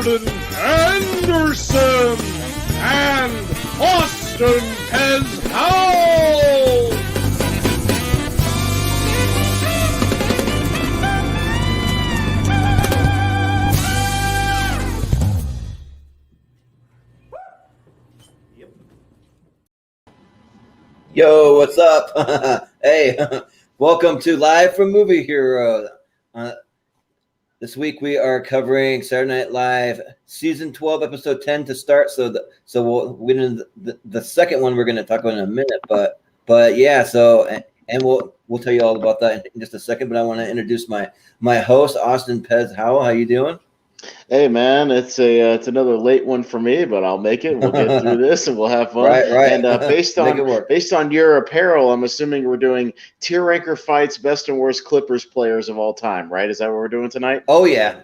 Jordan Anderson and Austin Pez Howell. Yo, what's up? Hey, welcome to Live from Movie Hero. This week we are covering Saturday Night Live season 12, episode 10 to start. So we'll get into the second one we're going to talk about in a minute. But yeah, and we'll tell you all about that in just a second. But I want to introduce my host, Austin Pez Howell. How you doing? Hey man, it's another late one for me, but I'll make it. We'll get through this and we'll have fun. Right. And based on your apparel, I'm assuming we're doing tier ranker fights, best and worst Clippers players of all time, right? Is that what we're doing tonight? Oh yeah,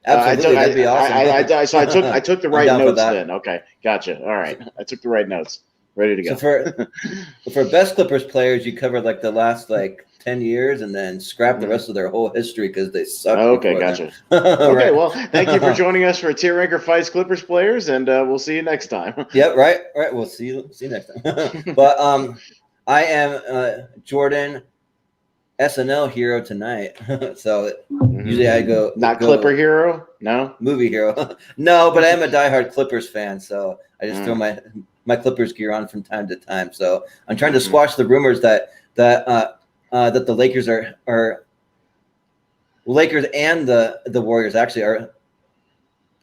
absolutely. That'd be awesome. So I took the right notes then. Okay, gotcha. All right, I took the right notes. Ready to go. So for best Clippers players, you covered like the last 10 years and then scrap the rest of their whole history because they suck. Okay, gotcha. Okay, well, thank you for joining us for Tier Ranker Fights Clippers players, and we'll see you next time. Yep, right. We'll see you next time. But I am Jordan SNL hero tonight. So usually I go Clipper hero, no movie hero. No, but I am a diehard Clippers fan, so I just throw my Clippers gear on from time to time. So I'm trying to squash the rumors that the Lakers are Lakers and the Warriors actually are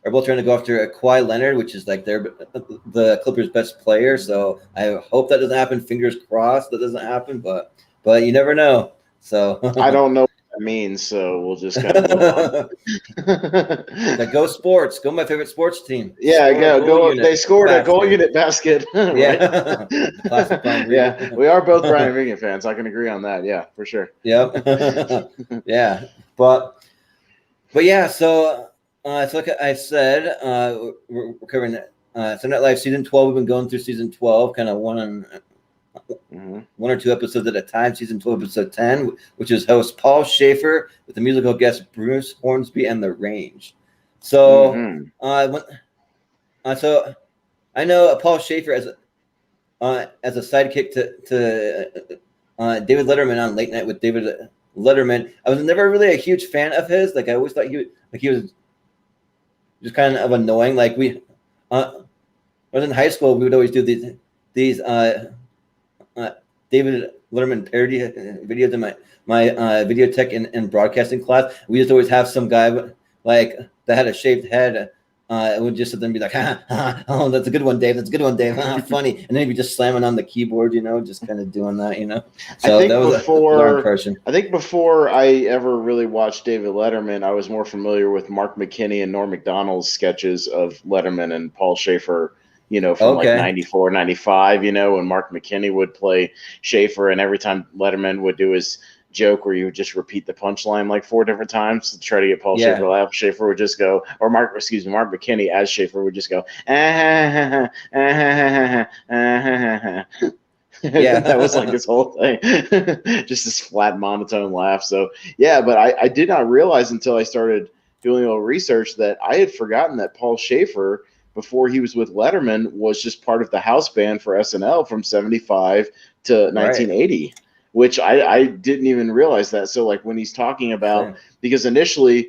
both trying to go after Kawhi Leonard, which is like the Clippers' best player. So I hope that doesn't happen. Fingers crossed that doesn't happen, but you never know. So I don't know what that means, so we'll just kind of move on. Go sports. Go my favorite sports team. Yeah, go. They scored a goal unit basket. Right? Yeah. Yeah, we are both Brian Regan fans. I can agree on that. Yeah, for sure. Yep. Yeah, but yeah. So like I said, we're covering Saturday Night Live season 12. We've been going through season 12, kind of one or two episodes at a time. Season 12, episode 10, which is host Paul Shaffer with the musical guest Bruce Hornsby and The Range. So, so I know Paul Shaffer as a sidekick to David Letterman on Late Night with David Letterman. I was never really a huge fan of his. I always thought he was just kind of annoying. When I was in high school, we would always do these David Letterman parody videos in my videotech and broadcasting class. We just always have some guy that had a shaved head. It would just sit there and be like, oh, that's a good one, Dave. That's a good one, Dave. Funny. And then he'd be just slamming on the keyboard, just kind of doing that, So that was a impression. I think before I ever really watched David Letterman, I was more familiar with Mark McKinney and Norm Macdonald's sketches of Letterman and Paul Shaffer, from 94, 95, when Mark McKinney would play Shaffer, and every time Letterman would do his joke where you would just repeat the punchline 4 different times to try to get Paul Shaffer to laugh. Shaffer would just go, or Mark McKinney as Shaffer would just go, Yeah, that was his whole thing. Just this flat monotone laugh. So yeah, but I did not realize until I started doing a little research that I had forgotten that Paul Shaffer, before he was with Letterman, was just part of the house band for SNL from 75 to 1980, which I didn't even realize that. So when he's talking about, because initially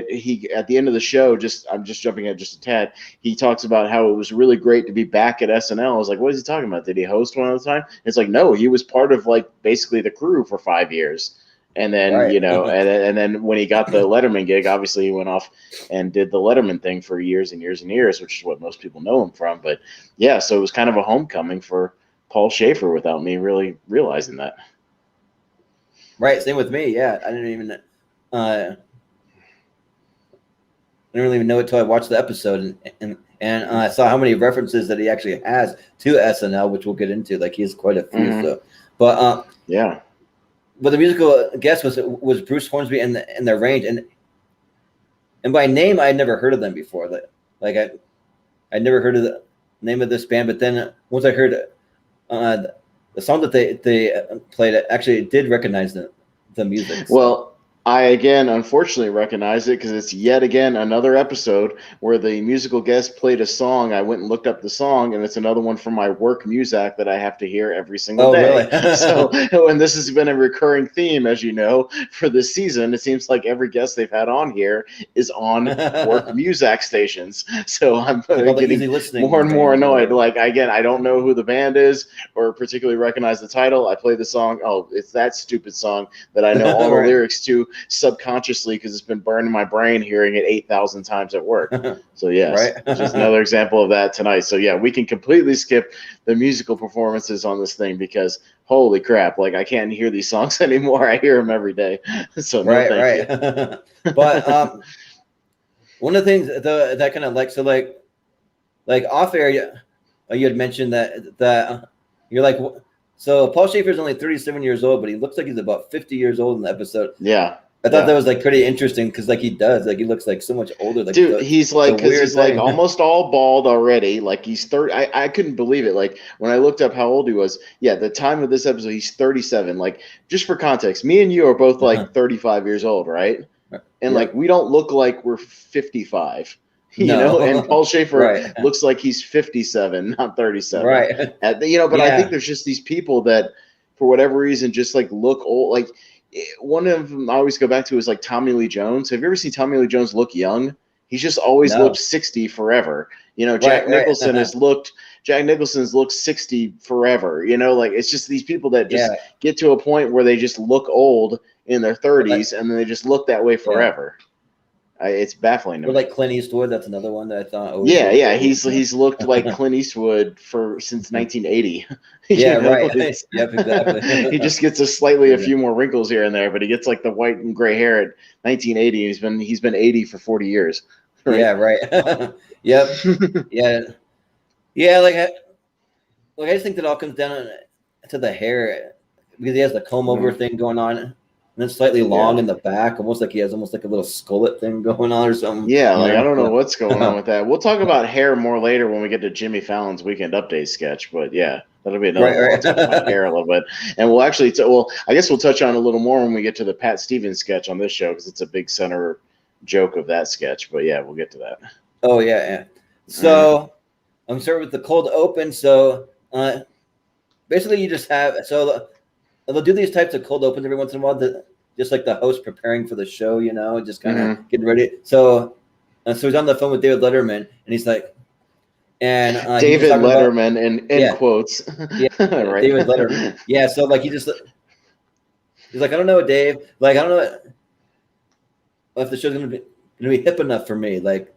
he at the end of the show, I'm just jumping at just a tad, he talks about how it was really great to be back at SNL. I was like, what is he talking about? Did he host one of the time? It's no, he was part of basically the crew for 5 years. And then, and then when he got the Letterman gig, obviously he went off and did the Letterman thing for years and years and years, which is what most people know him from. But yeah, so it was kind of a homecoming for Paul Shaffer without me really realizing that. Right. Same with me. Yeah. I didn't really even know it until I watched the episode and I saw how many references that he actually has to SNL, which we'll get into. He has quite a few. So, but yeah. But the musical guest was Bruce Hornsby and The Range, and by name I had never heard of them before. I'd never heard of the name of this band, but then once I heard the song that they played, I actually did recognize the music. So. Well, I again, unfortunately, recognize it because it's yet again another episode where the musical guest played a song. I went and looked up the song, and it's another one from my work music that I have to hear every single Oh, day. really? So, and this has been a recurring theme, as you know, for this season. It seems like every guest they've had on here is on work music stations. So I'm Like all the getting easy listening more and more bands or annoyed. whatever. Like again, I don't know who the band is or particularly recognize the title. I play the song. Oh, it's that stupid song that I know all the Right. lyrics to subconsciously because it's been burning my brain hearing it 8,000 times at work. So yes, Right. just another example of that tonight. So yeah, we can completely skip the musical performances on this thing because holy crap, like I can't hear these songs anymore. I hear them every day. So no, Right, thank you. right. But one of the things that kind of like off air, you had mentioned that you're like, so Paul Schaefer's only 37 years old, but he looks like he's about 50 years old in the episode. Yeah. I thought that was like pretty interesting because like he looks like so much older. Like Dude, he's like, because he's like thing. almost all bald already. Like he's 30. I couldn't believe it. Like when I looked up how old he was, yeah, the time of this episode, he's 37. Like just for context, me and you are both like 35 years old, right? And like we don't look like we're 55. You know, and Paul Shaffer looks like he's 57, not 37. Right. You know, but I think there's just these people that, for whatever reason, just like look old. Like one of them I always go back to is like Tommy Lee Jones. Have you ever seen Tommy Lee Jones look young? He's just always looked 60 forever. You know, Jack Nicholson Jack Nicholson's looked 60 forever. You know, like it's just these people that just get to a point where they just look old in their 30s and then they just look that way forever. It's baffling to me. Like Clint Eastwood, that's another one that I thought. He's looked like Clint Eastwood since 1980. Yeah, right. Yep, exactly. He just gets a few more wrinkles here and there, but he gets like the white and gray hair at 1980. He's been 80 for 40 years. Right? Yeah, right. Yep. Yeah. Like I just think that all comes down to the hair because he has the comb over thing going on. And it's slightly long in the back, almost like he has almost like a little skullet thing going on or something. Yeah, like I don't know what's going on with that. We'll talk about hair more later when we get to Jimmy Fallon's Weekend Update sketch. But yeah, that'll be another one. We'll talk about hair a little bit, and we'll actually, I guess we'll touch on a little more when we get to the Pat Stevens sketch on this show because it's a big center joke of that sketch. But yeah, we'll get to that. Oh yeah. So I'm starting with the cold open. So basically, you just have they'll do these types of cold opens every once in a while, just like the host preparing for the show, you know, just kind of getting ready. So he's on the phone with David Letterman, and he's like, David Letterman in quotes. Yeah, right. David Letterman. Yeah, so like he's like, I don't know, Dave. Like I don't know if the show's gonna be hip enough for me. Like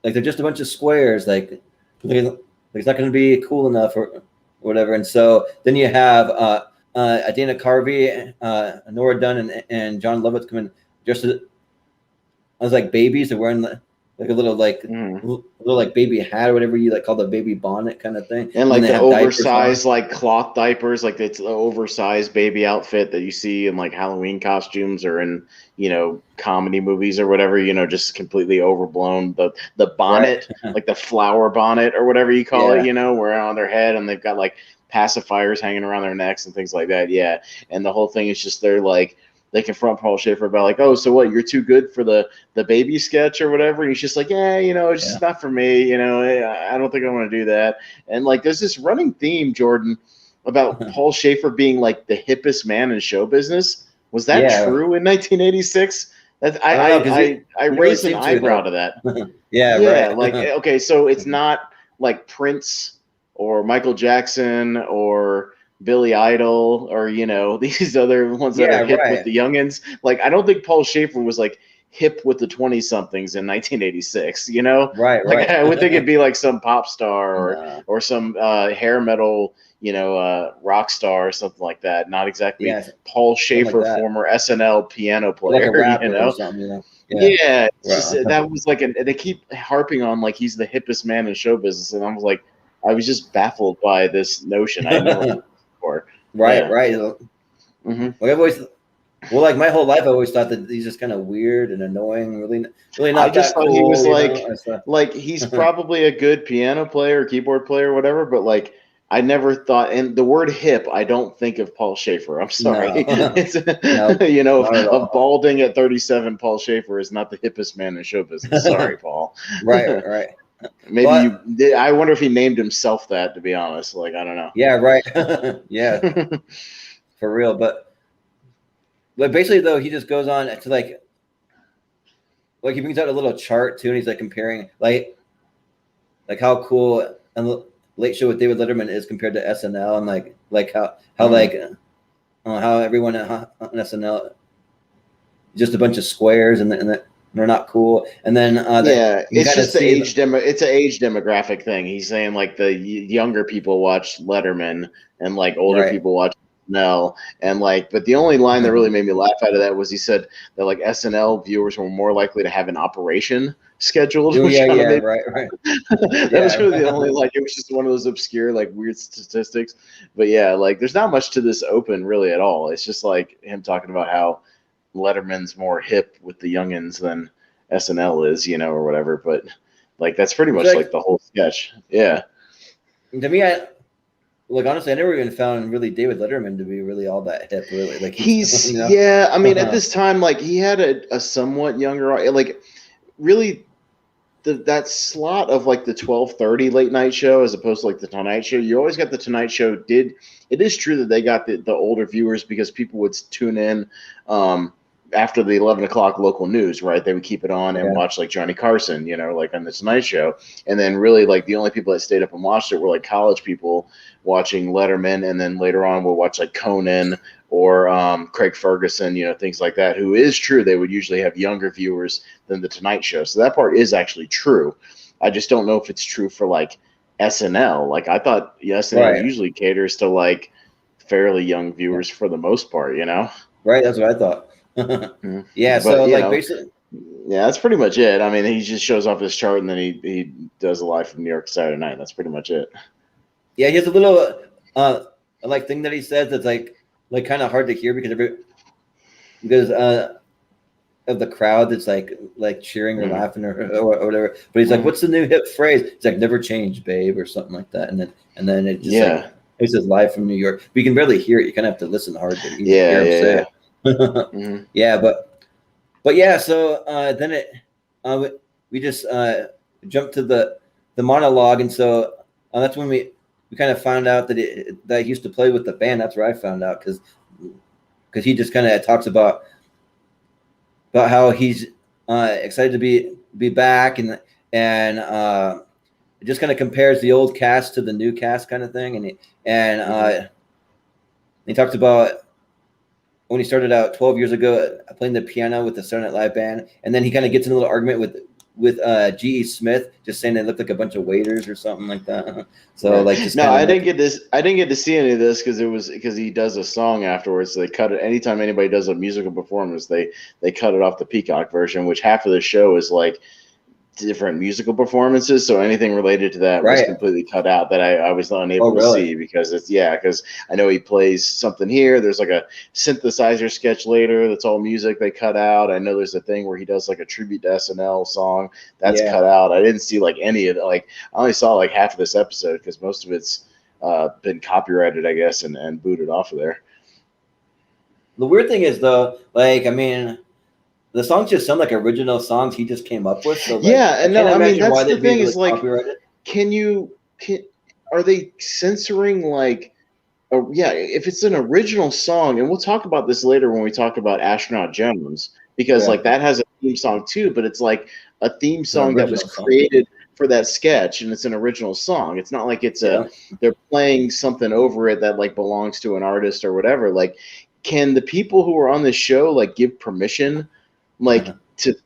they're just a bunch of squares. Like it's not gonna be cool enough or whatever. And so then you have Dana Carvey, Nora Dunn, and John Lovitz come in just as like babies. They're wearing like a little like baby hat or whatever you like call the baby bonnet kind of thing, and like the oversized like cloth diapers, like it's the oversized baby outfit that you see in like Halloween costumes or in comedy movies or whatever. Just completely overblown. The bonnet, like the flower bonnet or whatever you call it. Wearing on their head, and they've got like pacifiers hanging around their necks and things like that. Yeah. And the whole thing is just they confront Paul Shaffer about like, oh, so what, you're too good for the baby sketch or whatever. And he's just like, it's just not for me. I don't think I want to do that. And like, there's this running theme, Jordan, about Paul Shaffer being like the hippest man in show business. Was that true in 1986? I raised an eyebrow to that. Right. Like, okay, so it's not like Prince or Michael Jackson or Billy Idol or these other ones that are hip with the youngins. Like I don't think Paul Shaffer was like hip with the 20-somethings in 1986. Right. I would think it'd be like some pop star or some hair metal rock star or something like that. Not exactly Paul Shaffer, like former SNL piano player. Like a rapper or something, that was like they keep harping on like he's the hippest man in show business, and I was just baffled by this notion. I never heard before. Right. Well, like my whole life, I always thought that he's just kind of weird and annoying. Really not. I just thought cool, he was like he's probably a good piano player, keyboard player, whatever. But like I never thought, and the word hip, I don't think of Paul Shaffer. I'm sorry. No. It's, No, of not at all. balding at 37, Paul Shaffer is not the hippest man in show business. Sorry, Paul. Right. Maybe But you did. I wonder if he named himself that, to be honest. Like, I don't know. yeah, right. Yeah, for real. But basically though, he just goes on to like he brings out a little chart too, and he's like comparing like how cool and Late Show with David Letterman is compared to SNL, and like how how everyone on SNL just a bunch of squares and they're not cool. And then Yeah, you it's kind of just the see age demo. It's an age demographic thing. He's saying like the younger people watch Letterman and like older right. people watch SNL. And like, but the only line that really made me laugh out of that was he said that like SNL viewers were more likely to have an operation scheduled, Oh which yeah, kind of made right. that was really the only like it was just one of those obscure like weird statistics. But yeah, like there's not much to this open really at all. It's just like him talking about how Letterman's more hip with the youngins than SNL is, or whatever. But like that's pretty much like the whole sketch. Yeah. To me, honestly, I never even found really David Letterman to be really all that hip. Really, like he's yeah. I mean, at this time, like he had a somewhat younger, like really that slot of like the 12:30 late night show as opposed to like the Tonight Show. You always got the Tonight Show. It is true that they got the older viewers because people would tune in after the 11 o'clock local news, right? They would keep it on and watch like Johnny Carson, like on the Tonight Show. And then really like the only people that stayed up and watched it were like college people watching Letterman. And then later on we'll watch like Conan or Craig Ferguson, things like that, who is true. They would usually have younger viewers than the Tonight Show. So that part is actually true. I just don't know if it's true for like SNL. Like I thought SNL usually caters to like fairly young viewers for the most part, Right. That's what I thought. Yeah. But, so like basically. Yeah, that's pretty much it. I mean, he just shows off his chart and then he does a live from New York Saturday night. That's pretty much it. Yeah. He has a little like thing that he says that's like kind of hard to hear because of the crowd that's like cheering or laughing or whatever. But he's like, "What's the new hip phrase?" It's like "Never change, babe" or something like that. And then it just like, it says "Live from New York." But you can barely hear it. You kind of have to listen hard to hear him say it. Yeah, but yeah. So then we just jumped to the monologue, and so that's when we kind of found out that he used to play with the band. That's where I found out because he just kind of talks about how he's excited to be back and it just kind of compares the old cast to the new cast kind of thing, and he talks about when he started out 12 years ago playing the piano with the Saturday Night Live band, and then he kind of gets in a little argument with G.E. Smith, just saying they looked like a bunch of waiters or something like that. So like, just no, I didn't get this. I didn't get to see any of this because he does a song afterwards. So they cut it. Anytime anybody does a musical performance, they cut it off the Peacock version, which half of the show is like different musical performances. So anything related to that was completely cut out that I was unable to see because because I know he plays something here. There's like a synthesizer sketch later that's all music they cut out. I know there's a thing where he does like a tribute to SNL song that's cut out. I didn't see like any of it. Like I only saw like half of this episode because most of it's been copyrighted, I guess, and booted off of there. The weird thing is though, like, I mean, the songs just sound like original songs he just came up with. So like, and no, I mean that's the thing is like, copyrighted. Are they censoring like? If it's an original song, and we'll talk about this later when we talk about Astronaut Jones, because like that has a theme song too, but it's like a theme song that was created for that sketch, and it's an original song. It's not like it's they're playing something over it that like belongs to an artist or whatever. Like, can the people who are on this show like give permission? Like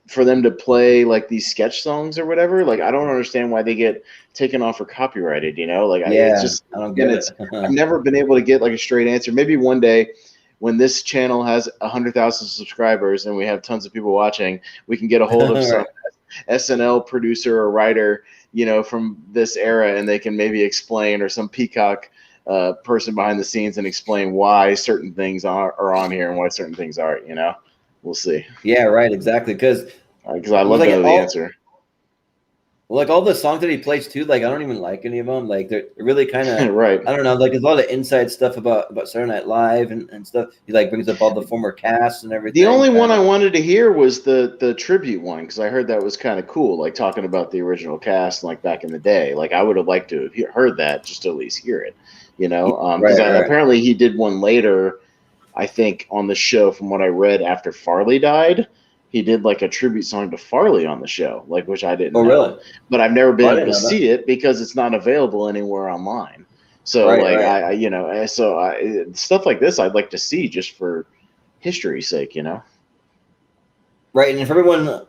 for them to play like these sketch songs or whatever? Like I don't understand why they get taken off or copyrighted. Like it's just I don't get it. I've never been able to get like a straight answer. Maybe one day when this channel has 100,000 subscribers and we have tons of people watching, we can get a hold of some SNL producer or writer, from this era, and they can maybe explain, or some Peacock person behind the scenes, and explain why certain things are on here and why certain things aren't. We'll see. Yeah, right, exactly. Because I love to know the answer. Like all the songs that he plays too, like I don't even like any of them. Like they're really kind of Right. I don't know. Like there's a lot of inside stuff about Saturday Night Live and stuff. He like brings up all the former cast and everything. The only one I kinda. wanted to hear was the tribute one because I heard that was kind of cool, like talking about the original cast, like back in the day. Like I would have liked to have heard that just to at least hear it, because Right. apparently he did one later. I think on the show, from what I read after Farley died, he did like a tribute song to Farley on the show, like which I didn't Oh, know, really? but I've never Oh, been I able didn't to know that. see it because it's not available anywhere online. So Right. like Right. stuff like this I'd like to see just for history's sake, Right. And for everyone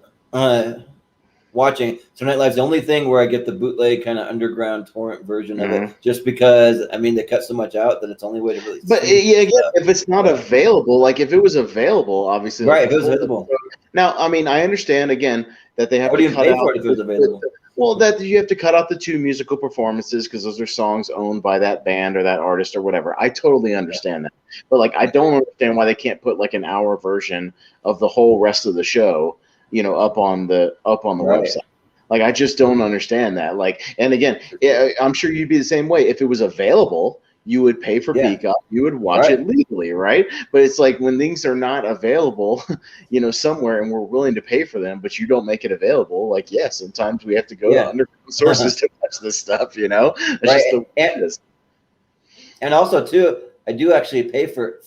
watching, Saturday Night Live's the only thing where I get the bootleg kind of underground torrent version of it, just because I mean they cut so much out that it's the only way to really. But See again, if it's not available, like if it was available, obviously, like right, if the it was full visible. Now, I mean, I understand again that they I have would to even cut pay out. for it if it was available. Well, that you have to cut out the 2 musical performances because those are songs owned by that band or that artist or whatever. I totally understand that, but like, I don't understand why they can't put like an hour version of the whole rest of the show, up on the Right. website. Like, I just don't understand that. Like, and again, I'm sure you'd be the same way if it was available. You would pay for Yeah. Peacock. You would watch Right. it legally, right? But it's like when things are not available, somewhere, and we're willing to pay for them, but you don't make it available. Like, yeah, sometimes we have to go to Yeah. underground sources to watch this stuff. It's Right. just the way it is. And also too, I do actually pay for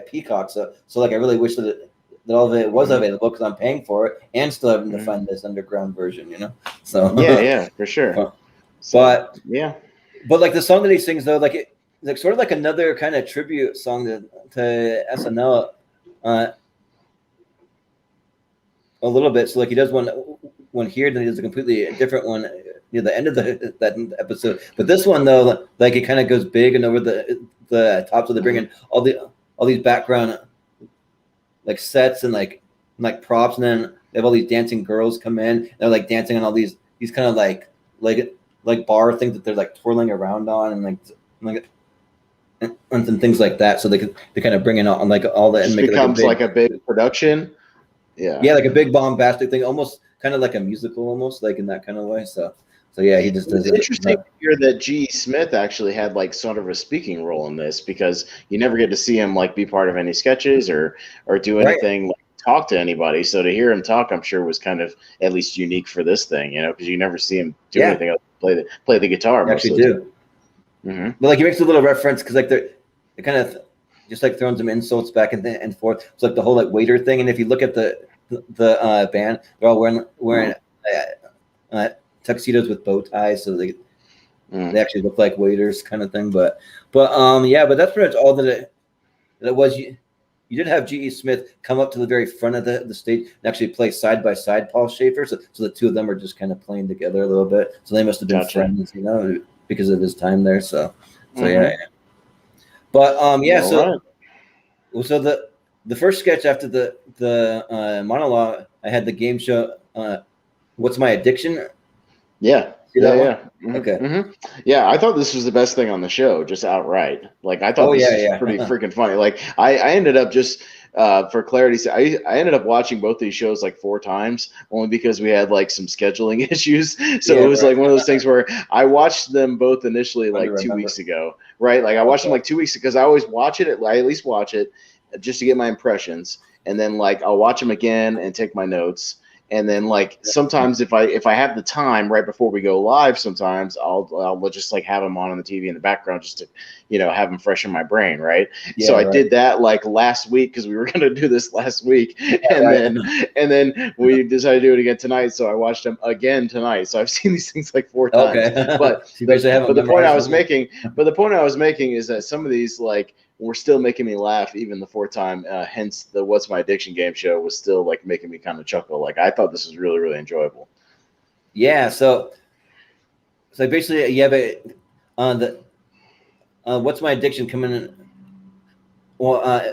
Peacock, so like I really wish that all of it was available because I'm paying for it and still having to find this underground version, So Yeah, for sure. But yeah, but like the song that he sings though, like sort of like another kind of tribute song to SNL, a little bit. So like he does one here, then he does a completely different one near the end of that episode. But this one though, like it kind of goes big and over the top, so they bring in all these background like sets and like props, and then they have all these dancing girls come in. And they're like dancing on all these kind of like bar things that they're like twirling around on and things like that. So they kind of bring in all that and it make becomes it like a big production. Yeah, like a big bombastic thing, almost kind of like a musical, almost like in that kind of way. So yeah, he just does It's it. interesting to hear that G.E. Smith actually had like sort of a speaking role in this because you never get to see him like be part of any sketches or do anything like talk to anybody. So to hear him talk, I'm sure was kind of at least unique for this thing, because you never see him do anything else, play the guitar. They actually do. But like he makes a little reference because like they're kind of just like throwing some insults back and forth. It's like the whole like waiter thing. And if you look at the band, they're all wearing tuxedos with bow ties, so they actually look like waiters, kind of thing. But that's pretty much all that it was. You did have G.E. Smith come up to the very front of the stage and actually play side by side Paul Shaffer. So the two of them are just kind of playing together a little bit. So they must have been friends, because of his time there. So yeah. But so the first sketch after the monologue, I had the game show. What's My Addiction? Yeah. Okay. Yeah, I thought this was the best thing on the show, just outright. Like I thought this was pretty freaking funny. Like I ended up just for clarity's sake, I ended up watching both these shows like 4 times, only because we had like some scheduling issues. So it was like one of those things where I watched them both initially like 2 weeks ago, right? Like I watched them like 2 weeks because I always watch it. I at least watch it just to get my impressions, and then like I'll watch them again and take my notes. And then like sometimes if I have the time right before we go live, sometimes I'll just like have them on the TV in the background just to, have them fresh in my brain. Right. So I did that like last week because we were going to do this last week. And then we decided to do it again tonight. So I watched them again tonight. So I've seen these things like 4 times. Okay. But the point I was making is that some of these like were still making me laugh even the 4th time. Hence the What's My Addiction game show was still like making me kind of chuckle. Like I thought this was really, really enjoyable. Yeah. So basically, the What's My Addiction coming in,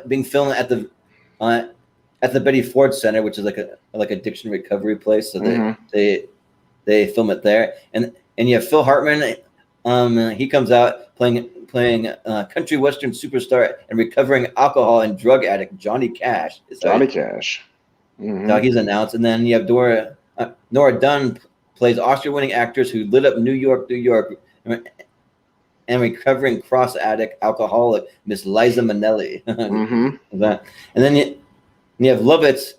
being filmed at the Betty Ford Center, which is like a addiction recovery place. So they film it there, and you have Phil Hartman. He comes out playing country western superstar and recovering alcohol and drug addict Johnny Cash. Cash. Now he's announced, and then you have Nora Dunn plays Oscar-winning actors who lit up New York, and recovering cross addict alcoholic Miss Liza Minnelli. Mm-hmm. And then you have Lovitz,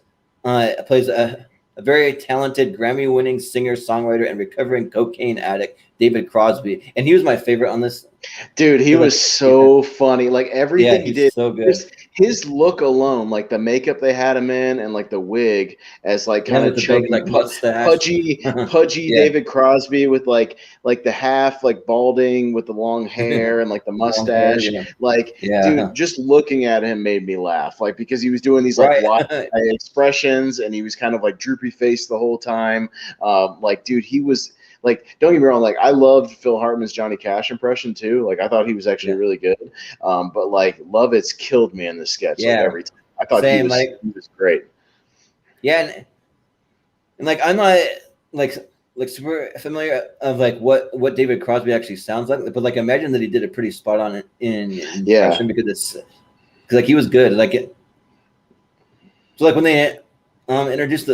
plays a very talented Grammy-winning singer-songwriter and recovering cocaine addict David Crosby, and he was my favorite on this. Dude, he was so funny. Like everything he did, so good. His look alone, like the makeup they had him in, and like the wig as like kind of chubby, like mustache, pudgy David Crosby with like the half like balding with the long hair and like the mustache. Dude, just looking at him made me laugh. Like because he was doing these like wild expressions and he was kind of like droopy faced the whole time. Like, dude, he was. Like, don't get me wrong. Like, I loved Phil Hartman's Johnny Cash impression too. Like, I thought he was actually really good. But like, Lovitz killed me in the sketch. Like, every time. I thought he was great. Yeah, and like I'm not like super familiar of like what David Crosby actually sounds like, but like imagine that he did it pretty spot on in impression because like he was good. Like so like when they introduced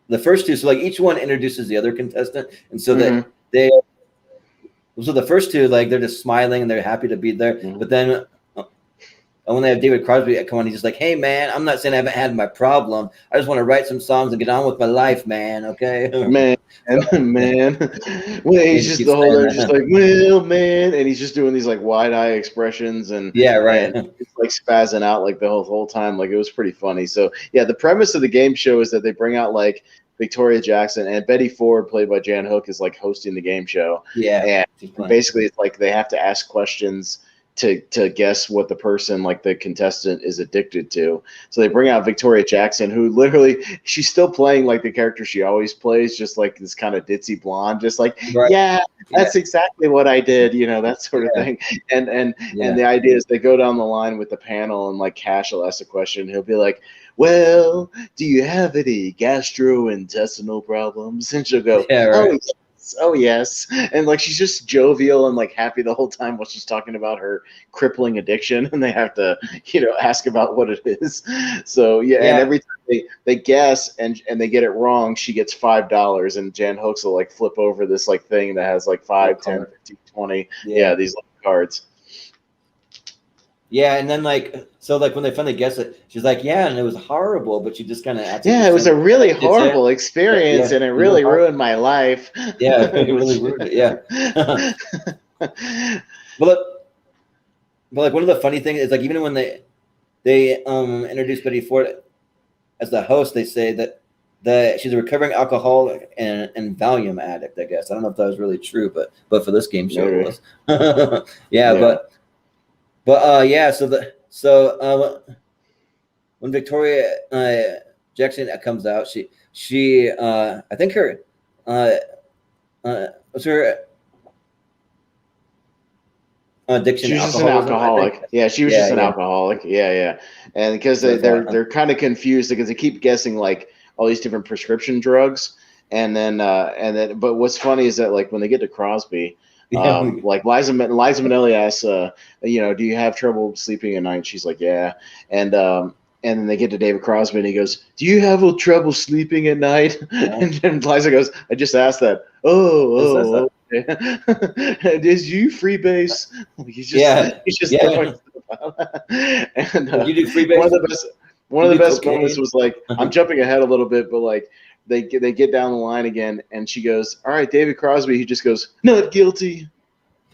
the first two, so like each one introduces the other contestant, and so that so the first two, like they're just smiling and they're happy to be there. But then when they have David Crosby come on, he's just like, "Hey man, I'm not saying I haven't had my problem. I just want to write some songs and get on with my life, man. Okay, man." Well, he's just the whole time just like, "Well, man," and he's just doing these like wide eye expressions and and it's like spazzing out like the whole time. Like it was pretty funny. So yeah, the premise of the game show is that they bring out like Victoria Jackson and Betty Ford, played by Jan Hook, is like hosting the game show. Yeah, and basically it's like they have to ask questions to guess what the person, like the contestant, is addicted to. So they bring out Victoria Jackson, who literally, she's still playing like the character she always plays, just like this kind of ditzy blonde, just like, that's exactly what I did, you know, that sort of thing. And the idea is they go down the line with the panel and like Cash will ask a question. He'll be like, "Well, do you have any gastrointestinal problems?" And she'll go, "Oh yes," and like she's just jovial and like happy the whole time while she's talking about her crippling addiction, and they have to, you know, ask about what it is. So and every time they guess and they get it wrong, she gets $5, and Jan Hooks will like flip over this like thing that has like 5, 10, 15, 20, these like cards. Yeah, and then like so like when they finally guess it, she's like, "Yeah, and it was horrible," but she just kind of it was a really horrible experience, and it really ruined my life. Yeah, it really ruined it. Yeah. But like one of the funny things is like even when they introduced Betty Ford as the host, they say that she's a recovering alcoholic and Valium addict. I guess I don't know if that was really true, but for this game show it was. So when Victoria Jackson comes out, she I think her was her addiction. She was just an alcoholic. Yeah, she was just an alcoholic. Yeah. And because they're kind of confused because they keep guessing like all these different prescription drugs, and then but what's funny is that like when they get to Crosby. Like Liza Minnelli asks, you know, "Do you have trouble sleeping at night?" She's like, "Yeah." And then they get to David Crosby and he goes, "Do you have trouble sleeping at night?" And then Liza goes, "I just asked that." Oh, okay. Is you freebase? He's just throwing stuff out. And you do freebase? One of the best moments was like, I'm jumping ahead a little bit, but like they get down the line again, and she goes, "All right, David Crosby." He just goes, "Not guilty."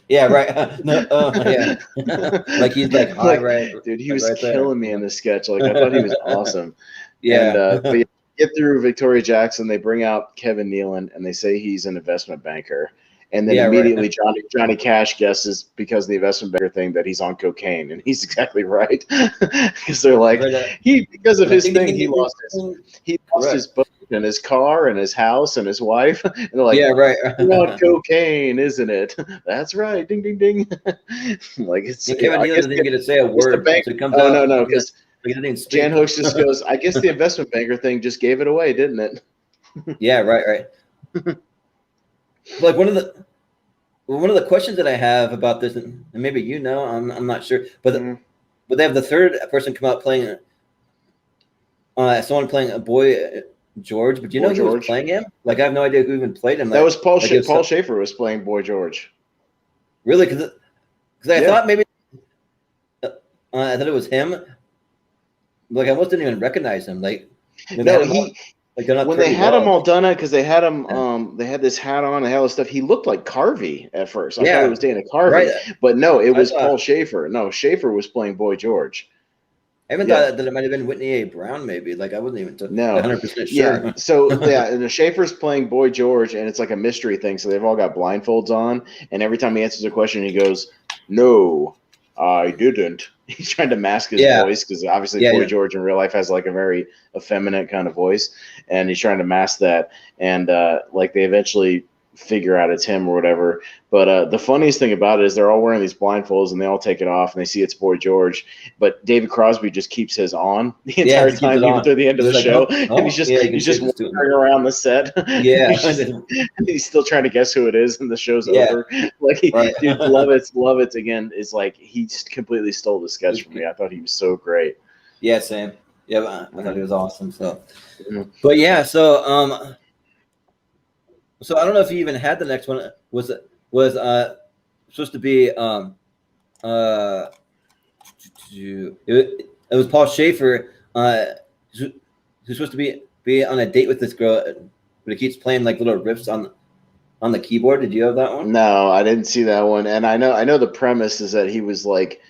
Yeah, right. Like he's like, "Hi, right, dude." He was killing me in this sketch. Like I thought he was awesome. And but get through Victoria Jackson. They bring out Kevin Nealon, and they say he's an investment banker. And then immediately Johnny Cash guesses, because of the investment banker thing, that he's on cocaine, and he's exactly right. Because they're like, because of his thing, he lost his boat and his car and his house and his wife. And they're like, "You're on cocaine, isn't it?" "That's right. Ding, ding, ding." Like it's Kevin Nealon doesn't get to say a word. No, because Jan Hooks just goes, "I guess the investment banker thing just gave it away, didn't it?" Yeah, right. Like one of the questions that I have about this, and maybe you know, I'm not sure, but they have the third person come out playing someone playing a boy George, but do you Boy know who George. was playing him? Like, I have no idea who even played him. That was Paul. Like, Paul Shaffer was playing Boy George. Really? Because I thought maybe I thought it was him. Like, I almost didn't even recognize him. Like, no, he. When they had him all done, because they had him, they had this hat on and all this stuff. He looked like Carvey at first. I thought it was Dana Carvey, right. But no, it was Paul Shaffer. No, Shaffer was playing Boy George. I even thought that it might have been Whitney A. Brown, maybe. Like, I wasn't even 100% sure. Yeah, so and the Schaefer's playing Boy George, and it's like a mystery thing. So they've all got blindfolds on, and every time he answers a question, he goes, "No, I didn't." He's trying to mask his voice because obviously Boy George in real life has like a very effeminate kind of voice, and he's trying to mask that. And like they eventually figure out it's him or whatever. But the funniest thing about it is they're all wearing these blindfolds and they all take it off and they see it's Boy George. But David Crosby just keeps his on the entire time, even through the end of the show. And he's just wandering around the set. Yeah. he's still trying to guess who it is, and the show's over. Like, dude, Lovitz again is like, he completely stole the sketch from me. I thought he was so great. Yeah, same. Yeah, I thought he was awesome. So, but yeah, so so I don't know if he even had the next one. Was supposed to be it was Paul Shaffer who's supposed to be on a date with this girl, but he keeps playing like little riffs on the keyboard. Did you have that one? No, I didn't see that one. And I know the premise is that he was like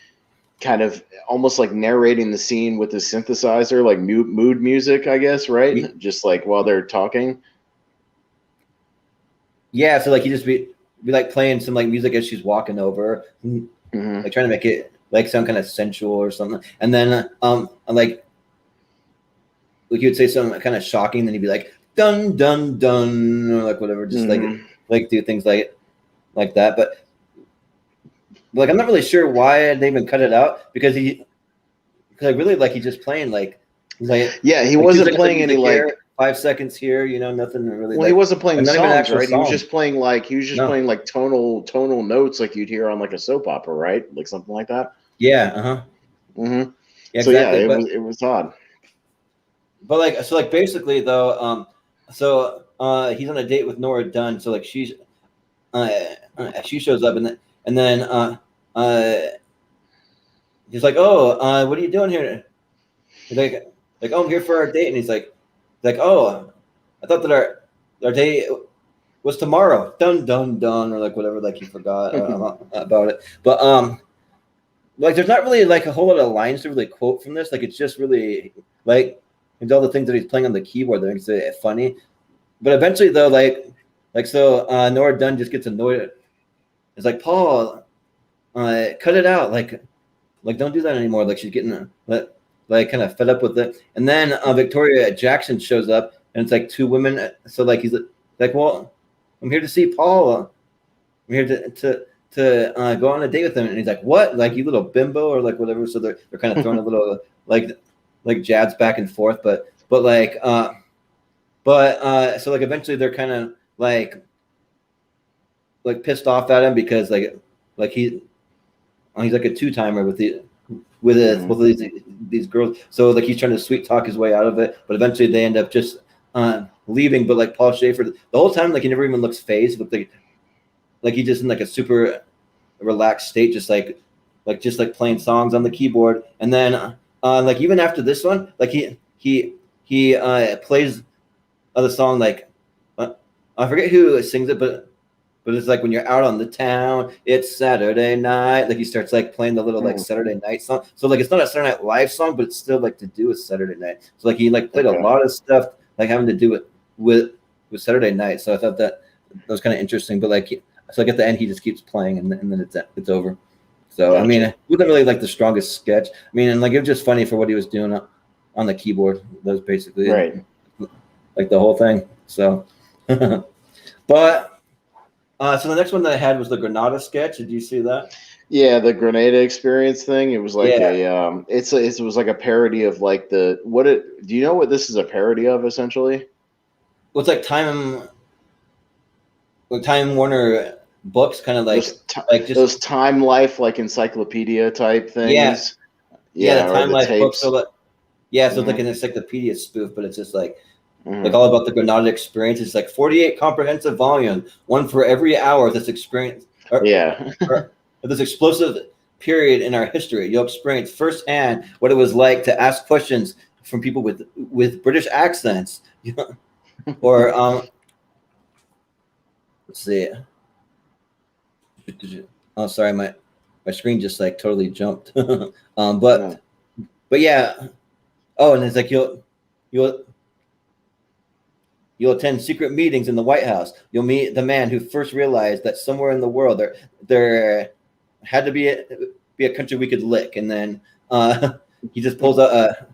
kind of almost like narrating the scene with his synthesizer, like mood music, I guess, right? Just like while they're talking. Yeah, so like he just be like playing some like music as she's walking over, like trying to make it like sound kind of sensual or something. And then like he would say something kind of shocking, then he'd be like dun dun dun or like whatever, just like do things like that. But like I'm not really sure why they even cut it out, because really like he's just playing like he wasn't playing any like 5 seconds here, nothing really. Well, he wasn't playing songs, right? He was just playing like tonal notes like you'd hear on like a soap opera, right? Like something like that. Yeah. Yeah, exactly. So yeah, it was odd. But like basically though, so he's on a date with Nora Dunn. So like she shows up and then he's like, oh, what are you doing here? He's like, oh, I'm here for our date, and he's like, oh, I thought that our date was tomorrow. Dun dun dun, or like whatever. Like he forgot about it. But like there's not really like a whole lot of lines to really quote from this. Like it's just really like it's all the things that he's playing on the keyboard that makes it funny. But eventually though, so Nora Dunn just gets annoyed. It's like, Paul, cut it out. Like don't do that anymore. Like she's getting like kind of fed up with it. And then Victoria Jackson shows up, and it's like two women. So like he's like, well, I'm here to see Paul. I'm here to go on a date with him. And he's like, what? Like, you little bimbo, or like whatever. So they're kind of throwing a little like jabs back and forth. But so like eventually they're kind of like pissed off at him because like he's like a 2-timer with both of these girls. So like he's trying to sweet talk his way out of it, but eventually they end up just leaving. But like Paul Shaffer, the whole time, like he never even looks phased. But like he's just in like a super relaxed state, just like playing songs on the keyboard. And then like even after this one, like he plays the song like I forget who sings it, but it's like when you're out on the town, it's Saturday night. Like he starts like playing the little like Saturday night song. So like it's not a Saturday Night Live song, but it's still like to do with Saturday night. So like he like played a lot of stuff like having to do with Saturday night. So I thought that was kind of interesting. But like so like at the end he just keeps playing and then it's over. So I mean, it wasn't really like the strongest sketch. I mean, and like it was just funny for what he was doing on the keyboard. That was basically like the whole thing. So but so the next one that I had was the Granada sketch. Did you see that? Yeah, the Grenada experience thing. It was like it was like a parody of like do you know what this is a parody of essentially? Well, it's like Time Warner books, kind of like those Time Life like encyclopedia type things. Yeah, the Time Life books. So so it's like an encyclopedia spoof, but it's just like like all about the Granada experience. It's like 48 comprehensive volumes, one for every hour of this experience. Or this explosive period in our history. You'll experience firsthand what it was like to ask questions from people with British accents. Or let's see. Oh, sorry, my screen just like totally jumped. But yeah. Oh, and it's like you'll attend secret meetings in the White House. You'll meet the man who first realized that somewhere in the world there had to be a country we could lick, and then he just pulls out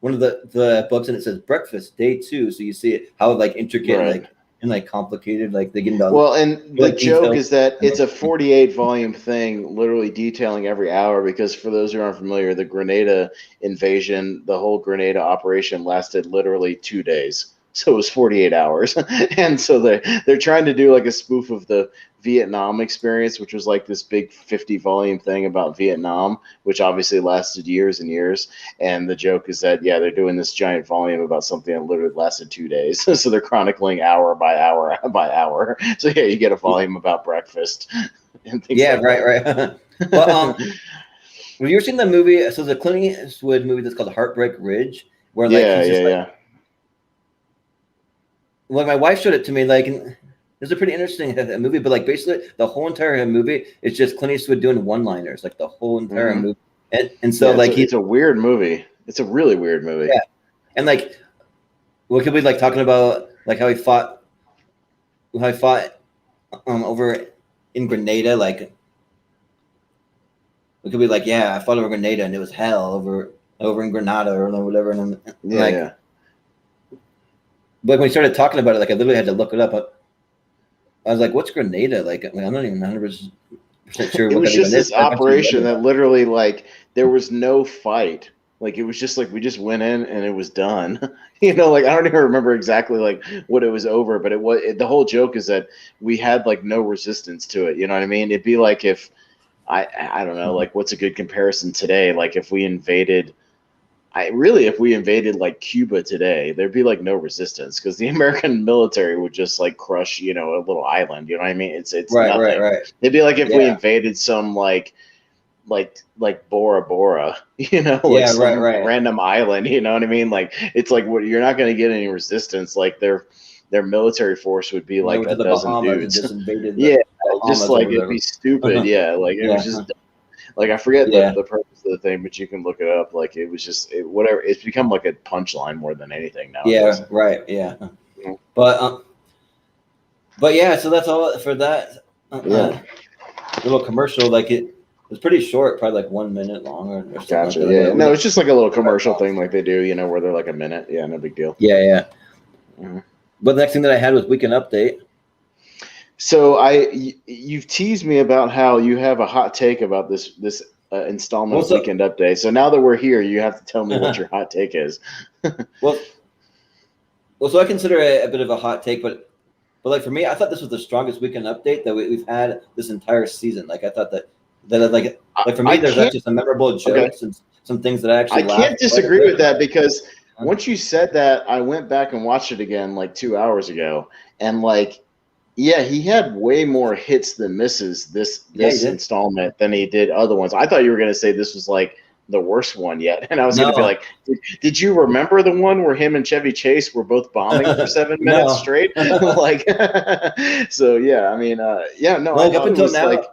one of the books, and it says Breakfast Day 2. So you see how like intricate and like complicated, like they get into and the joke is that it's a 48 volume thing, literally detailing every hour, because for those who aren't familiar, the Grenada invasion, the whole Grenada operation lasted literally 2 days. So it was 48 hours. And so they're trying to do like a spoof of the Vietnam experience, which was like this big 50 volume thing about Vietnam, which obviously lasted years and years. And the joke is that, they're doing this giant volume about something that literally lasted 2 days. So they're chronicling hour by hour by hour. So you get a volume about breakfast and things like right. But have you ever seen the movie? So the Clint Eastwood movie that's called Heartbreak Ridge, where like Well, my wife showed it to me. Like, it's a pretty interesting movie, but like basically the whole entire movie is just Clint Eastwood doing one-liners, like the whole entire movie. And so like it's a weird movie. It's a really weird movie. Yeah, and like, what could we like talking about? Like how he fought over in Grenada. Like, we could be like, I fought over Grenada, and it was hell over in Grenada or whatever. And But when we started talking about it, like I literally had to look it up. I was like, "What's Grenada?" Like, I'm not even 100% sure. It was just this operation that literally, like, there was no fight. Like, it was just like we just went in and it was done. Like I don't even remember exactly like what it was over, but the whole joke is that we had like no resistance to it. You know what I mean? It'd be like if I don't know, like what's a good comparison today? Like if we invaded. If we invaded like Cuba today, there'd be like no resistance because the American military would just like crush, a little island. You know what I mean? It's nothing. Right. It'd be like if we invaded some like Bora Bora, random island. You know what I mean? Like it's like you're not going to get any resistance. Like their military force would be like a dozen dudes. Just like it'd be stupid. Like it was just. Like I forget the purpose of the thing, but you can look it up. Like it was just whatever. It's become like a punchline more than anything now. Yeah, right. Yeah, but so that's all for that. Little commercial. Like it was pretty short, probably like 1 minute long or something. Gotcha. Like that. No, it's just like a little commercial thing, like they do, where they're like a minute. Yeah, no big deal. Yeah. But the next thing that I had was Weekend Update. So you've teased me about how you have a hot take about this installment of Weekend Update. So now that we're here, you have to tell me what your hot take is. well, so I consider it a bit of a hot take, but like for me, I thought this was the strongest Weekend Update that we've had this entire season. Like I thought that like for me, there's actually some memorable jokes and some things that I actually. I can't disagree with that because once you said that, I went back and watched it again like 2 hours ago, and like. Yeah, he had way more hits than misses this installment than he did other ones. I thought you were going to say this was like the worst one yet. And I was going to be like, did you remember the one where him and Chevy Chase were both bombing for 7 minutes straight? Like, so, yeah, I mean, no, I thought it was like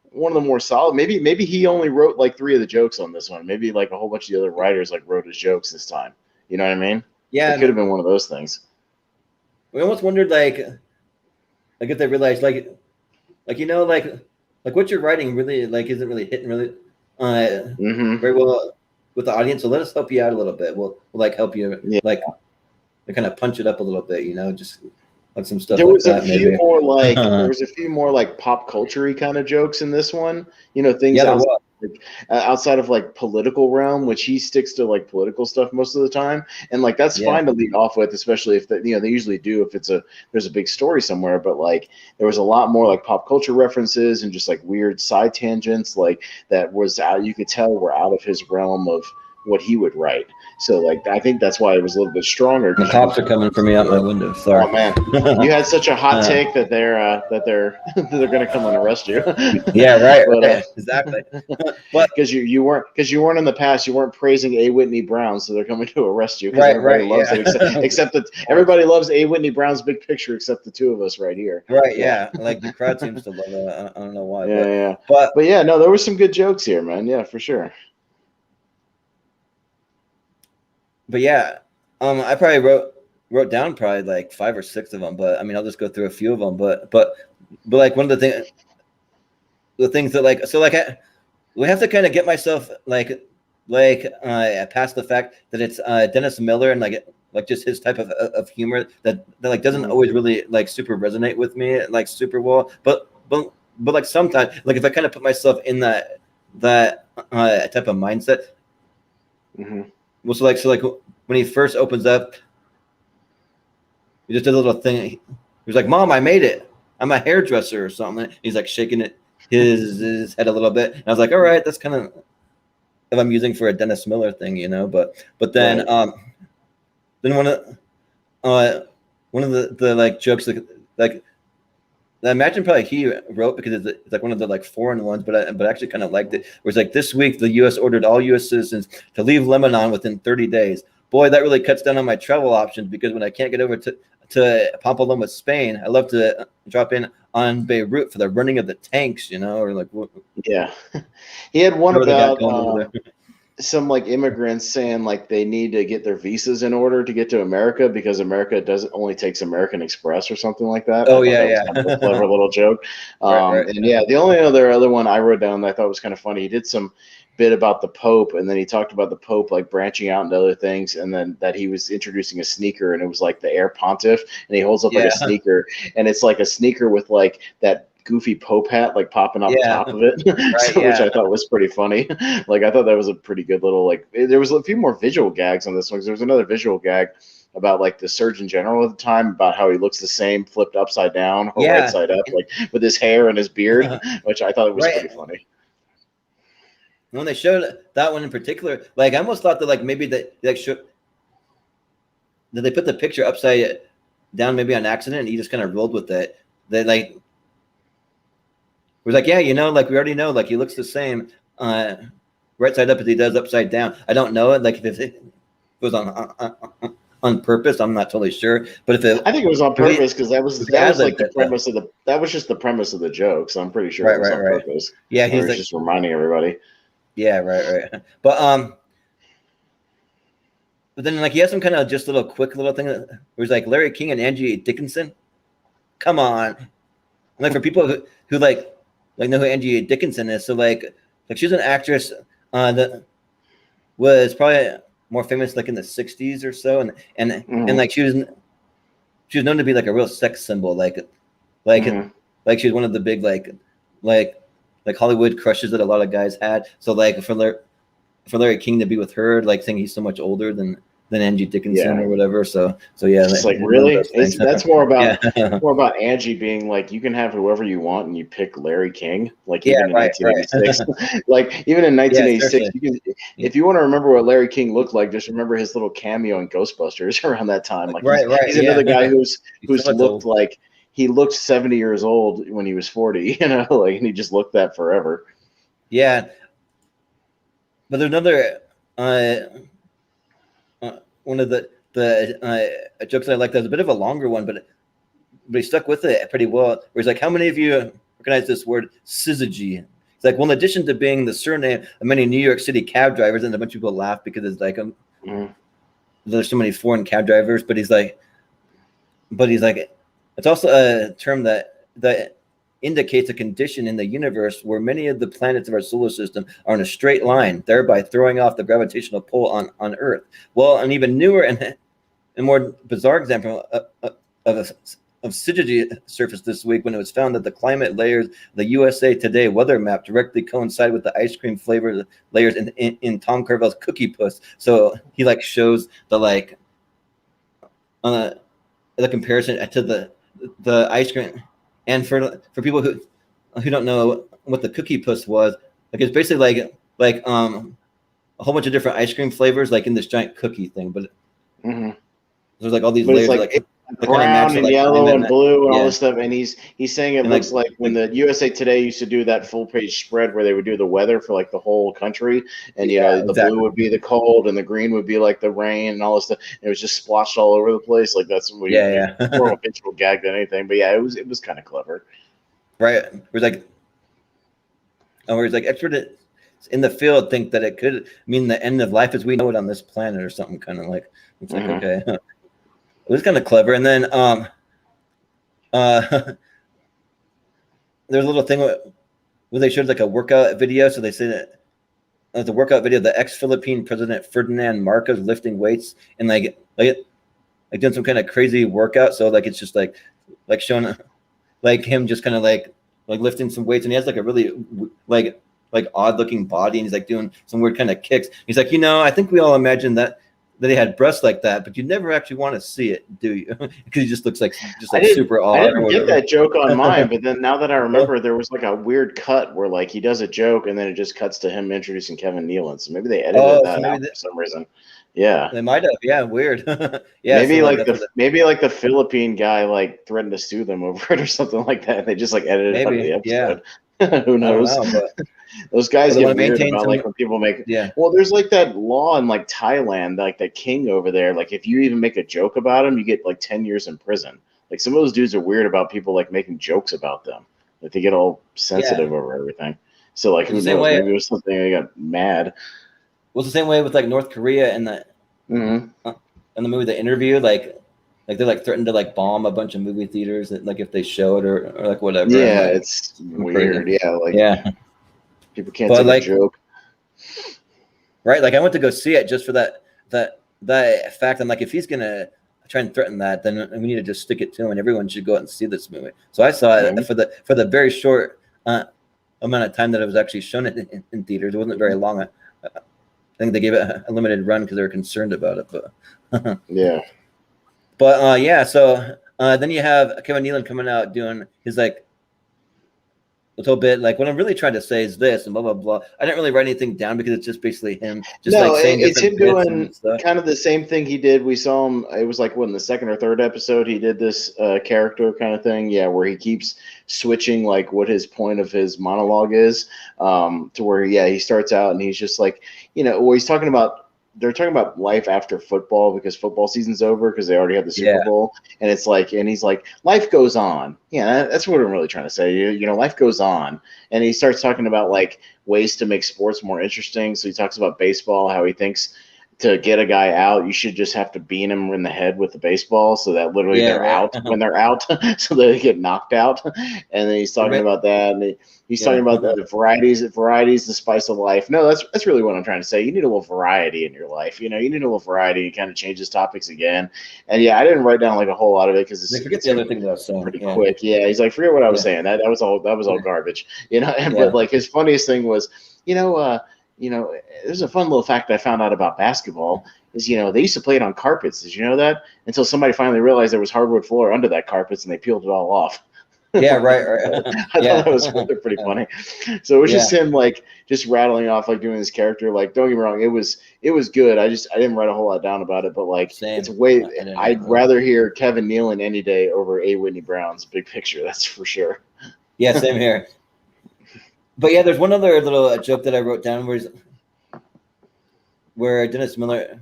one of the more solid. Maybe he only wrote like 3 of the jokes on this one. Maybe like a whole bunch of the other writers like wrote his jokes this time. You know what I mean? Yeah. It could have been one of those things. We almost wondered like if they realized like what you're writing really like isn't really hitting really very well with the audience. So let us help you out a little bit. We'll like help you like kind of punch it up a little bit, just like some stuff. There was a few more like there was a few more like pop culture-y kind of jokes in this one. Things outside of like political realm, which he sticks to like political stuff most of the time, and like that's fine to lead off with, especially if they usually do if there's a big story somewhere. But like there was a lot more like pop culture references and just like weird side tangents like that was out. You could tell were out of his realm of what he would write. So like I think that's why it was a little bit stronger. The cops are coming for me out my window. Sorry. Oh man, you had such a hot take that they're they're gonna come and arrest you. Yeah, right. But, right. Exactly. But because you weren't in the past, you weren't praising A. Whitney Brown, so they're coming to arrest you. Right, everybody right, loves yeah. it, except that everybody loves A. Whitney Brown's Big Picture, except the two of us right here. Right, yeah. Like the crowd seems to love it. I don't know why. Yeah, but but yeah, no, there were some good jokes here, man. Yeah, for sure. But yeah, I probably wrote down probably like 5 or 6 of them. But I mean, I'll just go through a few of them. But like one of the things that like we have to kind of get myself like past the fact that it's Dennis Miller and like just his type of humor that like doesn't always really like super resonate with me like super well. But like sometimes like if I kind of put myself in that type of mindset. Mm-hmm. Well, so like when he first opens up, he just did a little thing. He was like, "Mom, I made it. I'm a hairdresser or something." He's like shaking his head a little bit. And I was like, "All right, that's kind of if I'm using for a Dennis Miller thing, you know." But then Right. then one of the like jokes like I imagine probably he wrote because it's like one of the like foreign ones, but I actually kind of liked it. Where it's like this week the U.S. ordered all U.S. citizens to leave Lebanon within 30 days. Boy, that really cuts down on my travel options because when I can't get over to Pamplona, Spain, I love to drop in on Beirut for the running of the tanks, you know, or like Yeah, he had one whatever they got about going over there. some like immigrants saying like they need to get their visas in order to get to America because America doesn't only takes American Express or something like that. Oh I thought yeah, that was yeah. kind of a clever little joke. Right. And yeah, the only other one I wrote down that I thought was kind of funny, he did some bit about the Pope, and then he talked about the Pope like branching out into other things, and then that he was introducing a sneaker, and it was like the Air Pontiff, and he holds up like a sneaker, and it's like a sneaker with like that goofy Pope hat like popping off the top of it, Right, which I thought was pretty funny. Like I thought that was a pretty good little like. There was a few more visual gags on this one because there was another visual gag about like the Surgeon General at the time about how he looks the same flipped upside down or right side up, like with his hair and his beard, which I thought was pretty funny. When they showed that one in particular, like I almost thought that like maybe that like that they put the picture upside down maybe on accident and he just kind of rolled with it. That like was like, yeah, you know, like we already know, like he looks the same right side up as he does upside down. I don't know it, like if it was on purpose, I'm not totally sure. But if it, I think it was on purpose because that was like the premise of that was just the premise of the joke. So I'm pretty sure it was on purpose. Yeah, he's like, just reminding everybody. Yeah, right. But then like he has some kind of just little quick little thing that was like Larry King and Angie Dickinson. Come on, like for people who like know who Angie Dickinson is. So like she's an actress that was probably more famous like in the 60s or so, and like she was known to be like a real sex symbol, like she was one of the big like Hollywood crushes that a lot of guys had. So like for Larry King to be with her, like saying he's so much older than Angie Dickinson or whatever. So yeah, it's like really, that's more about Angie being like, you can have whoever you want, and you pick Larry King. Like even in 1986, like even in 1986, you can, if you want to remember what Larry King looked like, just remember his little cameo in Ghostbusters around that time. Like he's another guy who's looked like he looked 70 years old when he was 40, you know, like, and he just looked that forever. Yeah, but there's another. One of the jokes that I liked, that was a bit of a longer one, but he stuck with it pretty well. Where he's like, "How many of you recognize this word, syzygy?" It's like, well, in addition to being the surname of many New York City cab drivers, and a bunch of people laugh because it's like there's so many foreign cab drivers. But he's like, it's also a term that indicates a condition in the universe where many of the planets of our solar system are in a straight line, thereby throwing off the gravitational pull on Earth. Well, an even newer and more bizarre example of syzygy surfaced this week when it was found that the climate layers of the USA Today weather map directly coincide with the ice cream flavor layers in Tom Carvel's Cookie Puss. So he like shows the the comparison to the ice cream. And for people who don't know what the Cookie Puss was, like it's basically like a whole bunch of different ice cream flavors, like in this giant cookie thing. But Mm-hmm. there's like all these But it's layers, like like brown and yellow and blue and all this stuff. And he's saying it And looks like when the USA Today used to do that full page spread where they would do the weather for like the whole country, and the blue would be the cold and the green would be like the rain and all this stuff. And it was just splotched all over the place. Like that's what more of a visual gag than anything. But yeah, it was kind of clever. Right. Where it's like experts in the field think that it could mean the end of life as we know it on this planet or something, kind of like it's like okay. It was kind of clever. And then there's a little thing where they showed like a workout video. So they said that the workout video, the ex-Philippine President Ferdinand Marcos lifting weights and like doing some kind of crazy workout. So like it's just like showing like him just kind of like lifting some weights, and he has like a really like odd looking body, and he's like doing some weird kind of kicks. He's like, I think we all imagine that he had breasts like that, but you never actually want to see it, do you? Because he just looks like super odd. I didn't get that joke on mine, but then now that I remember, there was like a weird cut where like he does a joke and then it just cuts to him introducing Kevin Nealon. So maybe they edited that out for some reason. Yeah, they might have. Yeah, weird. Yeah, maybe so the Philippine guy like threatened to sue them over it or something like that. And they just like edited it out of the episode. Yeah. Who knows? Those guys get weird about like when people make. Yeah. Well, there's like that law in like Thailand, like that king over there. Like if you even make a joke about him, you get like 10 years in prison. Like some of those dudes are weird about people like making jokes about them. Like they get all sensitive over everything. So like who knows? Maybe it was something they got mad. Well, it's the same way with like North Korea and the in the movie The Interview, like they like threatened to like bomb a bunch of movie theaters that, like if they show it or like whatever. Yeah, it's weird. Yeah, people can't take a joke. Right, like I went to go see it just for that fact. I'm like, if he's gonna try and threaten that, then we need to just stick it to him, and everyone should go out and see this movie. So I saw it for the very short amount of time that it was actually shown in theaters. It wasn't very long. I think they gave it a limited run because they were concerned about it. But yeah. But so then you have Kevin Nealon coming out doing his like little bit like what I'm really trying to say is this and blah blah blah. I didn't really write anything down because it's just basically him saying it's him doing kind of the same thing he did. We saw him. It was like in the second or third episode he did this character kind of thing. Yeah, where he keeps switching like what his point of his monologue is to where he starts out and he's just like where he's talking about. They're talking about life after football because football season's over because they already had the Super Bowl. And it's like, and he's like, life goes on. Yeah, that's what I'm really trying to say. Life goes on. And he starts talking about like ways to make sports more interesting. So he talks about baseball, how he thinks to get a guy out, you should just have to beat him in the head with the baseball so that literally they're out when they're out so they get knocked out. And then he's talking about that. And he's talking about the varieties, the spice of life. No, that's really what I'm trying to say. You need a little variety in your life. You need a little variety. He kind of changes topics again. And I didn't write down like a whole lot of it because it's the other thing though. So pretty quick. Yeah, he's like, forget what I was saying. That was all garbage. But like his funniest thing was, there's a fun little fact I found out about basketball is, they used to play it on carpets. Did you know that? Until somebody finally realized there was hardwood floor under that carpets and they peeled it all off. Yeah, right. I thought that was pretty funny. So it was just him like just rattling off, like doing his character. Like, don't get me wrong, it was good. I didn't write a whole lot down about it, but like it's way I'd rather hear Kevin Nealon any day over A. Whitney Brown's Big Picture, that's for sure. Yeah, same here. But yeah, there's one other little joke that I wrote down where Dennis Miller,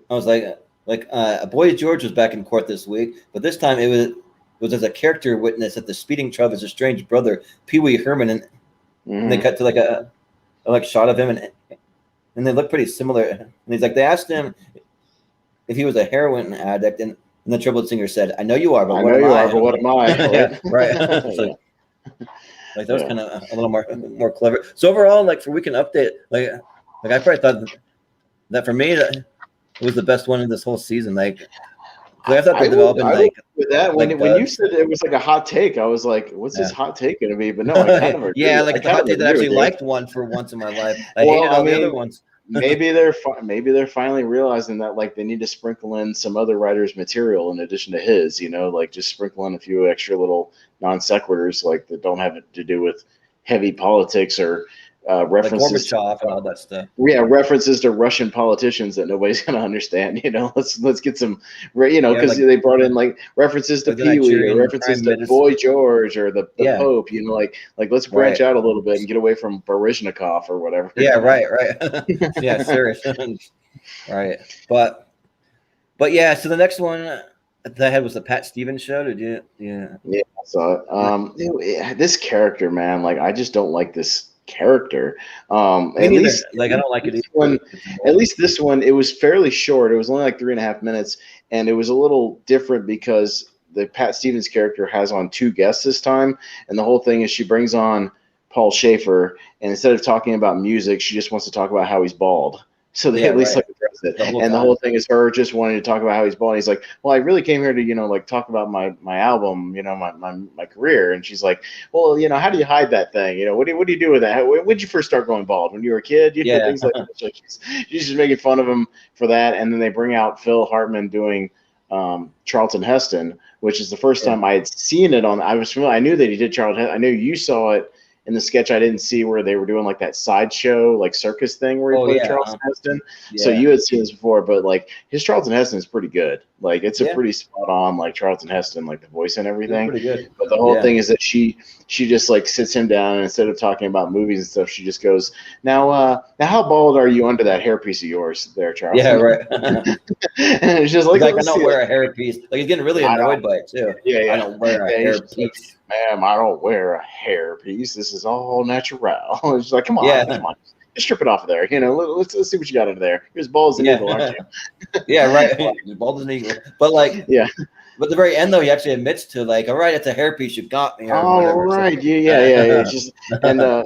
I was like, Boy George was back in court this week, but this time it was as a character witness at the speeding trial of his estranged brother, Pee Wee Herman, and they cut to like a shot of him, and they look pretty similar. And he's like, they asked him if he was a heroin addict, and the troubled singer said, "I know you are, but what am I?" Yeah, right. Like that was kind of a little more clever. So overall, like for Weekend Update, like I probably thought that for me that it was the best one of this whole season. Like I thought the development with that when you said it was like a hot take, I was like, "What's this hot take going to be?" But no, I kind of agree. Like the hot take that I actually liked one for once in my life. I hated all the other ones. maybe they're finally realizing that like they need to sprinkle in some other writers' material in addition to his. Like just sprinkle in a few extra little non sequiturs like that don't have to do with heavy politics or like references. Gorbachev and all that stuff. Yeah, references to Russian politicians that nobody's gonna understand. Let's get some, because they brought in like references to like the Pee Wee or Nigerian references Prime to Minister. Boy George or the Yeah. Pope. Like let's branch out a little bit and get away from Baryshnikov or whatever. Yeah, right. Yeah, serious. Right, but yeah. So the next one that I had was the Pat Stevens show. Did you? Yeah. Yeah, I saw it. This character, man, like I just don't like this character. Me neither. Like I don't like it either. At least this one, it was fairly short. It was only like 3.5 minutes, and it was a little different because the Pat Stevens character has on 2 guests this time, and the whole thing is she brings on Paul Shaffer, and instead of talking about music, she just wants to talk about how he's bald. So they at least like address it. The whole thing is her just wanting to talk about how he's bald. And he's like, well, I really came here to, like talk about my album, my career. And she's like, well, how do you hide that thing? What do you do with that? When did you first start going bald? When you were a kid? Things like that. So she's just making fun of him for that. And then they bring out Phil Hartman doing Charlton Heston, which is the first time I had seen it on. I was familiar. I knew that he did Charlton Heston. I knew you saw it in the sketch. I didn't see where they were doing like that sideshow, like circus thing where he played Charlton Heston. Yeah. So you had seen this before, but like his Charlton Heston is pretty good. Like it's a pretty spot on like Charlton Heston, like the voice and everything. Pretty good. But the whole thing is that she just like sits him down and instead of talking about movies and stuff, she just goes, now how bald are you under that hairpiece of yours there, Charlton? Yeah, right. And it's just like I don't wear a hairpiece. Like he's getting really annoyed by it too. Yeah. I don't wear a hairpiece. Ma'am, I don't wear a hairpiece. This is all natural. It's like, come on, come on. Just strip it off of there. Let's see what you got under there. You're as bald as an eagle, aren't you? Yeah, right. You're bald as an eagle. But like, but at the very end, though, he actually admits to like, all right, it's a hairpiece. You've got me. Right. Yeah. Just and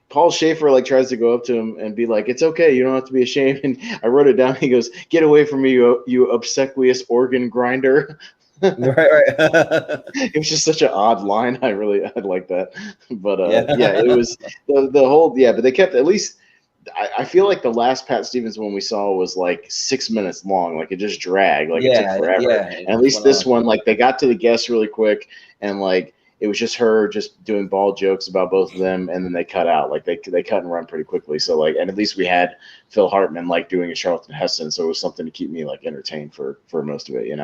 Paul Shaffer like tries to go up to him and be like, it's okay. You don't have to be ashamed. And I wrote it down. He goes, get away from me, you obsequious organ grinder. Right. It was just such an odd line. I like that. But it was the whole but they kept at least. I feel like the last Pat Stevens one we saw was like 6 minutes long. Like it just dragged. Like it took forever. And at least this one, like they got to the guests really quick, and like it was just her just doing bald jokes about both of them, and then they cut out. Like they cut and run pretty quickly. So like, and at least we had Phil Hartman like doing a Charlton Heston, so it was something to keep me like entertained for most of it,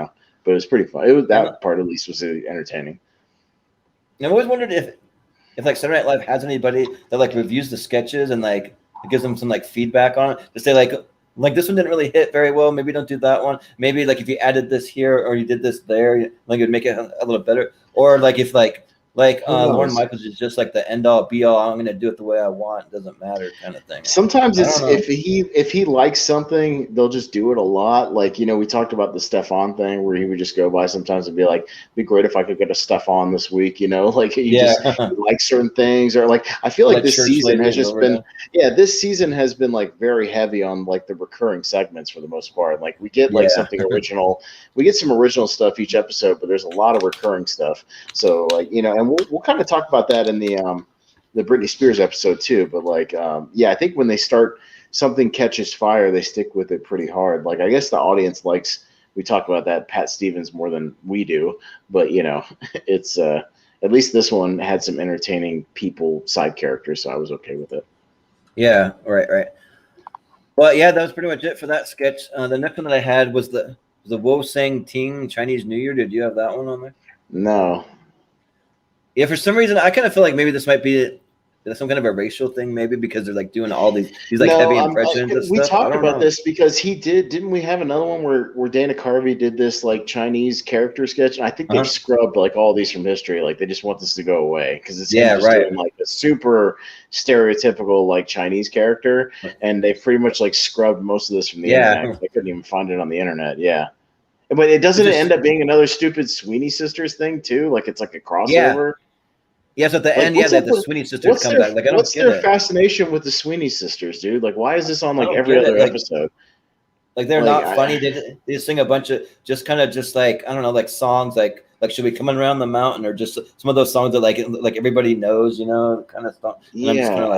But it was pretty fun. It was that part at least was entertaining. I've always wondered if like Saturday Night Live has anybody that like reviews the sketches and like gives them some like feedback on it to say like this one didn't really hit very well. Maybe don't do that one. Maybe like if you added this here or you did this there, like it would make it a little better. Or like if like Lorne Michaels is just like the end all be all. I'm gonna do it the way I want. It doesn't matter, kind of thing. Sometimes it's if he likes something, they'll just do it a lot. Like we talked about the Stefan thing where he would just go by sometimes and be like, "It'd be great if I could get a Stefan this week." Like he just like certain things, or like I feel like this season has just been this season has been like very heavy on like the recurring segments for the most part. Like we get like something original, we get some original stuff each episode, but there's a lot of recurring stuff. So like and we'll kind of talk about that in the Brittany Spears episode too. But like, I think when they start something catches fire, they stick with it pretty hard. Like I guess the audience likes. We talk about that Pat Stevens more than we do, but it's at least this one had some entertaining side characters, so I was okay with it. Yeah, right. Well, that was pretty much it for that sketch. The next one that I had was the Wo Sang Ting Chinese New Year. Did you have that one on there? No. Yeah, for some reason, I kind of feel like maybe this might be some kind of a racial thing, maybe because they're like doing all these like heavy impressions and stuff. We talked about this because he didn't we have another one where Dana Carvey did this like Chinese character sketch? And I think they've scrubbed like all these from history. Like they just want this to go away because it's doing like a super stereotypical like Chinese character, and they pretty much like scrubbed most of this from the internet. They couldn't even find it on the internet. Yeah. But it doesn't end up being another stupid Sweeney Sisters thing too? Like it's like a crossover. Yes, at the end, the Sweeney Sisters come back. Like I don't get it. What's their fascination with the Sweeney Sisters, dude? Like, why is this on like every other episode? Like they're not funny. They sing a bunch of just like I don't know, like songs like Should We Come Around the Mountain, or just some of those songs that like everybody knows, kind of stuff. And I'm just kind of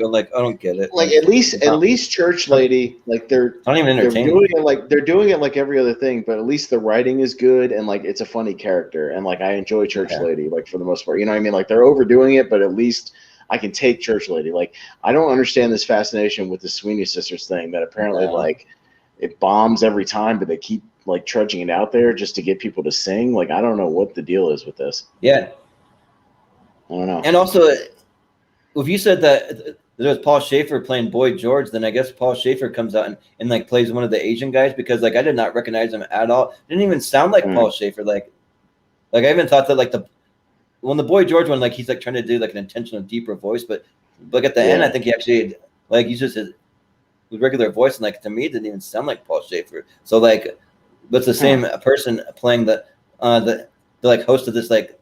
like I don't get it. Like at least Church Lady, like they're not even entertaining. They're doing it like every other thing, but at least the writing is good and like it's a funny character, and like I enjoy Church Lady like for the most part. You know what I mean? Like they're overdoing it, but at least I can take church lady. Like, I don't understand this fascination with the Sweeney Sisters thing that apparently like it bombs every time, but they keep like trudging it out there just to get people to sing. Like, I don't know what the deal is with this. Yeah. I don't know. And also, if you said that there was Paul Shaffer playing Boy George, then I guess Paul Shaffer comes out and like plays one of the Asian guys, because like I did not recognize him at all. Didn't even sound like Paul Shaffer. Like I even thought that like the Boy George one, like he's like trying to do like an intentional deeper voice, but like at the end, I think he actually like uses his regular voice, and like to me, it didn't even sound like Paul Shaffer. So like, but it's the same person playing the like host of this like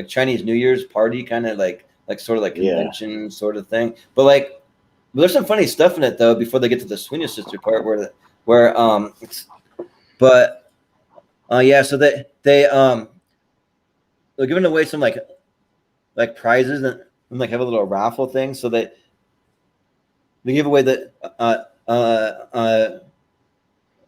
Chinese New Year's party kind of like sort of like convention sort of thing. But like, there's some funny stuff in it though. Before they get to the Sweeney Sister part, where so they're giving away some like prizes and like have a little raffle thing. So they give away the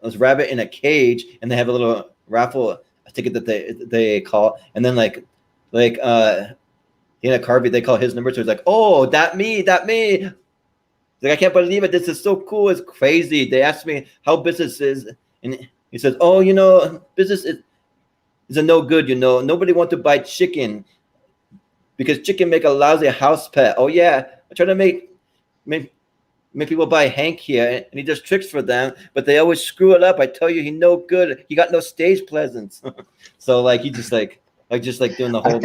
this rabbit in a cage, and they have a little raffle ticket that they call, and then like Carvey, they call his number, so he's like, oh, that me. He's like, I can't believe it. This is so cool. It's crazy. They asked me how business is, and he says, oh, business is a no good. Nobody wants to buy chicken because chicken make a lousy house pet. Oh yeah, I try to make people buy Hank here, and he does tricks for them, but they always screw it up. I tell you, he no good. He got no stage presence. So like he just like doing the whole.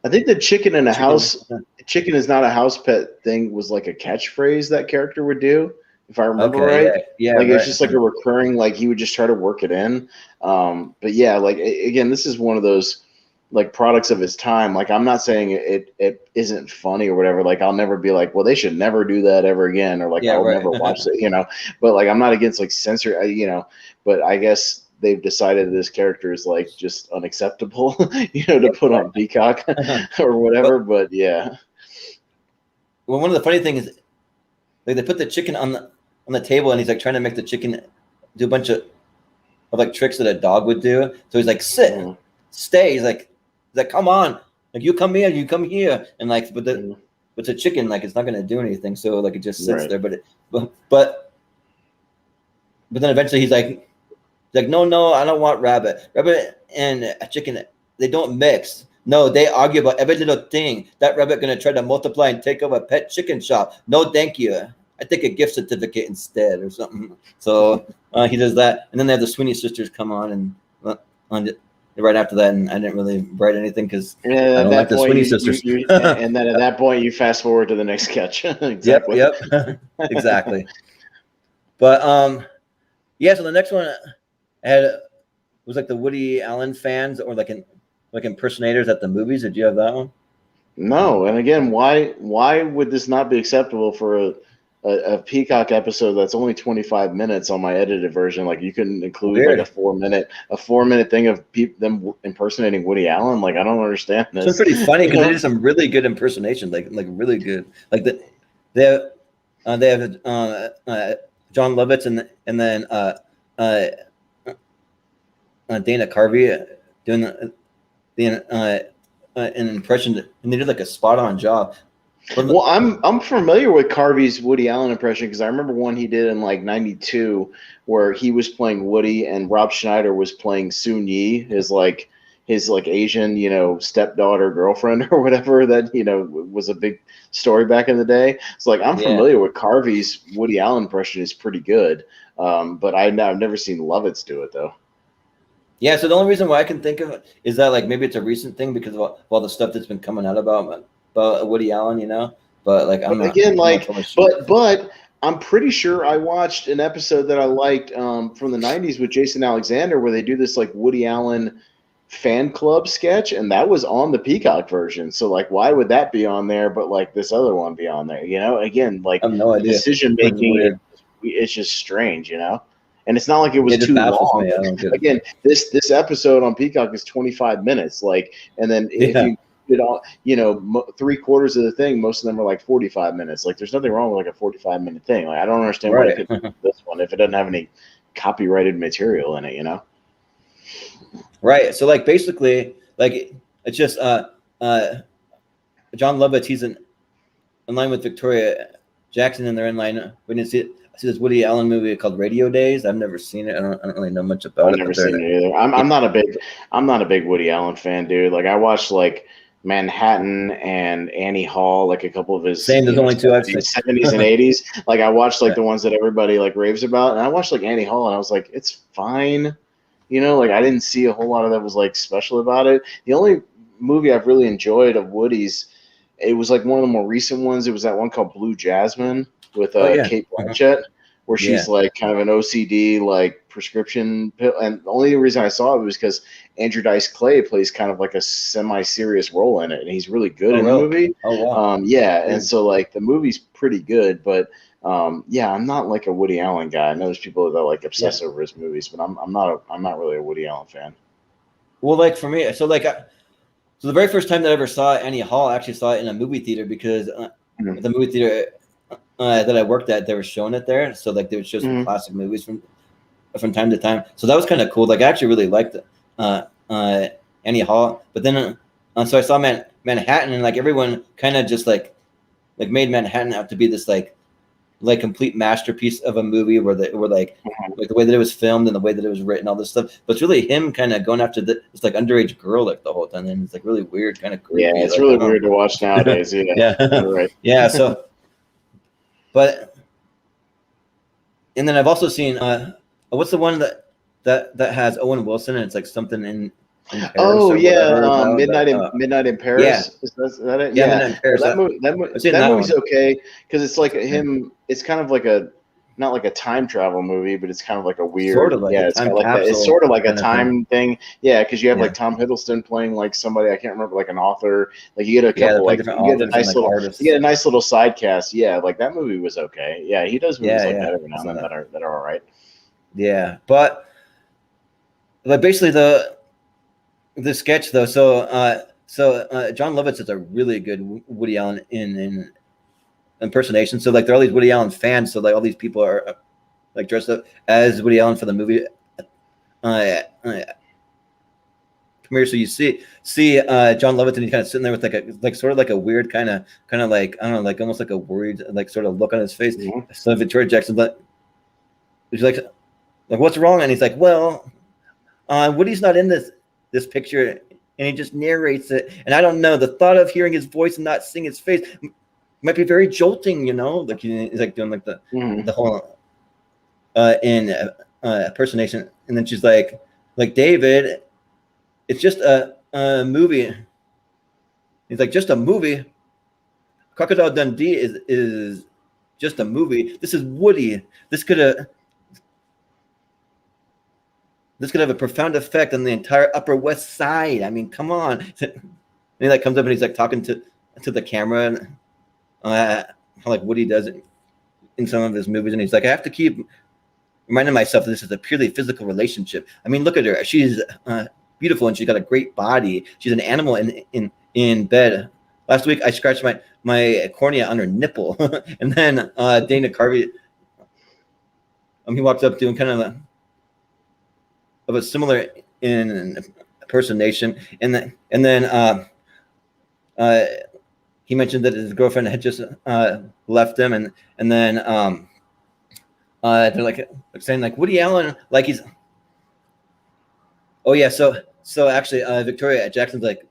I think the chicken in a house, chicken is not a house pet thing was like a catchphrase that character would do, if I remember right. Yeah, like it's just like a recurring, like he would just try to work it in. But yeah, like again, this is one of those like products of his time. Like I'm not saying it isn't funny or whatever. Like I'll never be like, well, they should never do that ever again, or like I'll never watch it, But like I'm not against like censor, But I guess they've decided this character is like just unacceptable, to put on Peacock or whatever. But yeah. Well, one of the funny things is like they put the chicken on the table, and he's like trying to make the chicken do a bunch of like tricks that a dog would do. So he's like, sit, stay. He's like, come on, like you come here, and like, but the chicken, like it's not gonna do anything. So like it just sits there. But then eventually he's like, no, I don't want rabbit. Rabbit and a chicken, they don't mix. No, they argue about every little thing. That rabbit gonna try to multiply and take over a pet chicken shop. No, thank you. I take a gift certificate instead or something. So he does that, and then they have the Sweeney Sisters come on right after that, and I didn't really write anything because I don't like the Sweeney Sisters. And then at that point, you fast forward to the next sketch. Exactly. Yep, exactly. But so the next one was like the Woody Allen fans or like impersonators at the movies. Did you have that one? No, and again, why would this not be acceptable for a Peacock episode that's only 25 minutes on my edited version? Like you couldn't include like a 4 minute thing of them impersonating Woody Allen. Like I don't understand this. It's pretty funny because they did some really good impersonation, like really good. Like they have John Lovitz and then Dana Carvey doing an impression, and they did like a spot on job. Well, I'm familiar with Carvey's Woody Allen impression because I remember one he did in like '92 where he was playing Woody and Rob Schneider was playing Soon Yi, his Asian, stepdaughter girlfriend or whatever that was a big story back in the day. So like I'm familiar with Carvey's Woody Allen impression is pretty good, but I've never seen Lovitz do it though. Yeah, so the only reason why I can think of it is that like maybe it's a recent thing because of all the stuff that's been coming out about Woody Allen, But like I'm not but I'm pretty sure I watched an episode that I liked from the '90s with Jason Alexander where they do this like Woody Allen fan club sketch, and that was on the Peacock version. So like, why would that be on there? But like this other one be on there? Again, like I have no idea. Decision making, it's just strange, And it's not like it was too long. Again, this episode on Peacock is 25 minutes. Like, and then if you did all, 3/4 of the thing, most of them are like 45 minutes. Like, there's nothing wrong with like a 45-minute thing. Like, I don't understand why you could do this one if it doesn't have any copyrighted material in it. Right. So like basically, like it's just John Lovitz. in line with Victoria Jackson, and they're in line. We didn't see this Woody Allen movie called Radio Days. I've never seen it. I don't really know much about I've it. never seen it either. I'm not a big Woody Allen fan, dude. Like I watched like Manhattan and Annie Hall, like a couple of his Same. There's only two I've seen. 70s and 80s. Like I watched like the ones that everybody like raves about, and I watched like Annie Hall, and I was like, it's fine. You know, like I didn't see a whole lot of that was like special about it. The only movie I've really enjoyed of Woody's, it was like one of the more recent ones. It was that one called Blue Jasmine with Kate Blanchett, where she's like kind of an OCD like prescription pill. And the only reason I saw it was because Andrew Dice Clay plays kind of like a semi-serious role in it, and he's really good in the movie. Oh wow! And so like the movie's pretty good, but I'm not like a Woody Allen guy. I know there's people that like obsess over his movies, but I'm not really a Woody Allen fan. Well, like for me, so the very first time that I ever saw Annie Hall, I actually saw it in a movie theater because the movie theater that I worked at, they were showing it there. So like they would show some classic movies from time to time. So that was kind of cool. Like I actually really liked Annie Hall. But then so I saw Manhattan, and like everyone kind of just like made Manhattan out to be this like complete masterpiece of a movie where the way that it was filmed and the way that it was written, all this stuff. But it's really him kind of going after this like underage girl like the whole time, and it's like really weird, kind of creepy. Yeah, it's really weird to watch nowadays. Yeah, You're right. Yeah, so, but, and then I've also seen what's the one that has Owen Wilson, and it's like something in Paris. Oh yeah, Midnight in Paris. Yeah. Is that it? Yeah, Midnight in Paris. That movie's okay because it's like him. It's kind of like not like a time travel movie, but it's kind of like a weird. Sort of like it's kind of like that. It's sort of like a time thing. Yeah, because you have like Tom Hiddleston playing like somebody I can't remember, like an author. Like you get a couple like you get a nice little side cast. Yeah, like that movie was okay. Yeah, he does movies like that every now and then that are all right. Yeah, but basically the sketch though, so John Lovitz is a really good Woody Allen in impersonation. So like there are all these Woody Allen fans, so like all these people are like dressed up as Woody Allen for the movie premiere. So you see John Lovitz, and he's kind of sitting there with like sort of like a weird kind of like, I don't know, like almost like a worried like sort of look on his face. Mm-hmm. So Victoria Jackson, but he's like what's wrong? And he's like, well, Woody's not in this picture, and he just narrates it, and I don't know, the thought of hearing his voice and not seeing his face might be very jolting, you know, like he's like doing like the whole impersonation. And then she's like David, it's just a movie. He's like, just a movie? Crocodile Dundee is just a movie. This is Woody. This could have a profound effect on the entire Upper West Side. I mean, come on. And he like comes up and he's like talking to the camera, and how like Woody does it in some of his movies, and he's like, I have to keep reminding myself that this is a purely physical relationship. I mean, look at her. She's beautiful, and she's got a great body. She's an animal in bed. Last week, I scratched my cornea on her nipple, and then Dana Carvey, he walks up doing kind of a similar impersonation, and then he mentioned that his girlfriend had just left him, and then they're like saying like Woody Allen, like he's. Oh yeah, so actually, Victoria Jackson's like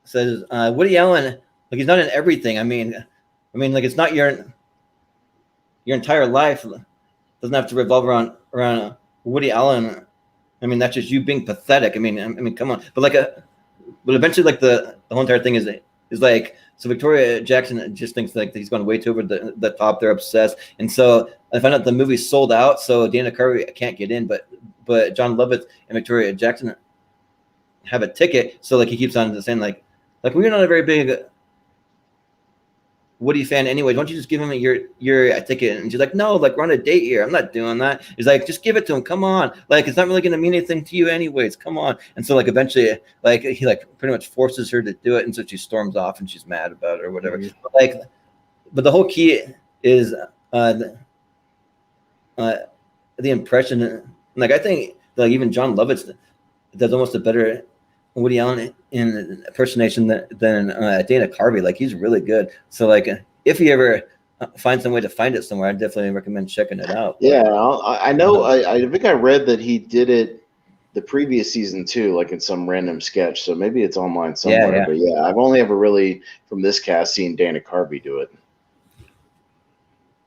says Woody Allen, like he's not in everything. I mean, like it's not your entire life doesn't have to revolve around Woody Allen. I mean, that's just you being pathetic. I mean, come on. But but eventually, like the whole entire thing is like, so Victoria Jackson just thinks like he's gone way too over the top. They're obsessed, and so I found out the movie's sold out. So Dana Carvey can't get in, but John Lovitz and Victoria Jackson have a ticket. So like he keeps on saying like we're not a very big Woody fan anyway. Why don't you just give him your ticket? And she's like, no, like we're on a date here. I'm not doing that. He's like, just give it to him. Come on. Like it's not really going to mean anything to you anyways. Come on. And so like eventually like he like pretty much forces her to do it. And so she storms off and she's mad about it or whatever. Mm-hmm. But the whole key is the impression. Like I think like even John Lovitz does almost a better Woody Allen in impersonation than Dana Carvey. Like, he's really good. So like, if you ever find some way to find it somewhere, I definitely recommend checking it out. But, Yeah, I know. I think I read that he did it the previous season too, like in some random sketch. So maybe it's online somewhere. Yeah. But yeah, I've only ever really from this cast seen Dana Carvey do it.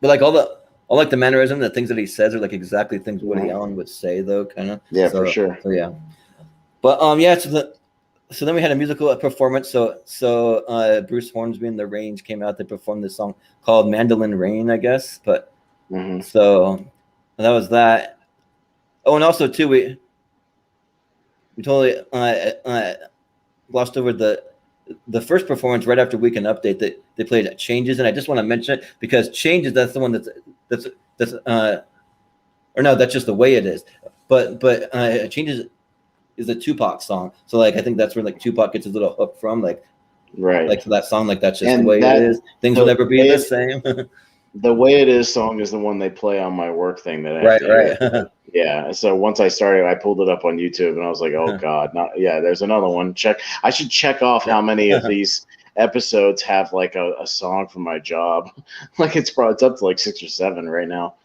But like all like the mannerism, the things that he says are like exactly things Woody Allen would say, though, kind of. Yeah, for sure. So yeah. But yeah, so then we had a musical performance. So Bruce Hornsby and the Range came out. They performed this song called "Mandolin Rain," I guess. But so that was that. Oh, and also too, we totally glossed over the first performance right after Weekend Update that they played Changes, and I just want to mention it because Changes, that's the one that's or no, that's just the way it is. But Changes is a Tupac song, so like I think that's where like Tupac gets his little hook from, like like that song, like that's just the way it is. Things will never be the same. The Way It Is song is the one they play on my work thing that I have to hear. Yeah. So once I started, I pulled it up on YouTube and I was like, oh God, there's another one. I should check off how many of these episodes have like a song from my job. Like it's up to like 6 or 7 right now.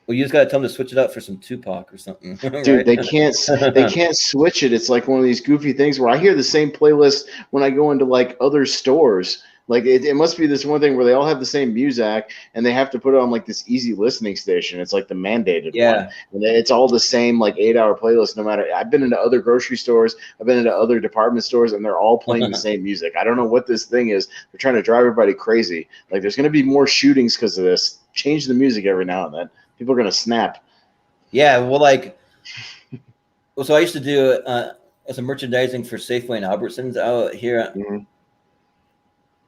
Well, you just gotta tell them to switch it up for some Tupac or something. Dude, they can't switch it. It's like one of these goofy things where I hear the same playlist when I go into like other stores. Like it must be this one thing where they all have the same music and they have to put it on like this easy listening station. It's like the mandated one. And it's all the same like 8-hour playlist no matter. I've been into other grocery stores, I've been into other department stores, and they're all playing the same music. I don't know what this thing is. They're trying to drive everybody crazy. Like there's gonna be more shootings because of this. Change the music every now and then. People are gonna snap. Yeah, well, so I used to do some merchandising for Safeway and Albertsons out here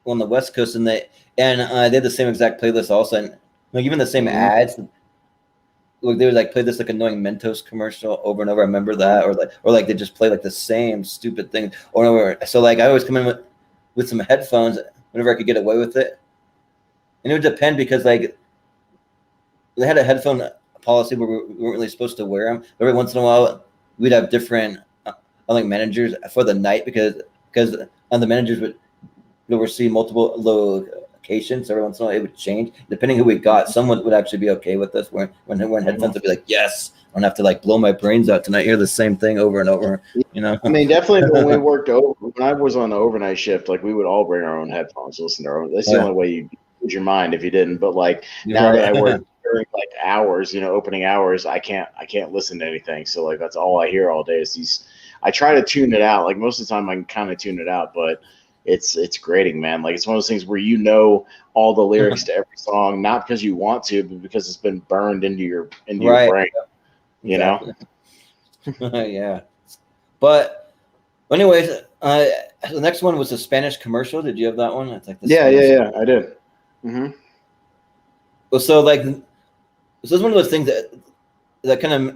on the West Coast, and they had the same exact playlist also, and like even the same ads. Like they would like play this like annoying Mentos commercial over and over. I remember that, or like they just play like the same stupid thing over and over. So like I always come in with some headphones whenever I could get away with it, and it would depend because like they had a headphone policy where we weren't really supposed to wear them. Every once in a while, we'd have different like managers for the night because the managers would oversee multiple locations. Every once in a while, it would change depending who we got. Someone would actually be okay with us when headphones would be like, yes, I don't have to like blow my brains out tonight. Hear the same thing over and over. You know. I mean, definitely when I was on the overnight shift, like we would all bring our own headphones, listen to our own. That's the only way you lose your mind if you didn't. But like now that I work during like hours, opening hours, I can't listen to anything. So like that's all I hear all day is these. I try to tune it out. Like most of the time, I can kind of tune it out, but it's grating, man. Like it's one of those things where all the lyrics to every song, not because you want to, but because it's been burned into your brain. You know? Yeah. But anyways, the next one was a Spanish commercial. Did you have that one? It's like yeah, I did. Well, so it's one of those things that kind of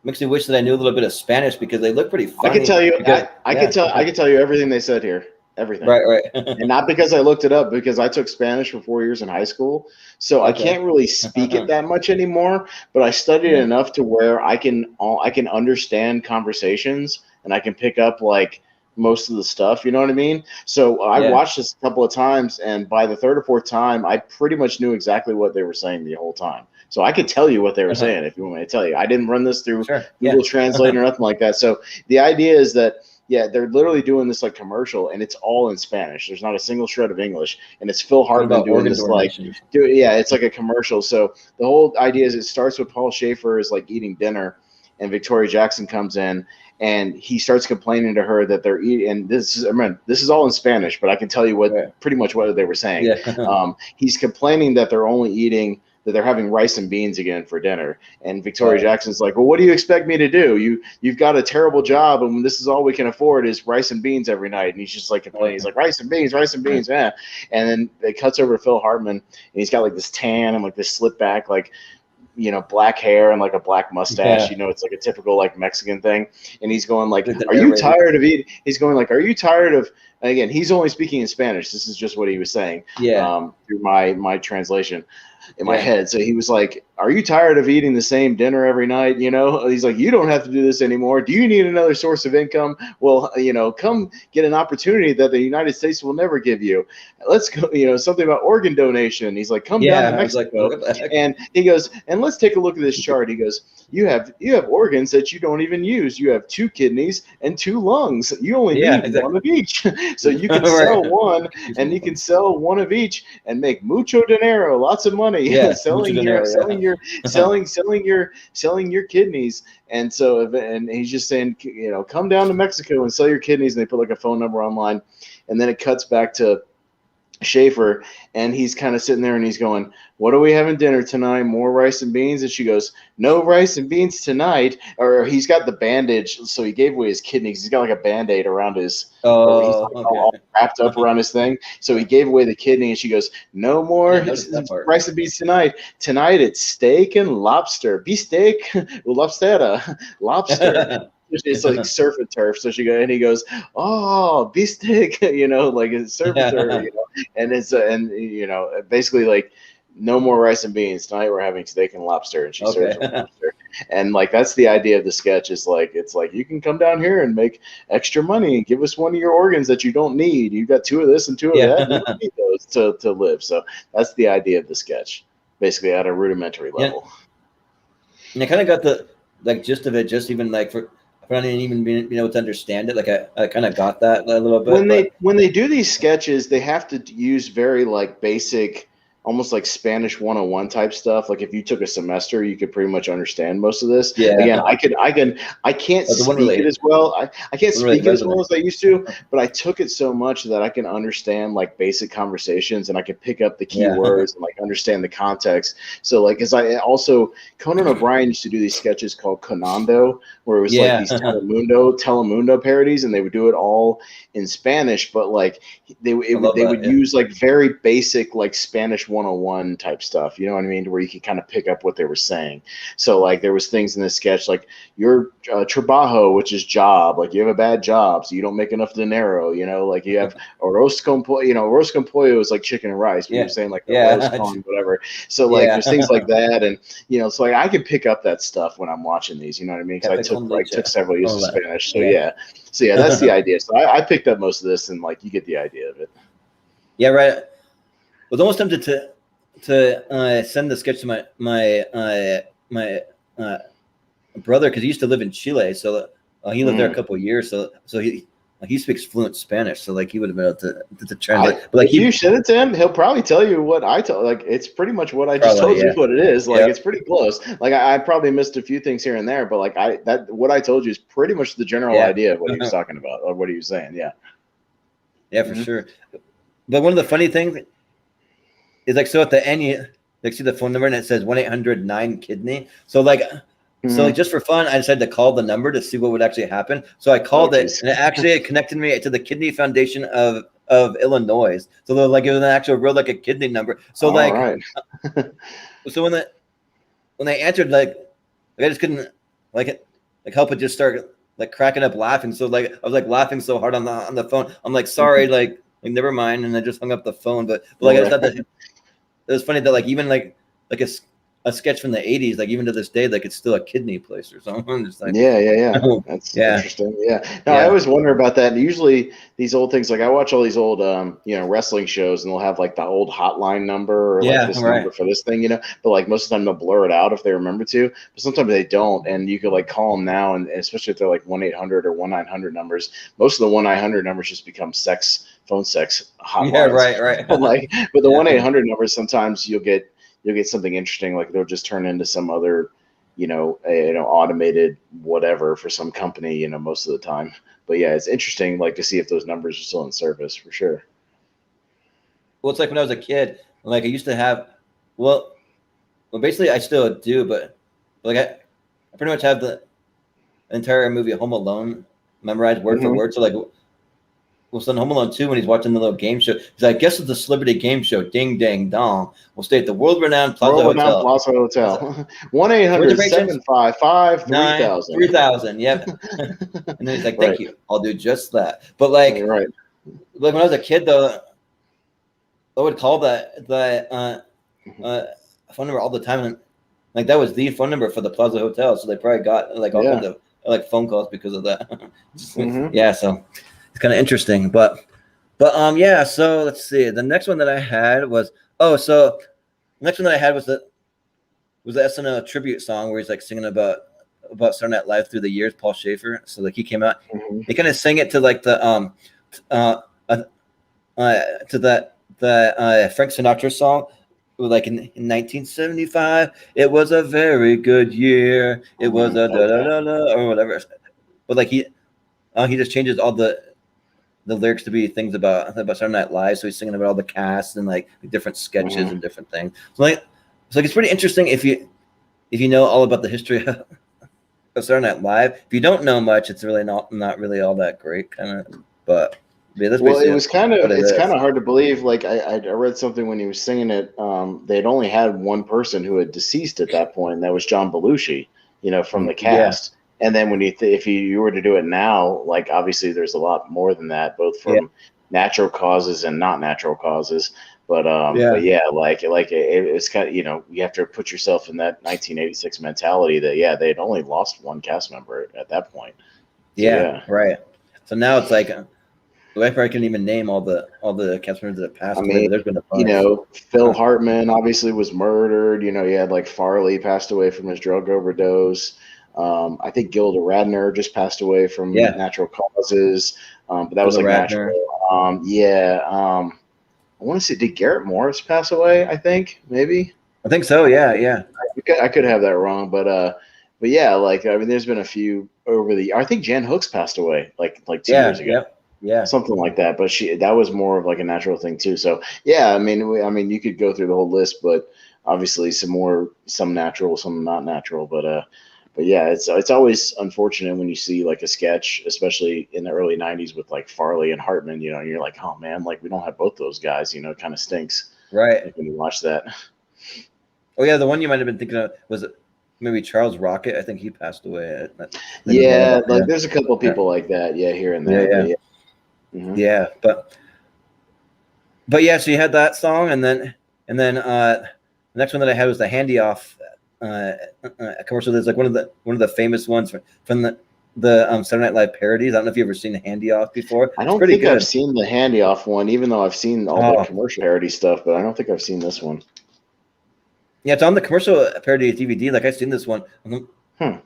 makes me wish that I knew a little bit of Spanish because they look pretty funny. I can tell you, I can tell you everything they said here. Everything. Right. And not because I looked it up, because I took Spanish for 4 years in high school. So I can't really speak it that much anymore, but I studied it enough to where I can understand conversations and I can pick up like most of the stuff, you know what I mean? So I watched this a couple of times, and by the 3rd or 4th time, I pretty much knew exactly what they were saying the whole time. So I could tell you what they were saying if you want me to tell you. I didn't run this through Google Translate or nothing like that. So the idea is that they're literally doing this like commercial, and it's all in Spanish. There's not a single shred of English, and it's Phil Hartman doing this it's like a commercial. So the whole idea is it starts with Paul Shaffer is like eating dinner, and Victoria Jackson comes in, and he starts complaining to her that they're eating. And this is all in Spanish, but I can tell you pretty much what they were saying. He's complaining that they're only eating. That they're having rice and beans again for dinner. And Victoria Jackson's like, well, what do you expect me to do? You've got a terrible job, and this is all we can afford is rice and beans every night. And he's just like complaining. He's like, rice and beans, man. And then it cuts over to Phil Hartman, and he's got like this tan and like this slip back, like, black hair and like a black mustache. It's like a typical like Mexican thing. And he's going like, are you tired of eating? He's going like, are you tired of again, he's only speaking in Spanish. This is just what he was saying. Through my translation in my head. So he was like, "Are you tired of eating the same dinner every night? You know?" He's like, "You don't have to do this anymore. Do you need another source of income? Well, come get an opportunity that the United States will never give you. Let's go, something about organ donation." He's like, "Come down to Mexico." And he goes, "And let's take a look at this chart." He goes, You have organs that you don't even use. You have 2 kidneys and 2 lungs. You only need one of each. So you can sell one, and you can sell one of each and make mucho dinero, lots of money. Selling your kidneys. And so, and he's just saying, come down to Mexico and sell your kidneys. And they put like a phone number online, and then it cuts back to Shaffer, and he's kind of sitting there and he's going, "What are we having dinner tonight? More rice and beans?" And she goes, "No rice and beans tonight." Or he's got the bandage, so he gave away his kidneys. He's got like a band-aid around his all wrapped up around his thing. So he gave away the kidney, and she goes, "No more rice and beans tonight. Tonight it's steak and lobster. Beefsteak, lobster. It's like surf and turf." So he goes, "Oh, beefsteak," like it's surf and turf, and it's basically like, "No more rice and beans tonight. We're having steak and lobster," and she serves with lobster. And like that's the idea of the sketch. Is like it's like you can come down here and make extra money and give us one of your organs that you don't need. You've got 2 of this and 2 of that. You don't need those to live. So that's the idea of the sketch, basically at a rudimentary level. And I kind of got the gist of it, just even like for not even being able to understand it. Like I kind of got that a little bit. When they do these sketches, they have to use very like basic, almost like Spanish 101 type stuff. Like if you took a semester, you could pretty much understand most of this. Again, I can't speak it as well. I can't speak it as well as I used to, but I took it so much that I can understand like basic conversations, and I can pick up the key words and like understand the context. So like, as I also, Conan O'Brien used to do these sketches called Conando, where it was like these Telemundo parodies, and they would do it all in Spanish, but like they would use like very basic like Spanish 101 type stuff, you know what I mean, where you could kind of pick up what they were saying. So like there was things in this sketch like your trabajo, which is job, like you have a bad job, so you don't make enough dinero, like you have arroz con pollo, arroz con pollo is like chicken and rice, but you're saying like arroz con whatever. So like there's things like that, and so like I can pick up that stuff when I'm watching these, you know what I mean, because I took several years of Spanish. So that's the idea. So I picked up most of this, and like you get the idea of it. Yeah, right. I was almost tempted to send the sketch to my brother, because he used to live in Chile, so he lived there a couple of years, so he speaks fluent Spanish, so like he would have been able to translate. But like if you send it to him, he'll probably tell you what I told. Like it's pretty much what I just told you what it is. Like it's pretty close. Like I probably missed a few things here and there, but like what I told you is pretty much the general idea of what he was talking about or what he was saying. Yeah, for sure. But one of the funny things is like, so at the end you like see the phone number and it says 1-800-9-kidney. So like. So like just for fun, I decided to call the number to see what would actually happen. So I called it, and it connected me to the Kidney Foundation of Illinois. So they're like, it was an actual real like a kidney number. So so when they answered, like I just couldn't like help but just start like cracking up laughing. So like I was like laughing so hard on the phone. I'm like, sorry, like never mind, and I just hung up the phone. But like I just thought that it was funny that like even like a sketch from the 80s, like even to this day, like it's still a kidney place or something. Just like, that's interesting. I always wonder about that. And usually these old things, like I watch all these old wrestling shows, and they'll have like the old hotline number or like this number for this thing, but like most of the time they'll blur it out if they remember to, but sometimes they don't. And you could like call them now, and especially if they're like 1-800 or 1-900 numbers, most of the 1-900 numbers just become phone sex hotlines. Right. But the 1-800 numbers, sometimes you'll get something interesting, like they'll just turn into some other, automated whatever for some company, most of the time. But yeah, it's interesting, like to see if those numbers are still in service for sure. Well, it's like when I was a kid, like I used to have, well, basically I still do, but like I pretty much have the entire movie Home Alone memorized word for word. So like, we'll send Home Alone 2 when he's watching the little game show. He's like, guess it's the celebrity game show. Ding, dang, dong. We'll stay at the world-renowned Plaza Hotel. 1-800-755-3000. 3000. Yep. And then he's like, thank you. I'll do just that. But like, like when I was a kid though, I would call that phone number all the time, and like that was the phone number for the Plaza Hotel. So they probably got like all kinds of like phone calls because of that. Yeah, so it's kind of interesting, but yeah. So let's see. The next one that I had was the next one that I had was the SNL tribute song where he's like singing about Saturday Night Live through the years. Paul Shaffer. So like he came out, he kind of sang it to like the to the Frank Sinatra song. Like in 1975, it was a very good year. It was a da da da da or whatever. But like he just changes all the lyrics to be things about Saturday Night Live. So he's singing about all the cast and like different sketches and different things. So like it's pretty interesting if you know all about the history of Saturday Night Live. If you don't know much, it's really not really all that great, kind of. But yeah, that's well, it was kind of hard to believe. Like I read something when he was singing it. They'd only had one person who had deceased at that point, and that was John Belushi, from the cast. Yeah. And then when if you were to do it now, like obviously there's a lot more than that, both from natural causes and not natural causes. But yeah, like it's kind of, you have to put yourself in that 1986 mentality that they'd only lost one cast member at that point. So, right. So now it's like. I probably couldn't even name all the cast members that passed away. But there's been a bunch. Phil Hartman obviously was murdered. You had like Farley passed away from his drug overdose. I think Gilda Radner just passed away from natural causes. But that was like natural. I want to say, did Garrett Morris pass away? I think maybe. I think so. Yeah. I could have that wrong, but yeah, like there's been a few over the. I think Jan Hooks passed away like 2 years ago. Yeah, something like that. But that was more of like a natural thing too. So yeah, I mean, you could go through the whole list, but obviously some natural, some not natural. But yeah, it's always unfortunate when you see like a sketch, especially in the early '90s with like Farley and Hartman. And you're like, oh man, like we don't have both those guys. It kind of stinks, right? Like when you watch that. Oh yeah, the one you might have been thinking of was maybe Charles Rocket. I think he passed away. There's a couple of people like that. Yeah, here and there. Yeah. Yeah, but yeah. So you had that song, and then the next one that I had was the Handy Off commercial. There's like one of the famous ones from the Saturday Night Live parodies. I don't know if you've ever seen the Handy Off before. I don't think I've seen the Handy Off one, even though I've seen all the commercial parody stuff. But I don't think I've seen this one. Yeah, it's on the commercial parody DVD. Like I've seen this one.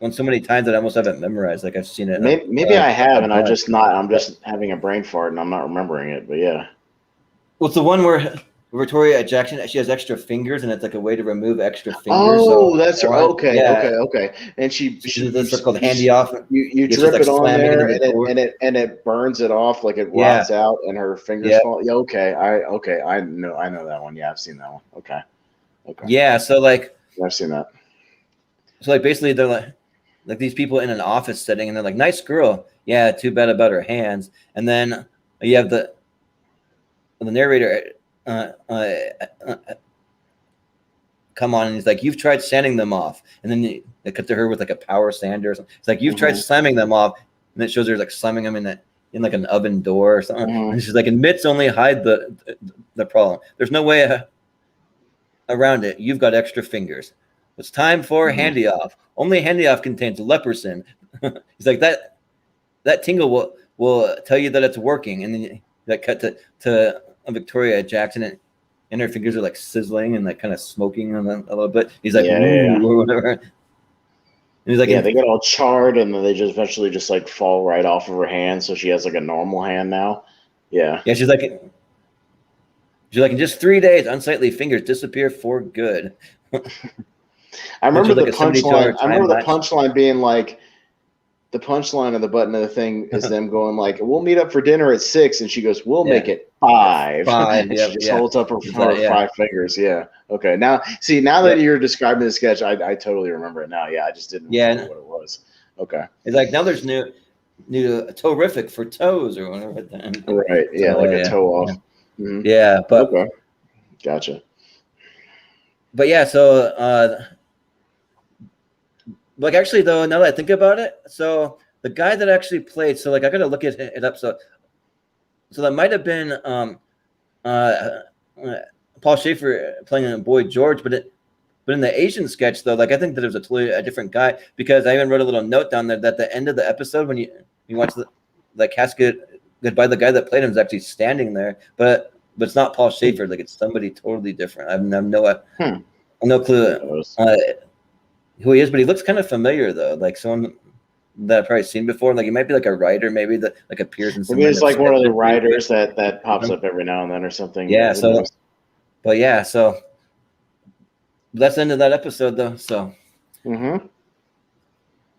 One so many times that I almost have it memorized. Like I've seen it. Maybe I have, and I'm just having a brain fart and I'm not remembering it. But yeah. Well, it's the one where Victoria Jackson, she has extra fingers, and it's like a way to remove extra fingers. Oh, that's right. Okay. And she this called Handy Off. You drip it on there, and it burns it off, like it rots out, and her fingers fall. Yeah. Okay. I know that one. Yeah, I've seen that one. Okay. Yeah. So like, I've seen that. So like basically they're like these people in an office setting, and they're like, nice girl. Yeah, too bad about her hands. And then you have the narrator come on, and he's like, you've tried sanding them off. And then they cut to her with like a power sander or something. It's like, you've tried slamming them off. And it shows her like slamming them in like an oven door or something. And she's like, and mitts only hide the problem. There's no way around it. You've got extra fingers. It's time for Handy Off. Only Handy Off contains lepersin. He's like, that tingle will tell you that it's working. And then that cut to Victoria Jackson, and her fingers are like sizzling and like kind of smoking a little bit. He's like, or whatever. And he's like, they get all charred, and then they just eventually just like fall right off of her hand, so she has like a normal hand now. Yeah. Yeah, she's like, in just 3 days, unsightly fingers disappear for good. I remember the punchline. I remember the punchline being like, the punchline of the button of the thing is them going like, "We'll meet up for dinner at 6," and she goes, "We'll make it 5." And she just holds up her 5 fingers. Yeah. Okay. Now that you're describing the sketch, I totally remember it now. Yeah. I just didn't remember what it was. Okay. It's like now there's new toe-rific for toes or whatever. Right. Yeah. So, like a toe off. Yeah. Mm-hmm. Yeah. But okay. Gotcha. But yeah, so like actually though, now that I think about it, so the guy that actually played, so like I gotta look it up. So so that might have been uh, Paul Shaffer playing Boy George, but in the Asian sketch though, like I think that it was a totally a different guy, because I even wrote a little note down there that the end of the episode when you watch the casket goodbye, the guy that played him is actually standing there, but it's not Paul Shaffer. Like it's somebody totally different. I have no clue who he is, but he looks kind of familiar though, like someone that I've probably seen before. Like he might be like a writer, maybe that like appears in some. Maybe it's like one of the writers that pops up every now and then or something. Yeah. So that's the end of that episode though. So. Mm-hmm.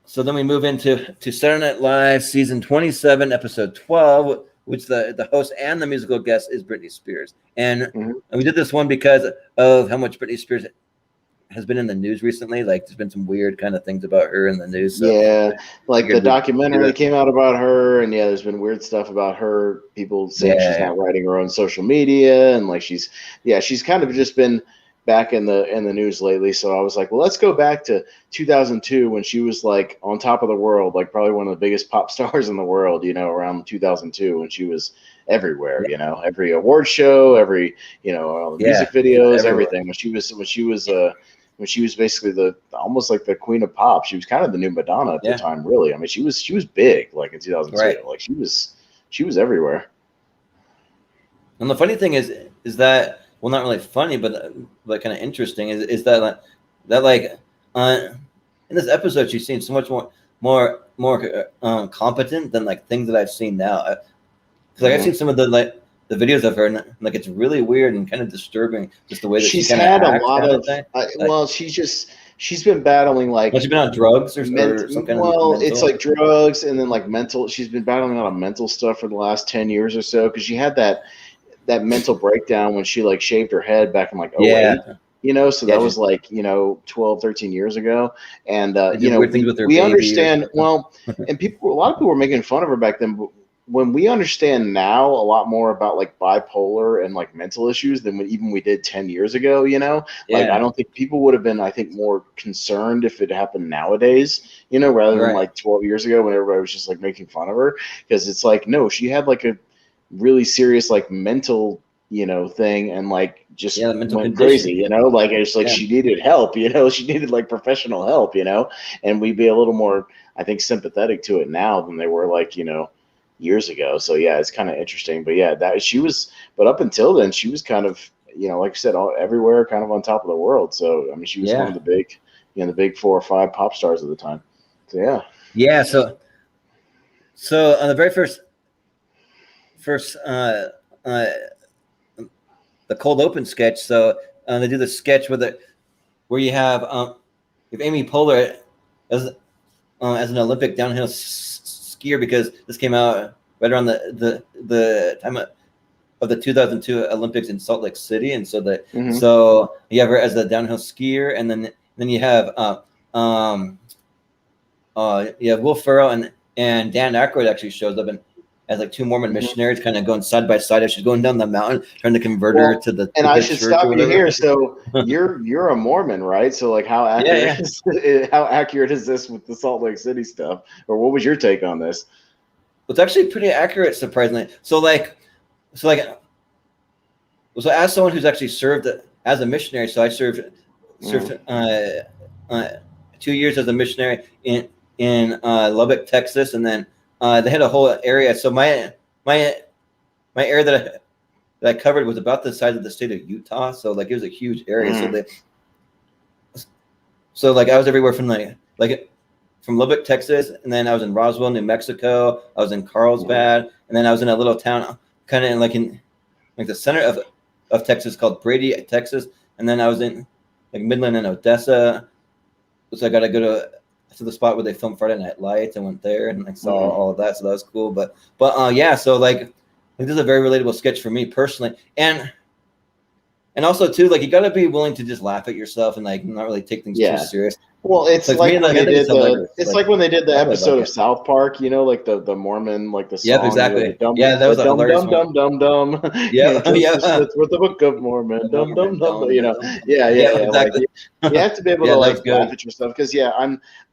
So then we move into Saturday Night Live season 27, episode 12, which the host and the musical guest is Brittany Spears. And we did this one because of how much Brittany Spears has been in the news recently. Like there's been some weird kind of things about her in the news. So yeah, like the documentary came out about her, and yeah, there's been weird stuff about her. People saying she's not writing her own social media, and like she's kind of just been back in the news lately. So I was like, well, let's go back to 2002 when she was like on top of the world, like probably one of the biggest pop stars in the world, you know, around 2002 when she was everywhere, you know, every award show, every, you know, all the music videos, everything. When she was basically almost like the queen of pop. She was kind of the new Madonna at the time, really. I mean, she was big like in 2002. Right. Like she was everywhere. And the funny thing is that, well, not really funny, but kind of interesting is that in this episode she seems so much more competent than like things that I've seen now. Because I've seen some of the videos of her, and like it's really weird and kind of disturbing, just the way that she's had a lot of. Well, she's been battling like. Has she been on drugs or some kind of? Well, it's like drugs and then like mental. She's been battling a lot of mental stuff for the last 10 years or so, because she had that mental breakdown when she like shaved her head back in like 08, you know, so that was like, you know, 12, 13 years ago. And, you know, we understand, well, and a lot of people were making fun of her back then, but when we understand now a lot more about like bipolar and like mental issues than we did 10 years ago, you know, like I don't think people would have been, I think, more concerned if it happened nowadays, you know, rather than like 12 years ago when everybody was just like making fun of her, because it's like, no, she had like a really serious like mental, you know, thing, and like just went crazy, you know, like it's like she needed help, you know, she needed like professional help, you know, and we'd be a little more, I think, sympathetic to it now than they were like, you know, years ago. So yeah, it's kind of interesting. But yeah, but up until then she was kind of, you know, like I said, everywhere, kind of on top of the world. So I mean, she was one of the big, you know, the big 4 or 5 pop stars at the time. So so on the very first the cold open sketch, so they do the sketch where you have Amy Poehler as an Olympic downhill skier, because this came out right around the time of the 2002 Olympics in Salt Lake City, and so so you have her as the downhill skier, and then you have Will Ferrell and Dan Aykroyd actually shows up as like 2 Mormon missionaries, kind of going side by side as she's going down the mountain, trying to convert her to the. And I should stop you here. So you're a Mormon, right? So like, how accurate is this with the Salt Lake City stuff, or what was your take on this? It's actually pretty accurate, surprisingly. So as someone who's actually served as a missionary, so I served 2 years as a missionary in Lubbock, Texas, and then they had a whole area. So my area that I covered was about the size of the state of Utah. So like it was a huge area. So I was everywhere from from Lubbock, Texas, and then I was in Roswell, New Mexico. I was in Carlsbad, and then I was in a little town kind of in the center of Texas called Brady, Texas, and then I was in like Midland and Odessa. So I got to go to the spot where they filmed Friday Night Lights. I went there and I saw all of that, so that was cool. But so like this is a very relatable sketch for me personally, and also too, like you got to be willing to just laugh at yourself and like not really take things too serious. Well, it's like when they did like when they did the episode of South Park, you know, like the Mormon, like the song. Yep, exactly. That was a hilarious one. Dum. Yeah, that's what the Book of Mormon. Dum. You know, exactly. Like, you have to be able to like laugh at yourself, because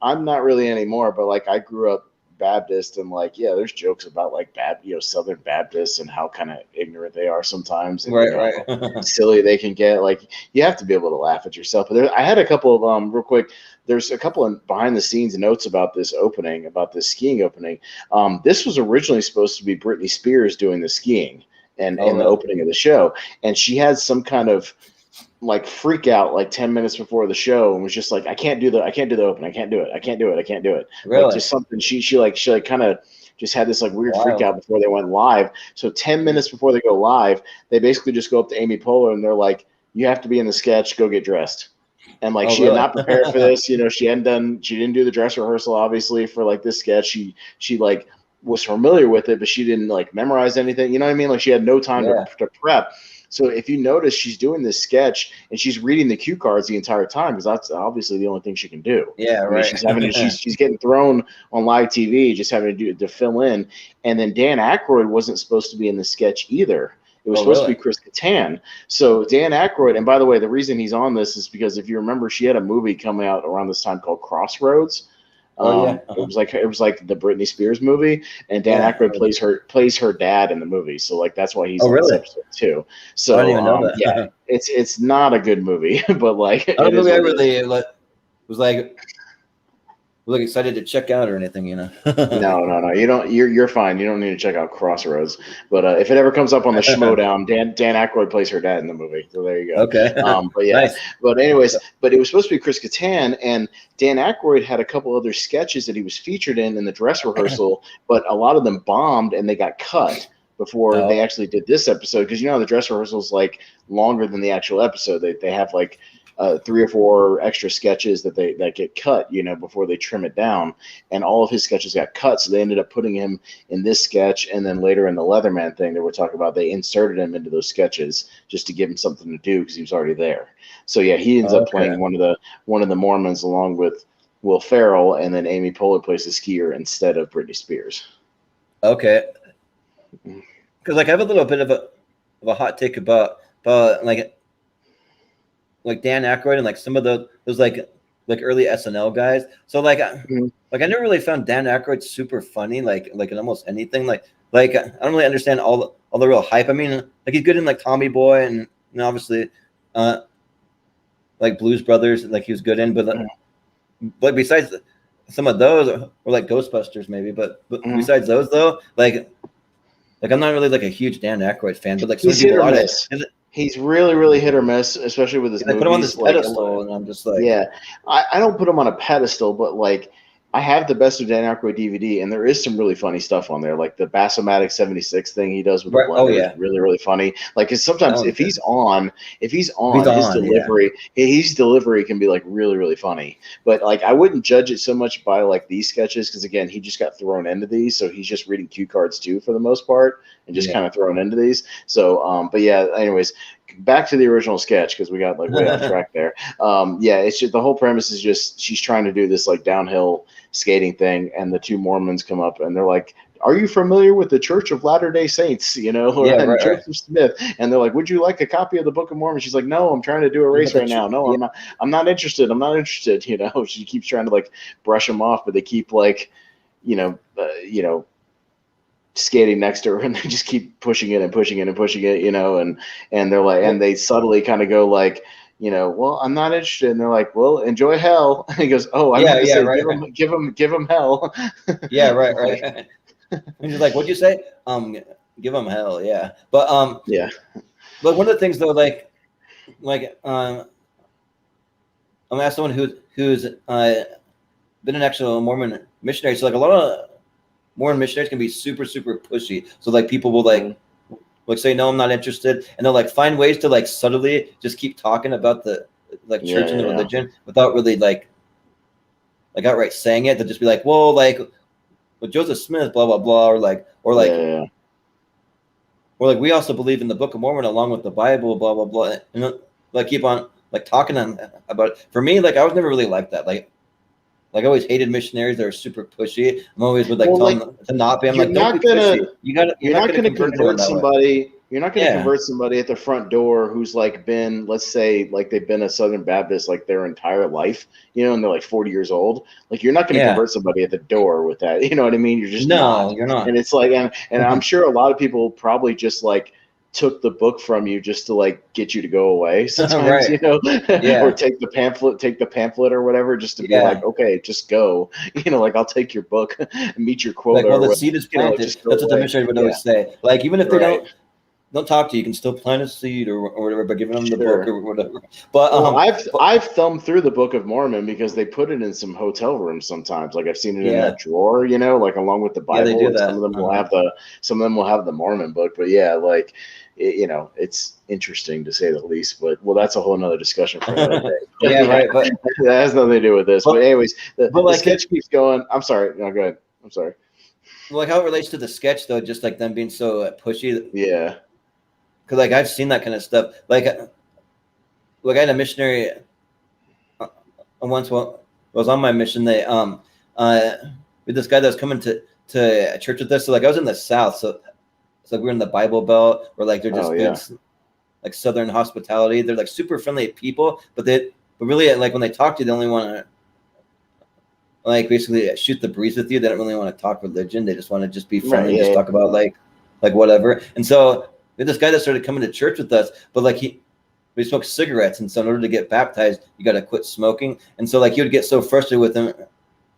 I'm not really anymore, but like I grew up Baptist, and like, yeah, there's jokes about like Southern Baptists and how kind of ignorant they are sometimes, and Right. silly they can get. Like, you have to be able to laugh at yourself. But I had a couple of real quick. There's a couple of behind the scenes notes about this opening, about this skiing opening. This was originally supposed to be Brittany Spears doing the skiing and in the opening of the show, and she had some kind of like freak out like 10 minutes before the show and was just like, I can't do the open. I can't do it. Really? Like, just something she kind of just had this like weird freak out before they went live. So 10 minutes before they go live, they basically just go up to Amy Poehler and they're like, you have to be in the sketch, go get dressed. And like, she had not prepared for this, she didn't do the dress rehearsal obviously for like this sketch. She like was familiar with it, but she didn't like memorize anything. You know what I mean? Like, she had no time to prep. So if you notice, she's doing this sketch and she's reading the cue cards the entire time, because that's obviously the only thing she can do. Yeah, right. She's having to, she's getting thrown on live TV, just having to fill in. And then Dan Aykroyd wasn't supposed to be in the sketch either. It was supposed to be Chris Kattan. So Dan Aykroyd, and by the way, the reason he's on this is because if you remember, she had a movie coming out around this time called Crossroads. It was like the Britney Spears movie, and Dan Aykroyd plays her dad in the movie. So like, that's why he's on this episode too. So I didn't even know that. Yeah, it's not a good movie, but like, I don't really ever was like excited to check out or anything, No. You don't. You're fine. You don't need to check out Crossroads. But if it ever comes up on the Schmodown, Dan Aykroyd plays her dad in the movie. So there you go. Okay. But yeah. Nice. But anyways, but it was supposed to be Chris Kattan, and Dan Aykroyd had a couple other sketches that he was featured in the dress rehearsal, but a lot of them bombed and they got cut before they actually did this episode, because the dress rehearsal is like longer than the actual episode. They have like 3 or 4 extra sketches that get cut, before they trim it down, and all of his sketches got cut. So they ended up putting him in this sketch, and then later in the Leatherman thing that we're talking about, they inserted him into those sketches just to give him something to do because he was already there. So yeah, he ends up playing one of the Mormons along with Will Ferrell, and then Amy Poehler plays the skier instead of Britney Spears. Okay. Because like, I have a little bit of a hot take about like Dan Aykroyd and like some of those like early SNL guys. So like, like I never really found Dan Aykroyd super funny, like in almost anything. Like I don't really understand all the real hype. I mean, like, he's good in like Tommy Boy and obviously like Blues Brothers, like he was good in. But besides some of those, or like Ghostbusters maybe. But besides those though, like I'm not really like a huge Dan Aykroyd fan. But like, he's hit or miss. He's really, really hit or miss, especially with his movies. I put him on this pedestal, and I'm just like... Yeah, I don't put him on a pedestal, but, like, I have the Best of Dan Aykroyd DVD, and there is some really funny stuff on there, like the Bassomatic 76 thing he does with the blender is really, really funny. Like, cause sometimes if he's on, his delivery can be like really, really funny. But like, I wouldn't judge it so much by like these sketches, because again, he just got thrown into these, so he's just reading cue cards too for the most part, and just kind of thrown into these. So, but yeah, anyways, back to the original sketch, because we got like way off track there. It's just, the whole premise is just she's trying to do this like downhill skating thing, and the 2 Mormons come up and they're like, are you familiar with the Church of Latter-day Saints, Joseph Smith? And they're like, would you like a copy of the Book of Mormon? She's like, no, I'm trying to do a race right now. No, I'm not interested. She keeps trying to like brush them off, but they keep like, skating next to her, and they just keep pushing it, and they're like, and they subtly kind of go like, well, I'm not interested, and they're like, well, enjoy hell. And he goes, oh, give him hell. Yeah, right. And he's like, what'd you say? Give him hell. Yeah, but but one of the things though, I'm as someone who's been an actual Mormon missionary, so like a lot of Mormon missionaries can be super, super pushy. So like, people will like say, no, I'm not interested, and they'll like find ways to like subtly just keep talking about the like church and the religion without really like outright saying it. They'll just be like, well, like with Joseph Smith, blah blah blah, or like we also believe in the Book of Mormon along with the Bible, blah blah blah, and like keep on like talking about it. For me, like, I was never really like that. Like I always hated missionaries that are super pushy. I'm always would like tell them to not be. I'm like, don't be pushy. You're not going to convert somebody. You're not going to convert somebody at the front door who's like been, let's say, like they've been a Southern Baptist like their entire life, you know, and they're like 40 years old. Like you're not going to convert somebody at the door with that. You know what I mean? You're just not. You're not. And it's like, and I'm sure a lot of people probably just like took the book from you just to like get you to go away sometimes, you know, or take the pamphlet or whatever, just to be like, okay, just go, you know, like I'll take your book and meet your quota. Like, well, the seed is planted. That's what the missionary would always say. Like, even if they don't talk to you, you can still plant a seed or whatever by giving them the book or whatever. But I've thumbed through the Book of Mormon because they put it in some hotel rooms sometimes. Like I've seen it in that drawer, you know, like along with the Bible. They do that. Some of them will have the Mormon book, but like you know, it's interesting to say the least. But that's a whole nother discussion for another day. Right. But that has nothing to do with this. But anyways, the sketch keeps going. I'm sorry. No, go ahead. I'm sorry. Well, like how it relates to the sketch though, just like them being so pushy. Yeah. Because like I've seen that kind of stuff. Like I had a missionary once. Well, I was on my mission. They with this guy that was coming to church with us. So like I was in the South, so it's like we're in the Bible Belt, where like they're just good, like Southern hospitality. They're like super friendly people, but really like when they talk to you, they only want to like basically shoot the breeze with you. They don't really want to talk religion. They just want to just be friendly, and just talk about like whatever. And so this guy that started coming to church with us, but like he smoked cigarettes, and so in order to get baptized, you got to quit smoking. And so like he would get so frustrated with him,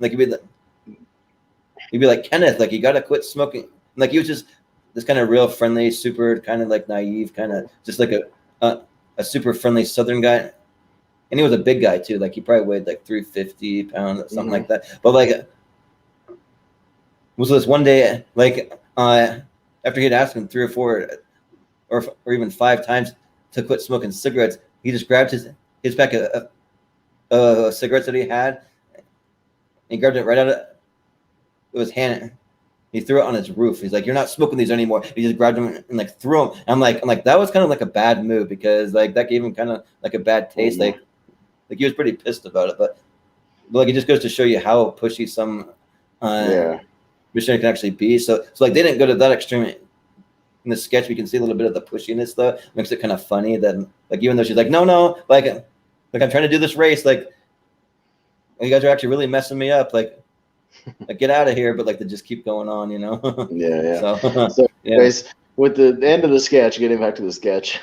like he'd be like Kenneth, like you got to quit smoking. And, like he was just this kind of real friendly, super kind of like naive, kind of just like a super friendly Southern guy. And he was a big guy too. Like he probably weighed like 350 pounds or something like that. But like, was this one day, like after he'd asked him 3 or 4 or even 5 times to quit smoking cigarettes, he just grabbed his pack of cigarettes that he had. And he grabbed it right out of his hand. He threw it on his roof. He's like, "You're not smoking these anymore." He just grabbed them and like threw them. I'm like, that was kind of like a bad move, because like that gave him kind of like a bad taste. Like he was pretty pissed about it. But like it just goes to show you how pushy some missionary can actually be. So like they didn't go to that extreme. In the sketch, we can see a little bit of the pushiness though. It makes it kind of funny that like even though she's like, no, like I'm trying to do this race, like you guys are actually really messing me up, like get out of here, but like they just keep going on, you know. So anyways, with the end of the sketch, getting back to the sketch,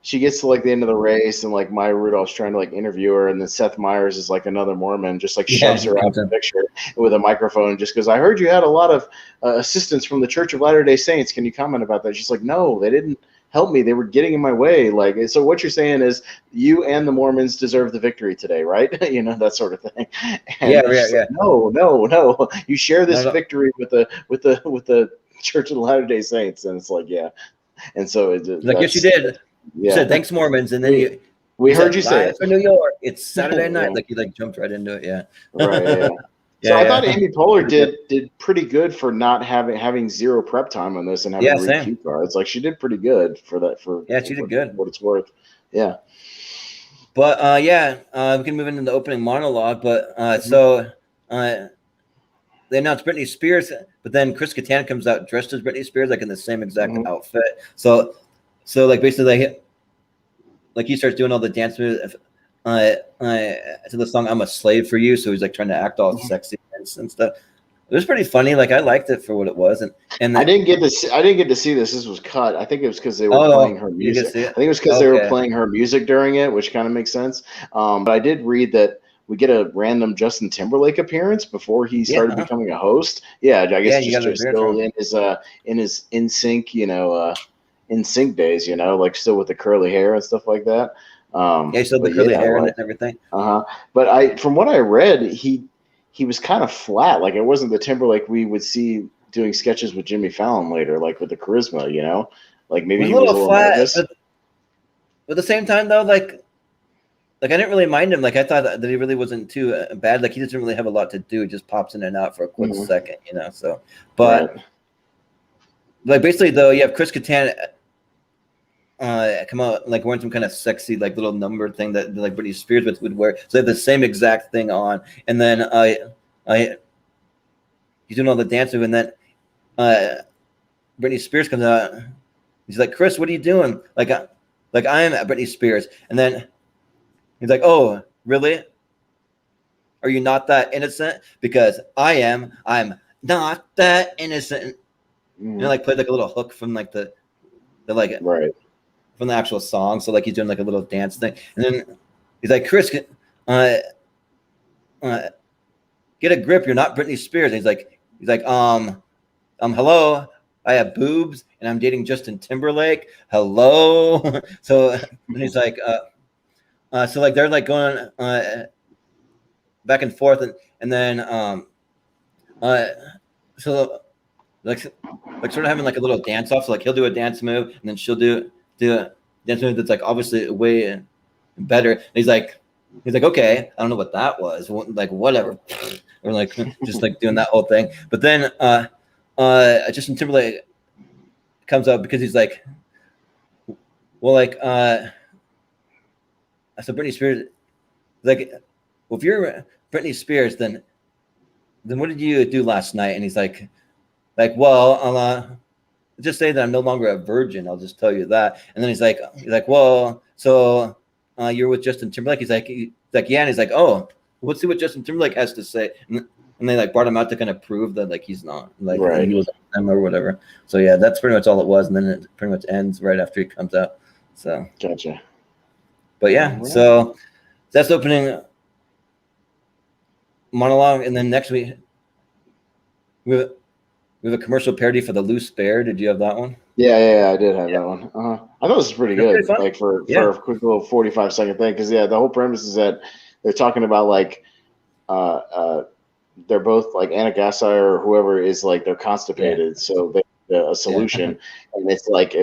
she gets to like the end of the race, and like Maya Rudolph's trying to like interview her, and then Seth Meyers is like another Mormon, just like shoves her out of the picture with a microphone, just goes, "I heard you had a lot of assistance from the Church of Latter-day Saints. Can you comment about that?" She's like, "No, they didn't help me. They were getting in my way." Like, so what you're saying is you and the Mormons deserve the victory today, right? You know, that sort of thing. And like, no. You share this victory with the Church of the Latter-day Saints, and it's like, and so it's like, yes, you did. You said thanks, Mormons, and then we heard you say it for New York. It's Saturday night. Like you like jumped right into it. Right. So I thought Amy Poehler did pretty good for not having zero prep time on this and having to read cue cards. Like she did pretty good for that. She did good. What it's worth. Yeah. But we can move into the opening monologue. But so they announced Brittany Spears, but then Chris Kattan comes out dressed as Brittany Spears, like in the same exact outfit. So like basically, like he starts doing all the dance moves to the song "I'm a Slave for You." So he's like trying to act all sexy and stuff. It was pretty funny. Like I liked it for what it was, and I didn't get to see this. This was cut. I think it was because they were playing her music. I think it was because they were playing her music during it, which kind of makes sense. But I did read that we get a random Justin Timberlake appearance before he started becoming a host. Yeah, I guess just still in his NSYNC, NSYNC days, like still with the curly hair and stuff like that. Still the curly hair and everything. But from what I read, he was kind of flat. Like it wasn't the Timberlake we would see doing sketches with Jimmy Fallon later, like with the charisma, like maybe he was a little flat. Nervous. But at the same time, though, like I didn't really mind him. Like I thought that he really wasn't too bad. Like he doesn't really have a lot to do. He just pops in and out for a quick second, So, but like basically, though, you have Chris Kattan come out like wearing some kind of sexy like little number thing that like Britney Spears would wear. So they have the same exact thing on, and then he's doing all the dancing, and then Brittany Spears comes out. He's like, Chris, what are you doing? Like I am at Brittany Spears. And then he's like, oh, really? Are you not that innocent? Because I am. I'm not that innocent. And like played like a little hook from like the like right from the actual song. So like he's doing like a little dance thing. And then he's like, Chris, get a grip. You're not Britney Spears. And he's like, hello. I have boobs and I'm dating Justin Timberlake. Hello. So and he's like, so like they're like going back and forth, and then so like sort of having like a little dance off. So like he'll do a dance move, and then she'll do a dance move that's like obviously way better. And he's like, okay, I don't know what that was, like whatever, or like just like doing that whole thing. But then Justin Timberlake comes up because he's like, well, like so Britney Spears, like, well, if you're Britney Spears, then what did you do last night? And he's like, well, I'll just say that I'm no longer a virgin. I'll just tell you that. And then he's like, well, so you're with Justin Timberlake. He's like, yeah. And he's like, oh, let's see what Justin Timberlake has to say. And they like brought him out to kind of prove that like he's not like he was them or whatever. So yeah, that's pretty much all it was. And then it pretty much ends right after he comes out. So gotcha. But yeah, so that's the opening monologue, and then next we have a commercial parody for the Loose Bear. Did you have that one? Yeah, I did have that one. I thought this was pretty good, like for a quick little 45-second thing, because the whole premise is that they're talking about like they're both like Anna Gassai or whoever is like they're constipated, so they a solution, and it's like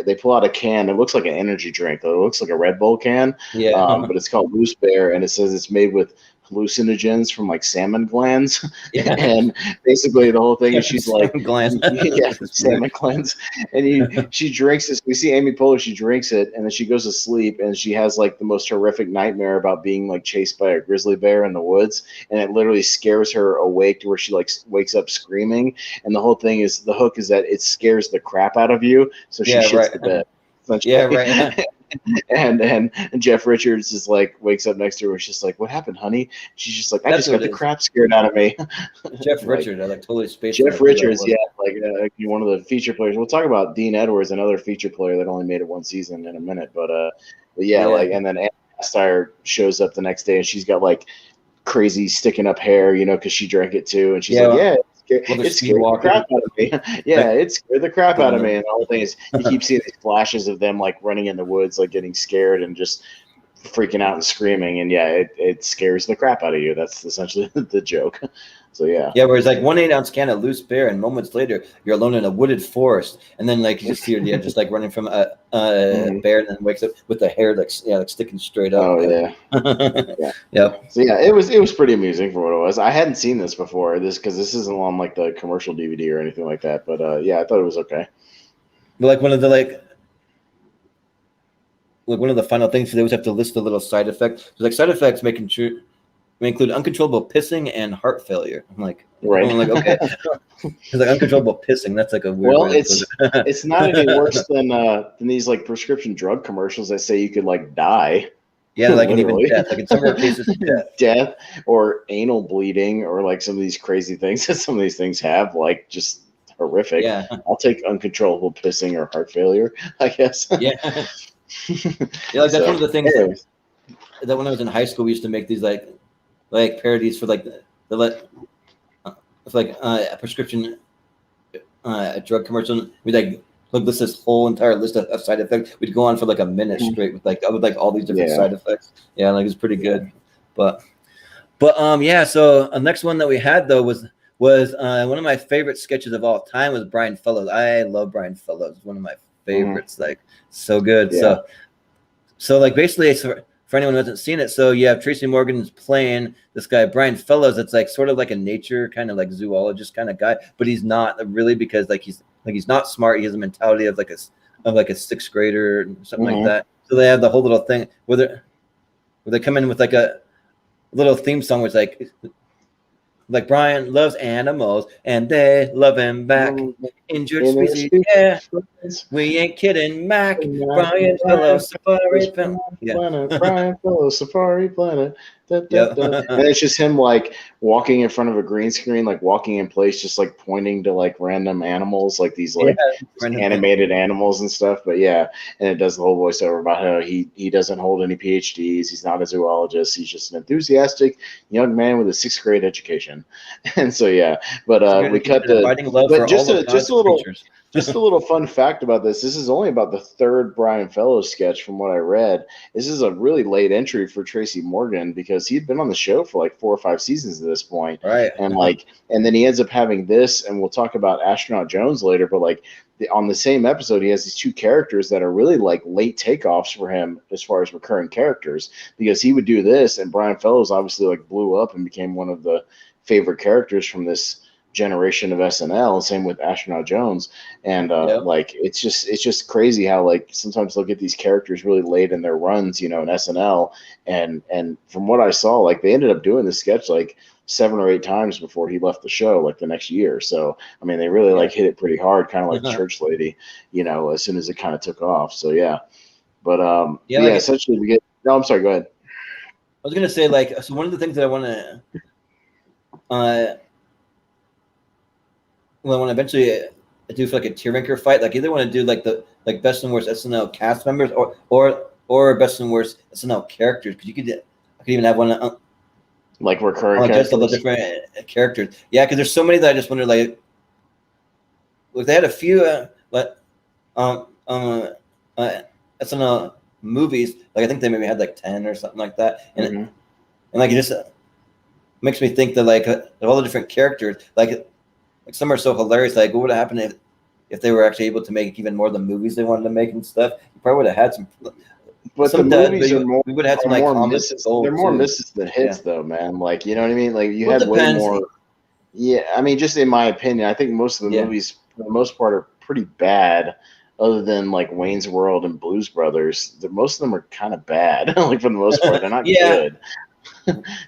they pull out a can. It looks like an energy drink, though. It looks like a Red Bull can, but it's called Loose Bear, and it says it's made with hallucinogens from like salmon glands. And basically the whole thing is she's like salmon glands, and she drinks this. We see Amy Poehler, she drinks it, and then she goes to sleep, and she has like the most horrific nightmare about being like chased by a grizzly bear in the woods, and it literally scares her awake to where she like wakes up screaming. And the whole thing is, the hook is that it scares the crap out of you, so she shits the bed. And Jeff Richards is like wakes up next to her and she's like, what happened, honey? She's just like, I just got the crap scared out of me. Jeff Richards, I like totally spaced. Jeff Richards, one of the feature players. We'll talk about Dean Edwards, another feature player that only made it one season, in a minute. But like, and then Anna Gasteyer shows up the next day and she's got like crazy sticking up hair, because she drank it too, and she's like, it scared the crap out of me. It scared the crap out of me. And the whole thing is, you keep seeing these flashes of them like running in the woods, like getting scared and just freaking out and screaming. And it scares the crap out of you. That's essentially the joke. So whereas like 1 8-ounce can of Loose Bear, and moments later you're alone in a wooded forest, and then like you just see her just like running from a bear, and then wakes up with the hair like sticking straight up. So it was pretty amusing for what it was. I hadn't seen this before, because this isn't on like the commercial DVD or anything like that, but I thought it was okay. But like one of the one of the final things, they always have to list the little side effects. So like side effects making sure we include uncontrollable pissing and heart failure. I'm like, okay. It's like uncontrollable pissing. That's like a weird. Well, it's not any worse than these like prescription drug commercials that say you could like die. Yeah, like and even death. Like in some rare cases, death or anal bleeding, or like some of these crazy things that some of these things have, like just horrific. Yeah, I'll take uncontrollable pissing or heart failure, I guess. Yeah, like that's one of the things that when I was in high school, we used to make these like parodies for like a prescription drug commercial. We list this whole entire list of side effects. We'd go on for like a minute straight with all these different side effects. Yeah, like it's pretty good. But so the next one that we had though was one of my favorite sketches of all time was Brian Fellows. I love Brian Fellows. One of my favorites. Like so good. Yeah. So like basically for anyone who hasn't seen it, so you have Tracy Morgan's playing this guy Brian Fellows. That's like sort of like a nature kind of like zoologist kind of guy, but he's not really, because he's not smart. He has a mentality of like a sixth grader or something like that. So they have the whole little thing where they come in with like a little theme song, which like like Brian loves animals and they love him back. Injured In their species, species, yeah. friends. We ain't kidding, Mac. Brian Brian fellow safari yeah. Planet, Brian Fellow Safari Planet. Da, da, Yep. da. And it's just him like walking in front of a green screen, like walking in place, just like pointing to like random animals, like these like animated animals and stuff. But yeah, and it does the whole voiceover about how he doesn't hold any PhDs. He's not a zoologist. He's just an enthusiastic young man with a 6th grade education. And so yeah, but we cut to fighting love but for just all a of just God's a little. creatures. Just a little fun fact about this. This is only about the 3rd Brian Fellows sketch from what I read. This is a really late entry for Tracy Morgan because he'd been on the show for like 4 or 5 seasons at this point. Right. And then he ends up having this, and we'll talk about Astronaut Jones later, but like on the same episode, he has these 2 characters that are really like late takeoffs for him as far as recurring characters, because he would do this, and Brian Fellows obviously like blew up and became one of the favorite characters from this generation of SNL. Same with Astronaut Jones. And like it's just crazy how like sometimes they'll get these characters really late in their runs, in SNL. And from what I saw, like they ended up doing this sketch like 7 or 8 times before he left the show, like the next year. So I mean, they really like hit it pretty hard, kind of like Church Lady, as soon as it kind of took off. So yeah, but essentially we get. No, I'm sorry. Go ahead. I was gonna say so one of the things that I want to when I want to eventually do for like a tier ranker fight, like either want to do like the best and worst SNL cast members or best and worst SNL characters, because I could even have one like recurring characters. Just all the different characters. Yeah, because there's so many that I just wonder like they had a few SNL movies, like I think they maybe had like 10 or something like that, and like it just makes me think that like all the different characters, like some are so hilarious. Like, what would have happened if they were actually able to make even more of the movies they wanted to make and stuff? You probably would have had some. But the movies are more. We would have had some like more misses. They're more misses than hits, though, man. Like, you know what I mean? Like, you had way more. Yeah, I mean, just in my opinion, I think most of the movies, for the most part, are pretty bad. Other than like Wayne's World and Blues Brothers, most of them are kind of bad. Like for the most part, they're not good.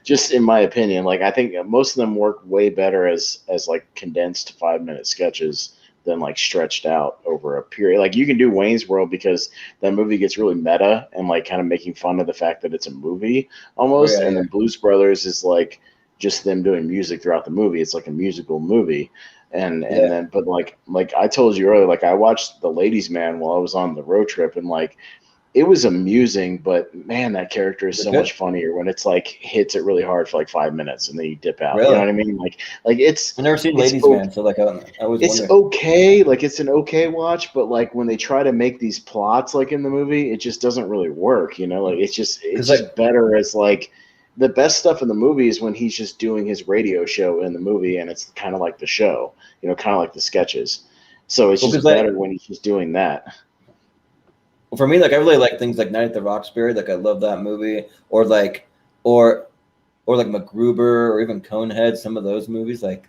Just in my opinion, like I think most of them work way better as like condensed 5-minute sketches than like stretched out over a period. Like you can do Wayne's World because that movie gets really meta and like kind of making fun of the fact that it's a movie almost. And then Blues Brothers is like just them doing music throughout the movie. It's like a musical movie. And then but like I told you earlier, like I watched The Ladies Man while I was on the road trip, and like it was amusing, but man, that character is so much funnier when it's like hits it really hard for like 5 minutes and then you dip out. Really? You know what I mean? Like it's. I've never seen Ladies Man, so like I was. It's okay, like it's an okay watch, but like when they try to make these plots like in the movie, it just doesn't really work. Like it's just better as like the best stuff in the movie is when he's just doing his radio show in the movie, and it's kind of like the show, kind of like the sketches. So it's just better when he's just doing that. Well, for me, like I really like things like Night at the Roxbury. Like I love that movie, or like MacGruber, or even Conehead. Some of those movies, like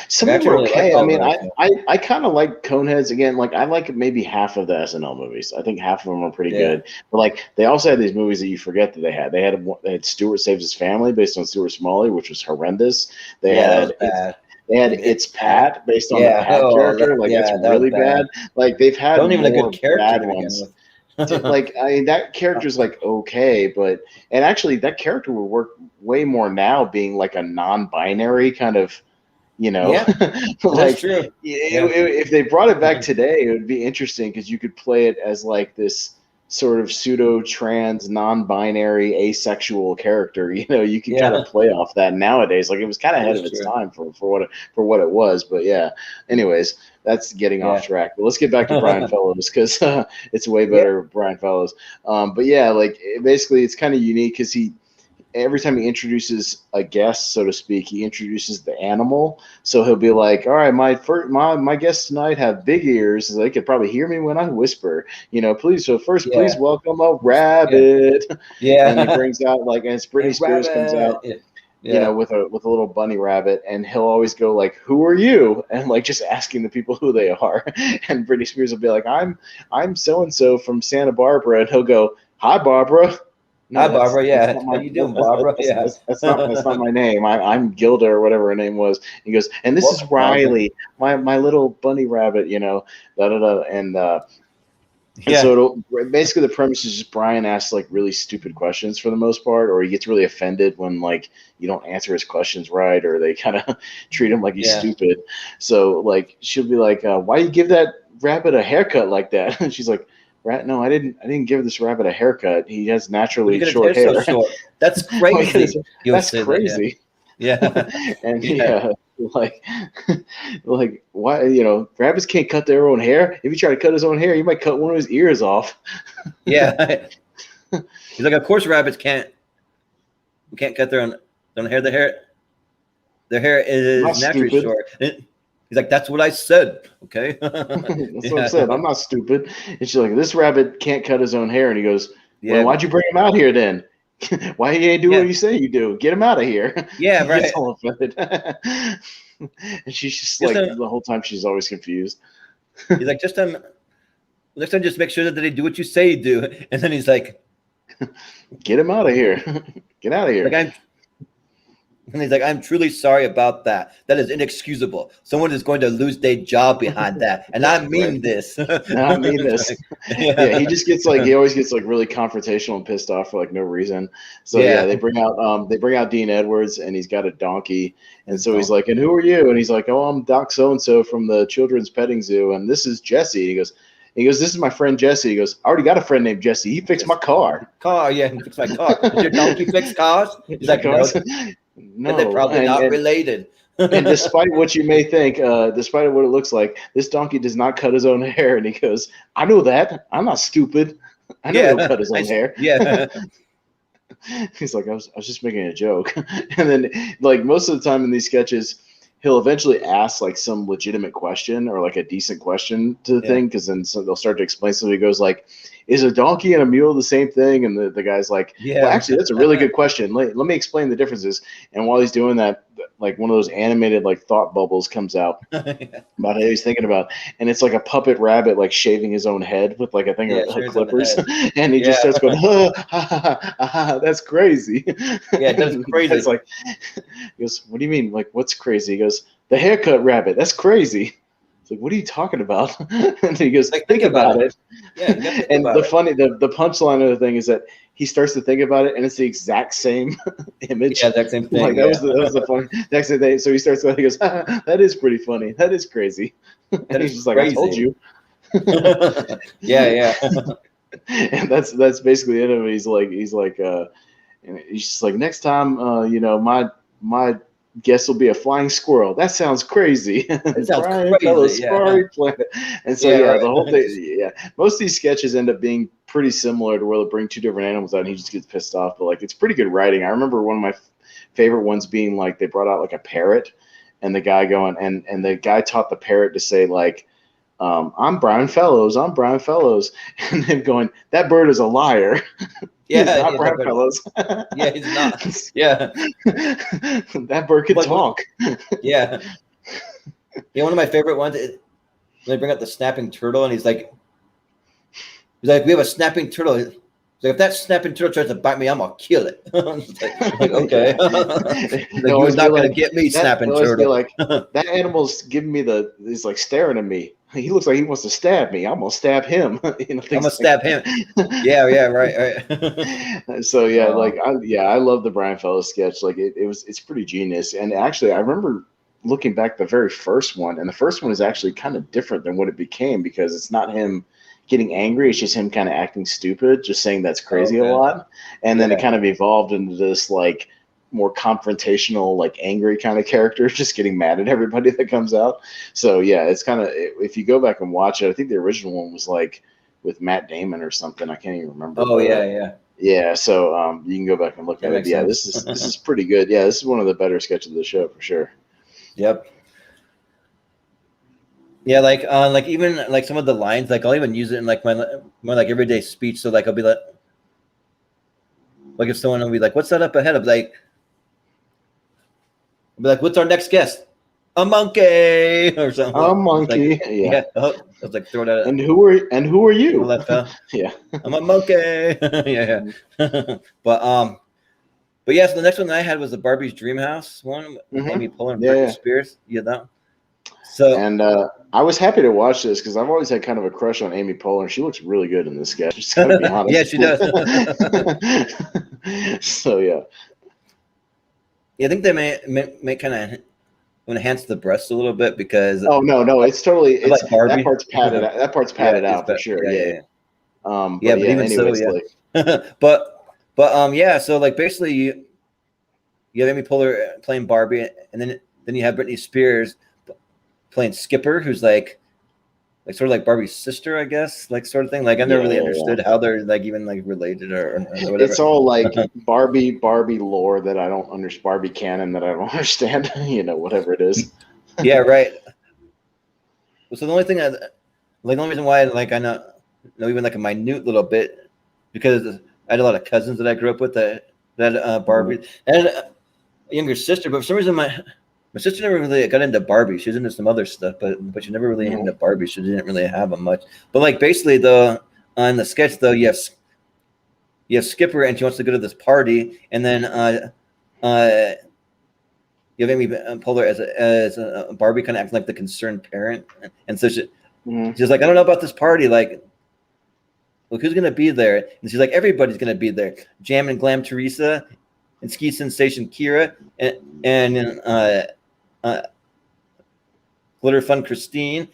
some of them are okay. I mean, I kind of like Coneheads again. Like I like maybe half of the SNL movies. I think half of them are pretty good. But like they also had these movies that you forget that they had. They had Stuart Saves His Family based on Stuart Smalley, which was horrendous. They had It's Pat based on the Pat character. Like that's really bad. Like they've had don't even more a good character bad ones. Like I mean, that character's like okay, and actually that character would work way more now, being like a non-binary kind of, like that's true. If they brought it back today, it would be interesting because you could play it as like this sort of pseudo-trans, non-binary, asexual character. You can kind of play off that nowadays. Like it was kind of ahead of its time for what it was. But yeah, anyways, that's getting off track. But let's get back to Brian Fellows because it's way better Brian Fellows. But yeah, like basically it's kind of unique because every time he introduces a guest, so to speak, he introduces the animal. So he'll be like, all right, my guests tonight have big ears. So they could probably hear me when I whisper, please. So first, please welcome a rabbit. Yeah. And he brings out and it's Brittany Spears comes out, with a little bunny rabbit. And he'll always go like, who are you? And like just asking the people who they are. And Brittany Spears will be like, I'm so-and-so from Santa Barbara. And he'll go, hi, Barbara. Hi, No, Barbara. that's Yeah, not how my you doing, Barbara? Yeah. that's not my name. I'm Gilda or whatever her name was. He goes, and this is Welcome, Barbara. Riley, my little bunny rabbit, da da da, and Yeah. so basically the premise is just Brian asks like really stupid questions for the most part, or he gets really offended when like you don't answer his questions right, or they kind of treat him like he's Yeah. stupid. So like she'll be like, "Why you give that rabbit a haircut like that?" And she's like, "Rat, no, I didn't give this rabbit a haircut. He has What are you naturally gonna short hair so hair." short? That's Why you crazy. gonna- He would That's say that. Yeah. crazy. Yeah. And Yeah. yeah, like like why rabbits can't cut their own hair. If you try to cut his own hair, you might cut one of his ears off. Yeah. He's like, of course, rabbits can't cut their own hair. Their hair I'm not is naturally stupid. short. He's like, that's what I said. Okay. That's what I'm Yeah. saying. I'm not stupid. And she's like, this rabbit can't cut his own hair. And he goes, well, Yeah. why'd you bring him out here then? Why you ain't do Yeah. what you say you do? Get him out of here. Yeah. He gets Right. all offended. And she's just Just like, the whole time she's always confused. he's like, next time, just make sure that they do what you say you do. And then he's like, Get him out of here. Get out of here. I'm truly sorry about that. That is inexcusable. Someone is going to lose their job behind that. And I mean Right. this. And I mean this. Yeah, he just gets like he always gets like really confrontational and pissed off for like no reason. So yeah, they bring out Dean Edwards and he's got a donkey, and so he's like, and who are you? And he's like, oh, I'm Doc so and so from the Children's Petting Zoo, and this is Jesse. He goes, this is my friend Jesse. He goes, I already got a friend named Jesse. He fixed my car. Yeah, he fixed my car. Does your donkey fix cars? He's like, no. No, They're probably not related. And despite what you may think, despite what it looks like, this donkey does not cut his own hair. And he goes, I know that. I'm not stupid. I know he'll cut his own hair. Yeah. He's like, I was just making a joke. And then, like, most of the time in these sketches, he'll eventually ask, like, some legitimate question or, like, a decent question to the thing, because then they'll start to explain something. He goes, like, is a donkey and a mule the same thing? And the guy's like, Yeah. well, actually, that's a really good question. Let me explain the differences. And while he's doing that, like, one of those animated, like, thought bubbles comes out about how he's thinking about. And it's like a puppet rabbit, like, shaving his own head with, like, a thing of clippers. And he just starts going, that's crazy. Yeah, that's crazy. It's like, he goes, what do you mean? Like, what's crazy? He goes, the haircut rabbit. That's crazy. It's like, what are you talking about? And he goes, like, think about it. Yeah, and the punchline of the thing is that he starts to think about it, and it's the exact same image. Yeah, exact same thing. Like, that was the funny next thing. So he starts going, he goes, that is pretty funny. That is crazy. And he's just like, crazy. I told you. Yeah. And that's basically the end of it. He's like, and he's just like, next time, my guess will be a flying squirrel. That sounds crazy. That sounds crazy. And so the whole thing, most of these sketches end up being pretty similar to where they'll bring two different animals out and he just gets pissed off. But like, it's pretty good writing. I remember one of my favorite ones being like, they brought out like a parrot, and the guy going, and the guy taught the parrot to say like, I'm Brian Fellows, and then going, that bird is a liar. Yeah, he's not Brian Fellows. Yeah, he's not. Yeah, that bird can talk. Yeah. One of my favorite ones is when they bring out the snapping turtle, and he's like, we have a snapping turtle. He's like, if that snapping turtle tries to bite me, I'm gonna kill it. Like, okay. You're not gonna get me, snapping turtle. Like, that animal's giving me he's like staring at me. He looks like he wants to stab me. I'm gonna stab him. I'm gonna stab him. Yeah, right. So I love the Brian Fellows sketch. Like it's pretty genius. And actually, I remember looking back the very first one, and the first one is actually kind of different than what it became, because it's not him getting angry. It's just him kind of acting stupid, just saying that's crazy a lot. And then it kind of evolved into this like more confrontational, like angry kind of character, just getting mad at everybody that comes out. So yeah, it's kind of, if you go back and watch it, I think the original one was like with Matt Damon or something. I can't even remember. Yeah. So you can go back and look at it. Yeah, this is pretty good. Yeah, this is one of the better sketches of the show for sure. Yep. Yeah, like even like some of the lines, like I'll even use it in like my like everyday speech. So like I'll be like if someone will be like, "What's that up ahead?" I'll be like, "What's our next guest?" a monkey or something. A It's like, monkey. Yeah. Oh, I was like throwing out. And who are you? Left. Yeah. I'm a monkey. Yeah. But yeah. So the next one that I had was the Barbie's Dream House one with Mhm. Amy Poehler and Yeah, Britney yeah. Spears. Yeah, that. So And I was happy to watch this because I've always had kind of a crush on Amy Poehler. She looks really good in this sketch. Just gotta be honest. yeah, she does. So yeah. Yeah, I think they may kind of enhance the breasts a little bit because Oh no, it's totally it's like Barbie. that part's padded out. That part's padded out for sure. Yeah. Yeah, But but yeah, even so, anyways, yeah. like but yeah. So like basically, you have Amy Poehler playing Barbie, and then you have Britney Spears playing Skipper, who's like sort of like Barbie's sister, I guess, like sort of thing. Like I've never really understood how they're like even like related or whatever. It's all like Barbie lore that I don't understand, Barbie canon that I don't understand. Whatever it is. Yeah, right. So the only thing the only reason why like I know even like a minute little bit because I had a lot of cousins that I grew up with that Barbie and a younger sister, but for some reason my sister never really got into Barbie. She was into some other stuff, but she never really into Barbie. She didn't really have them much. But like basically though on the sketch though you have Skipper and she wants to go to this party, and then you have Amy Poehler as a Barbie kind of acting like the concerned parent, and so she's like, I don't know about this party, like. Look, who's gonna be there? And she's like, everybody's gonna be there. Jam and Glam Teresa, and Ski Sensation Kira, and Glitter Fun Christine,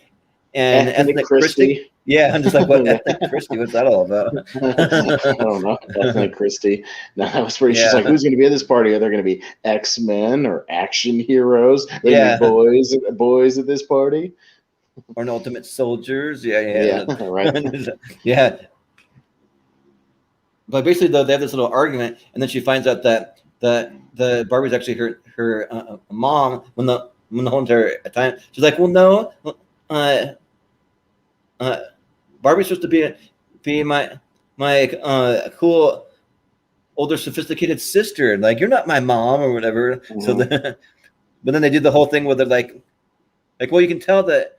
and Ethnic Christy. Yeah, I'm just like, what Ethnic Christy? What's that all about? I don't know. Ethnic Christy. No, that was pretty. She's like, who's gonna be at this party? Are there gonna be X-Men or action heroes? Gonna be boys at this party. Or an Ultimate Soldiers. Yeah, right. Yeah. But basically, though, they have this little argument, and then she finds out that the Barbie's actually her mom when the whole entire time. She's like, well, no, Barbie's supposed to be my cool older sophisticated sister. Like, you're not my mom or whatever. Mm-hmm. So but then they do the whole thing where they're like, well, you can tell that.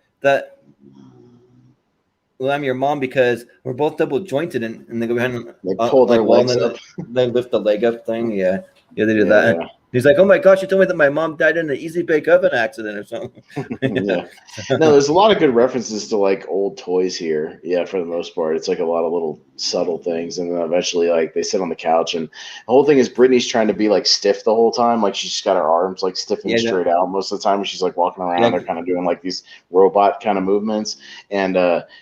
Well, I'm your mom because we're both double jointed, and they go behind. They pull their legs up. They lift the leg up thing. Yeah, they do that. Yeah. He's like, oh my gosh, you told me that my mom died in an easy bake oven accident or something. Yeah. No, there's a lot of good references to like old toys here. Yeah, for the most part, it's like a lot of little subtle things, and then eventually, like they sit on the couch, and the whole thing is Brittany's trying to be like stiff the whole time, like she's got her arms like stiff and straight out most of the time, and she's like walking around, they're kind of doing like these robot kind of movements, and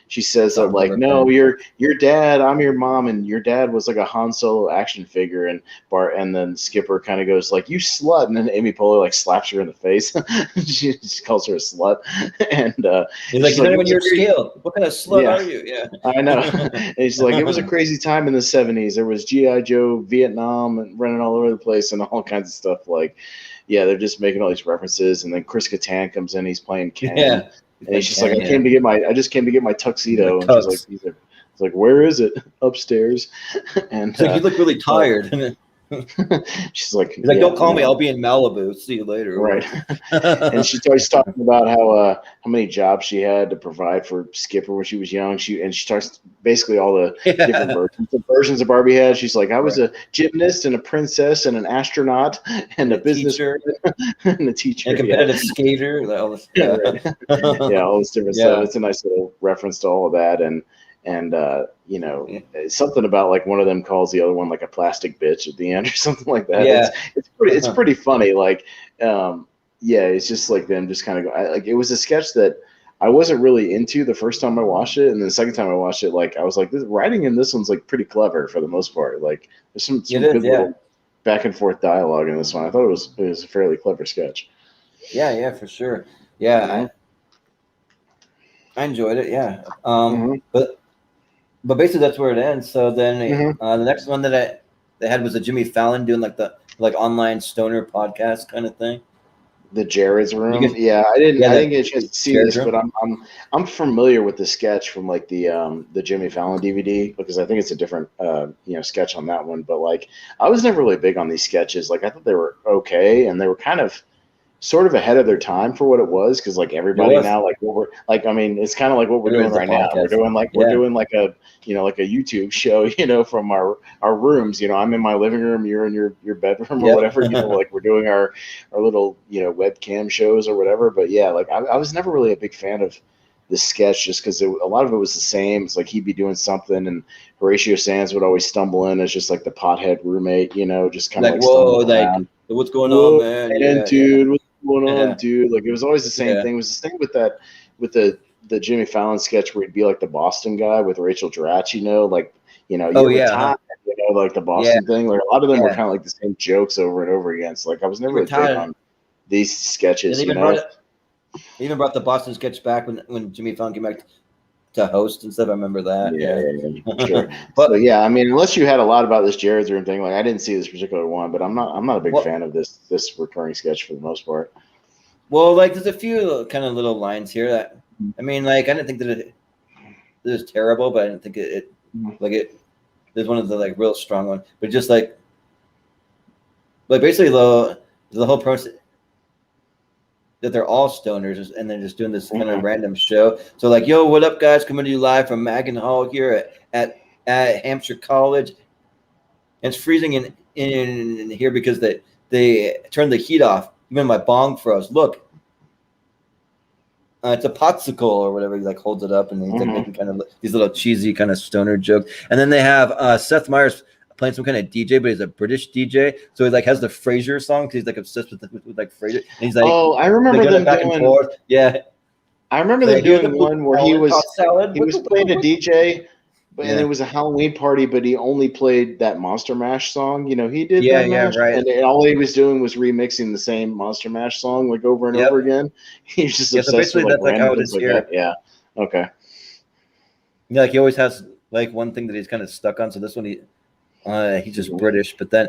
she says that like, no, your dad, I'm your mom, and your dad was like a Han Solo action figure, and then Skipper kind of goes like, you slut, and then Amy Poehler like slaps her in the face. She calls her a slut, and he's like, you're not even your scale. What kind of slut are you? Yeah, I know. And he's like, it was a crazy time in the 70s. There was G.I. Joe, Vietnam, and running all over the place, and all kinds of stuff. Like, yeah, they're just making all these references, and then Chris Kattan comes in. He's playing Ken, and he's just like, I just came to get my tuxedo, and she's like, where is it? Upstairs. And like, you look really tired. She's like, don't call me. I'll be in Malibu. See you later. Right. And she starts talking about how many jobs she had to provide for Skipper when she was young. She starts basically all the different versions of Barbie had. She's like, I was a gymnast and a princess and an astronaut and a business teacher and a teacher, and a competitive skater. All this, all this different stuff. It's a nice little reference to all of that, and something about like one of them calls the other one like a plastic bitch at the end or something like that. Yeah. It's pretty funny. Like, it's just like them just kind of like, it was a sketch that I wasn't really into the first time I watched it. And then the second time I watched it, like, I was like, this writing in this one's like pretty clever for the most part. Like there's some good little back and forth dialogue in this one. I thought it was a fairly clever sketch. Yeah, for sure. Yeah. I enjoyed it. Yeah. But basically that's where it ends. So then the next one that they had was a Jimmy Fallon doing like the online stoner podcast kind of thing. The Jared's Room. I didn't get a chance to see this, but I'm familiar with the sketch from like the Jimmy Fallon DVD because I think it's a different sketch on that one. But like I was never really big on these sketches. Like I thought they were okay, and they were kind of sort of ahead of their time for what it was, because like everybody now, like what we're like, I mean, it's kind of like what we're doing right now. We're doing like like a like a YouTube show, from our rooms. I'm in my living room, you're in your bedroom or whatever. Like we're doing our little webcam shows or whatever. But yeah, like I was never really a big fan of this sketch just because a lot of it was the same. It's like he'd be doing something and Horatio Sands would always stumble in as just like the pothead roommate, just kind of like whoa, like around. what's going on, man? And dude, what's going on, dude? Like it was always the same thing. It was the same with the Jimmy Fallon sketch where he'd be like the Boston guy with Rachel Dratch, like time, like the Boston thing. Like a lot of them were kind of like the same jokes over and over again. So like I was never really big on these sketches. Even brought the Boston sketch back when Jimmy Fallon came back to host and stuff. I remember that. Yeah, sure. But so, yeah, I mean, unless you had a lot about this Jared's Room thing, like I didn't see this particular one, but I'm not a big fan of this recurring sketch for the most part. Well, like there's a few kind of little lines here that I mean, like I didn't think that it was terrible, but I didn't think it there's one of the like real strong one, but just like basically the whole process that they're all stoners and they're just doing this kind of random show. So like, yo, what up, guys? Coming to you live from Magan Hall here at Hampshire College. And it's freezing in here because they turned the heat off. Even my bong froze. Look, it's a popsicle or whatever. He like holds it up and he's like making kind of these little cheesy kind of stoner jokes. And then they have Seth Meyers playing some kind of DJ, but he's a British DJ, so he like has the Frasier song because he's like obsessed with like Frasier. And he's like, oh, I remember them back and forth. Yeah, I remember them doing one where he was playing a DJ, and it was a Halloween party, but he only played that Monster Mash song. He did that mash, right. And all he was doing was remixing the same Monster Mash song like over and over again. He's just obsessed so with like how it is like here. That. Yeah. Okay. Yeah, like he always has like one thing that he's kind of stuck on. So this one he's just British, but then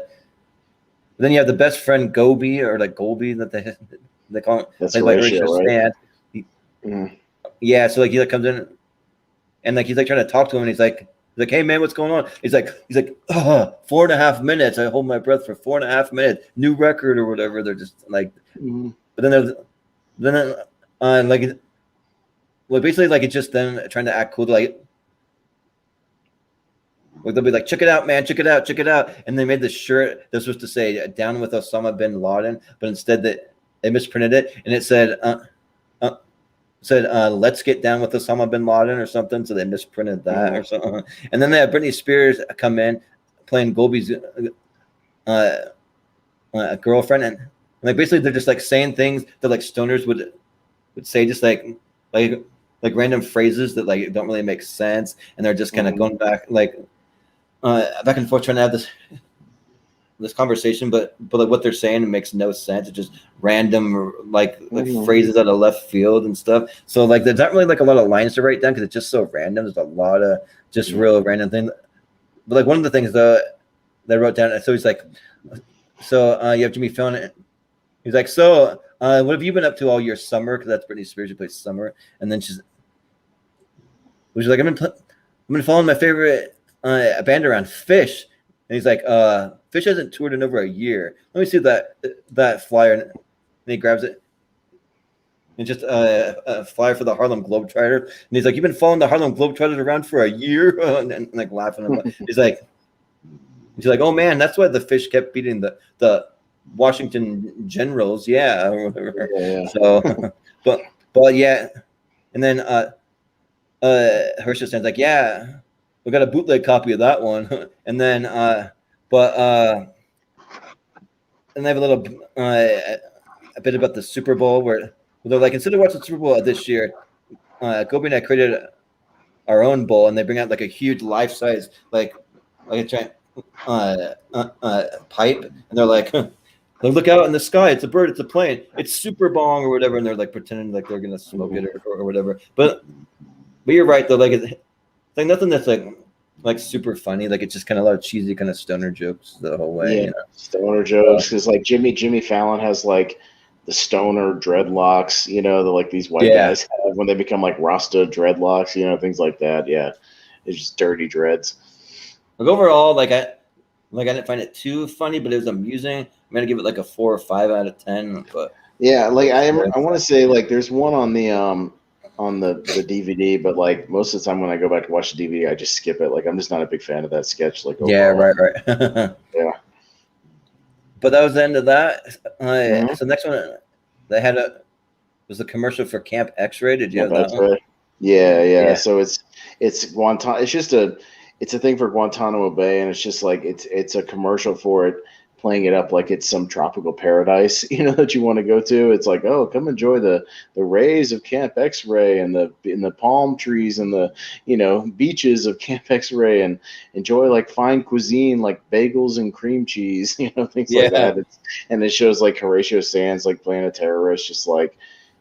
you have the best friend Gobi or like Golby that they call him. That's like Horatio, right? Yeah, so like he like comes in and like he's like trying to talk to him and he's like, hey man, what's going on? He's like 4.5 minutes. I hold my breath for 4.5 minutes. New record or whatever. They're just like, but then basically like it's just them trying to act cool, like they'll be like, check it out, man, check it out. And they made this shirt that's supposed to say "Down with Osama bin Laden," but instead they misprinted it and it said let's get down with Osama bin Laden or something. So they misprinted that or something. And then they have Brittany Spears come in playing Golby's girlfriend, and like basically they're just like saying things that like stoners would say, just like random phrases that like don't really make sense, and they're just kind of going back back and forth trying to have this conversation, but like what they're saying makes no sense. It's just random like phrases out of left field and stuff. So like there's not really like a lot of lines to write down because it's just so random. There's a lot of just real random things. But like one of the things that I wrote down, so he's like, so you have Jimmy Fallon. He's like, so what have you been up to all year summer? Because that's Brittany Spears who plays Summer, and then she's like, I've been following my favorite band around, Fish. And he's like, Fish hasn't toured in over a year. Let me see that flyer. And he grabs it. And just a flyer for the Harlem Globetrotters. And he's like, you've been following the Harlem Globetrotters around for a year? and like laughing. He's like, oh man, that's why the Fish kept beating the Washington Generals. Yeah. So, but yeah. And then Herschel stands like, yeah, we got a bootleg copy of that one. And then, and they have a little a bit about the Super Bowl where they're like, instead of watching the Super Bowl this year, Gobi and I created our own bowl, and they bring out like a huge life-size like a giant pipe, and they're like, look out in the sky, it's a bird, it's a plane, it's Super Bong or whatever, and they're like pretending like they're gonna smoke it or whatever. But you're right though, like it's like nothing that's like super funny. Like it's just kind of a lot of cheesy kind of stoner jokes the whole way. Yeah, stoner jokes. Because like Jimmy Fallon has like the stoner dreadlocks, the like these white guys have when they become like Rasta dreadlocks, things like that. Yeah, it's just dirty dreads. Like overall, I didn't find it too funny, but it was amusing. I'm gonna give it like a 4 or 5 out of 10. But Yeah, like I want to say like there's one on the DVD, but like most of the time when I go back to watch the DVD, I just skip it. Like I'm just not a big fan of that sketch. Like Yeah, overall. right. Yeah. But that was the end of that. Mhm. So next one, they had was a commercial for Camp X-Ray. Did you Yeah, have that that's one? right. Yeah, yeah. Yeah. So it's Guantanamo. It's a thing for Guantanamo Bay, and it's just like it's a commercial for it, playing it up like it's some tropical paradise, that you want to go to. It's like, oh, come enjoy the rays of Camp X-Ray and the palm trees and the beaches of Camp X-Ray, and enjoy like fine cuisine like bagels and cream cheese, things like Yeah. that. And it shows like Horatio Sands like playing a terrorist, just like.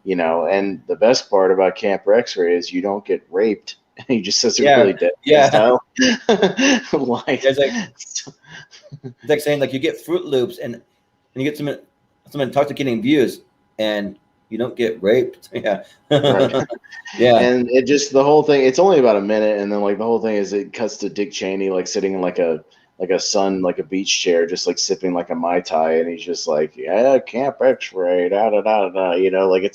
And the best part about Camp X-Ray is you don't get raped. He just says it really dead style. Like, It's like saying like you get Fruit Loops and you get some intoxicating views and you don't get raped. Yeah. right. Yeah. And it just the whole thing. It's only about a minute, and then like the whole thing is it cuts to Dick Cheney like sitting in like a like a beach chair, just like sipping like a Mai Tai, and he's just like, yeah, Camp X-Ray, da da da da, like I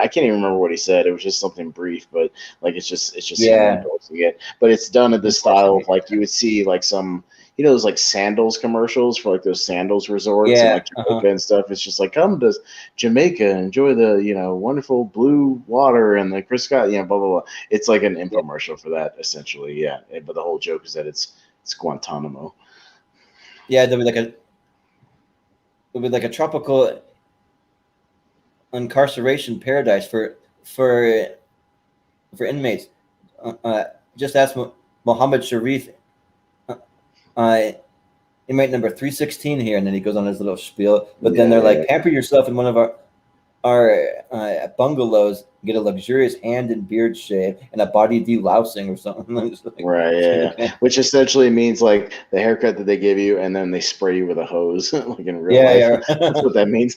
can't even remember what he said. It was just something brief, but like it's just him Yeah. endorsing it. But it's done in the style of like you would see like some those like sandals commercials for like those sandals resorts and like Jamaica and stuff. It's just like come to Jamaica, enjoy the wonderful blue water and the Chris Scott, blah blah blah. It's like an infomercial for that essentially, yeah. But the whole joke is that it's Guantanamo. Yeah, there'll be like a tropical incarceration paradise for inmates. Just ask Mohammed Sharif, inmate number 316 here, and then he goes on his little spiel. But then they're like, pamper yourself in one of our bungalows, get a luxurious hand and beard shave and a body delousing or something. Right, yeah. Which essentially means like the haircut that they give you, and then they spray you with a hose, like in real life. Yeah. That's what that means.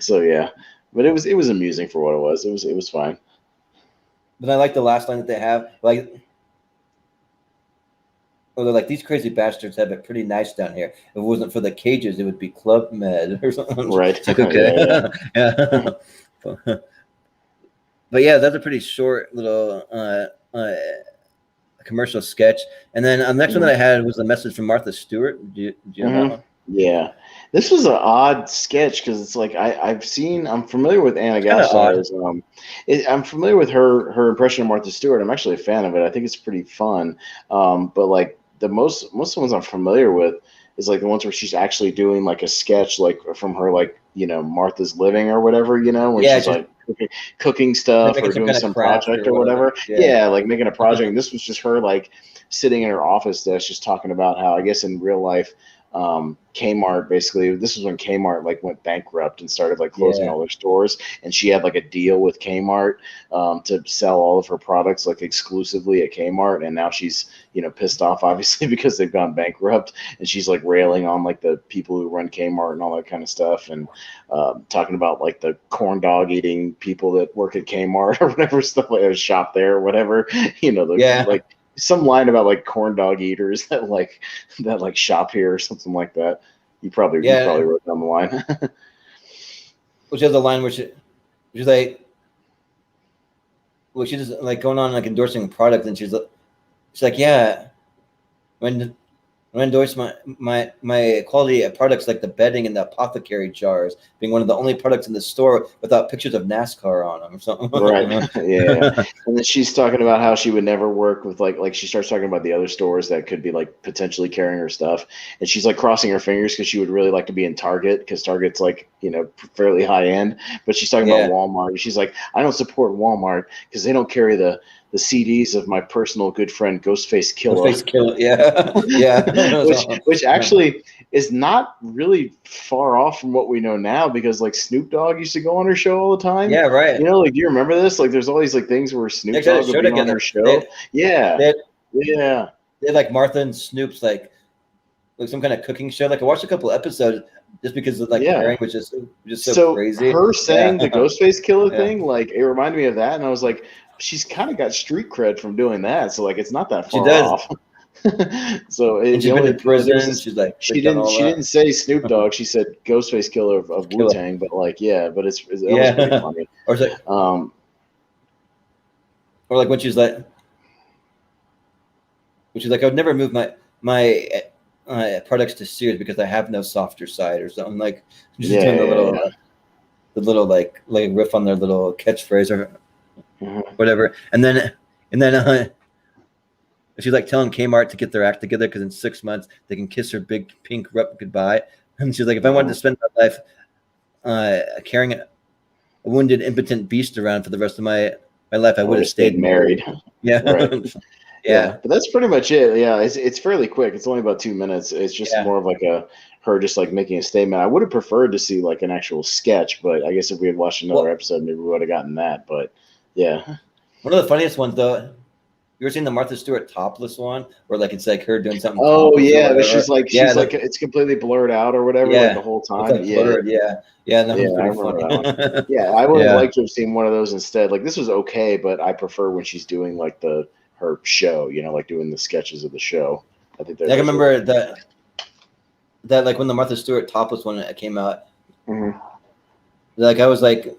So yeah, but it was amusing for what it was. It was fine. But I like the last line that they have, like, they're like, these crazy bastards have it pretty nice down here. If it wasn't for the cages, it would be Club Med or something. Right. It's like, okay. Yeah. But yeah, that's a pretty short little commercial sketch. And then the next one that I had was a message from Martha Stewart. Do you know that one? Yeah, this was an odd sketch because it's like I'm familiar with Anna Gasteyer. I'm familiar with her impression of Martha Stewart. I'm actually a fan of it. I think it's pretty fun. But like the most of the ones I'm familiar with is like the ones where she's actually doing like a sketch like from her like Martha's Living or whatever when she's like cooking stuff or doing some project or whatever. Yeah, like making a project. And this was just her like sitting in her office desk just talking about how I guess in real life Kmart basically this was when Kmart like went bankrupt and started like closing all their stores, and she had like a deal with Kmart to sell all of her products like exclusively at Kmart, and now she's pissed off obviously because they've gone bankrupt, and she's like railing on like the people who run Kmart and all that kind of stuff, and talking about like the corn dog eating people that work at Kmart or whatever stuff like a shop there or whatever like some line about like corn dog eaters that shop here or something like that. You probably wrote down the line. Which has a line which is like, well, she's just like going on like endorsing a product, and she's like, yeah, when I endorse my quality of products like the bedding and the apothecary jars, being one of the only products in the store without pictures of NASCAR on them or something. Right. Yeah. And then she's talking about how she would never work with like she starts talking about the other stores that could be like potentially carrying her stuff, and she's like crossing her fingers because she would really like to be in Target because Target's like fairly high end, but she's talking about Walmart. She's like, I don't support Walmart because they don't carry the CDs of my personal good friend Ghostface Killah. Ghostface Killah, yeah. which actually is not really far off from what we know now, because like Snoop Dogg used to go on her show all the time. Yeah, right. Like, do you remember this? Like, there's all these like things where Snoop Dogg would be on her show. They had like Martha and Snoop's like some kind of cooking show. Like I watched a couple episodes just because of like pairing, which is just so crazy. Her saying the Ghostface Killah thing, like it reminded me of that, and I was like, she's kind of got street cred from doing that, so like it's not that far off. So And she's been in prison. She's like she didn't say Snoop Dogg. She said Ghostface Killer of Wu Tang. But like, yeah, but it was pretty funny. Or like, or like when she's like, I would never move my products to Sears because I have no softer side or something. Like she's doing the little like riff on their little catchphrase or whatever, and then she's like telling Kmart to get their act together because in 6 months they can kiss her big pink rep goodbye. And she's like, if I wanted to spend my life carrying a wounded, impotent beast around for the rest of my life, I would have stayed married. Yeah. Right. Yeah, but that's pretty much it. Yeah, it's fairly quick. It's only about 2 minutes. It's just more of like her just like making a statement. I would have preferred to see like an actual sketch, but I guess if we had watched another episode, maybe we would have gotten that. But yeah, one of the funniest ones though. You ever seen the Martha Stewart topless one, where like it's like her doing something? Oh yeah, but she's like it's completely blurred out or whatever like the whole time. Like blurred, yeah. That was pretty I remember that one. Yeah, I would have liked to have seen one of those instead. Like this was okay, but I prefer when she's doing like her show, like doing the sketches of the show. I think I remember that like when the Martha Stewart topless one came out, like I was like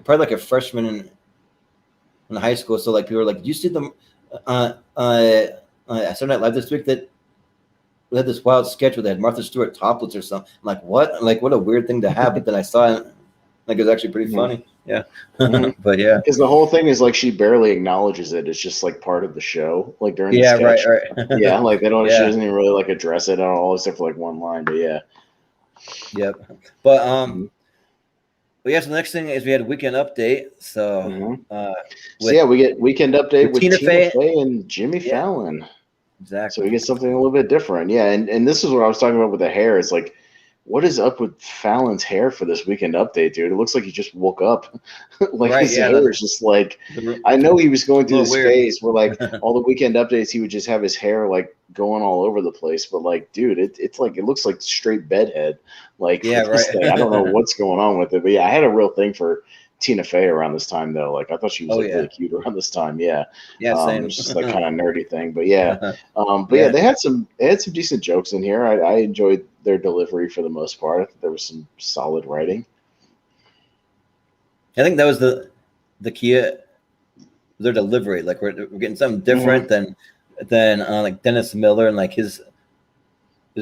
probably like a freshman in high school. So like people were like, "Did you see the Saturday Night Live this week that we had this wild sketch where they had Martha Stewart topless or something?" I'm like, what? Like what a weird thing to have. But then I saw it, like it was actually pretty funny. Yeah. But yeah, because the whole thing is like she barely acknowledges it. It's just like part of the show, like during the sketch. Right. Yeah, like they don't. She doesn't even really like address it at all, except for like one line. But yeah. Yep. But so the next thing is we had a weekend update. So we get weekend update with Tina Fey and Jimmy Fallon. Exactly. So we get something a little bit different. Yeah, and this is what I was talking about with the hair. It's like, what is up with Fallon's hair for this weekend update, dude? It looks like he just woke up. His hair is just like, I know he was going through this phase where like all the weekend updates, he would just have his hair like going all over the place. But like, dude, it's like, it looks like straight bedhead. Like, I don't know what's going on with it. But yeah, I had a real thing for Tina Fey around this time though. Like I thought she was really cute around this time. Yeah. Same. It's just like kind of nerdy thing. But yeah. They had some decent jokes in here. I enjoyed their delivery for the most part. I think there was some solid writing. I think that was the key, their delivery. Like we're getting something different than like Dennis Miller and like his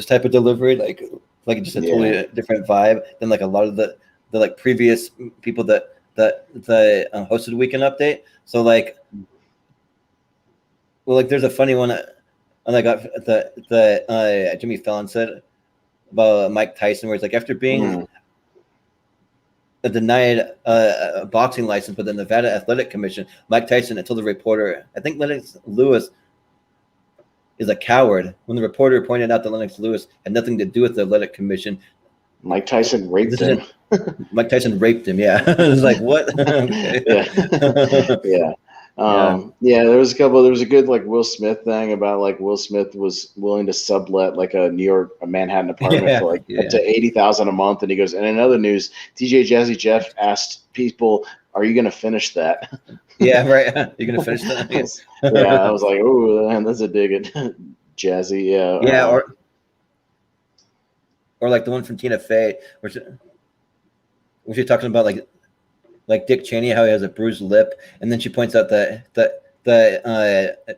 type of delivery. Like just a totally different vibe than like a lot of the like previous people that hosted Weekend Update. So like, well, like there's a funny one I got the Jimmy Fallon said about Mike Tyson, where it's like after being denied a boxing license by the Nevada Athletic Commission, Mike Tyson told the reporter, I think Lennox Lewis is a coward. When the reporter pointed out that Lennox Lewis had nothing to do with the Athletic Commission, Mike Tyson raped him. Mike Tyson raped him. Yeah, it was like what? There was a good like Will Smith thing about like Will Smith was willing to sublet like a Manhattan apartment for like up to $80,000 a month, and he goes, and in other news, DJ Jazzy Jeff asked people, "Are you going to finish that?" Yeah, right. You're going to finish that? Yes. I was like, "Oh, man, that's a dig at Jazzy." Yeah, or like the one from Tina Fey, where she's talking about like Dick Cheney, how he has a bruised lip, and then she points out that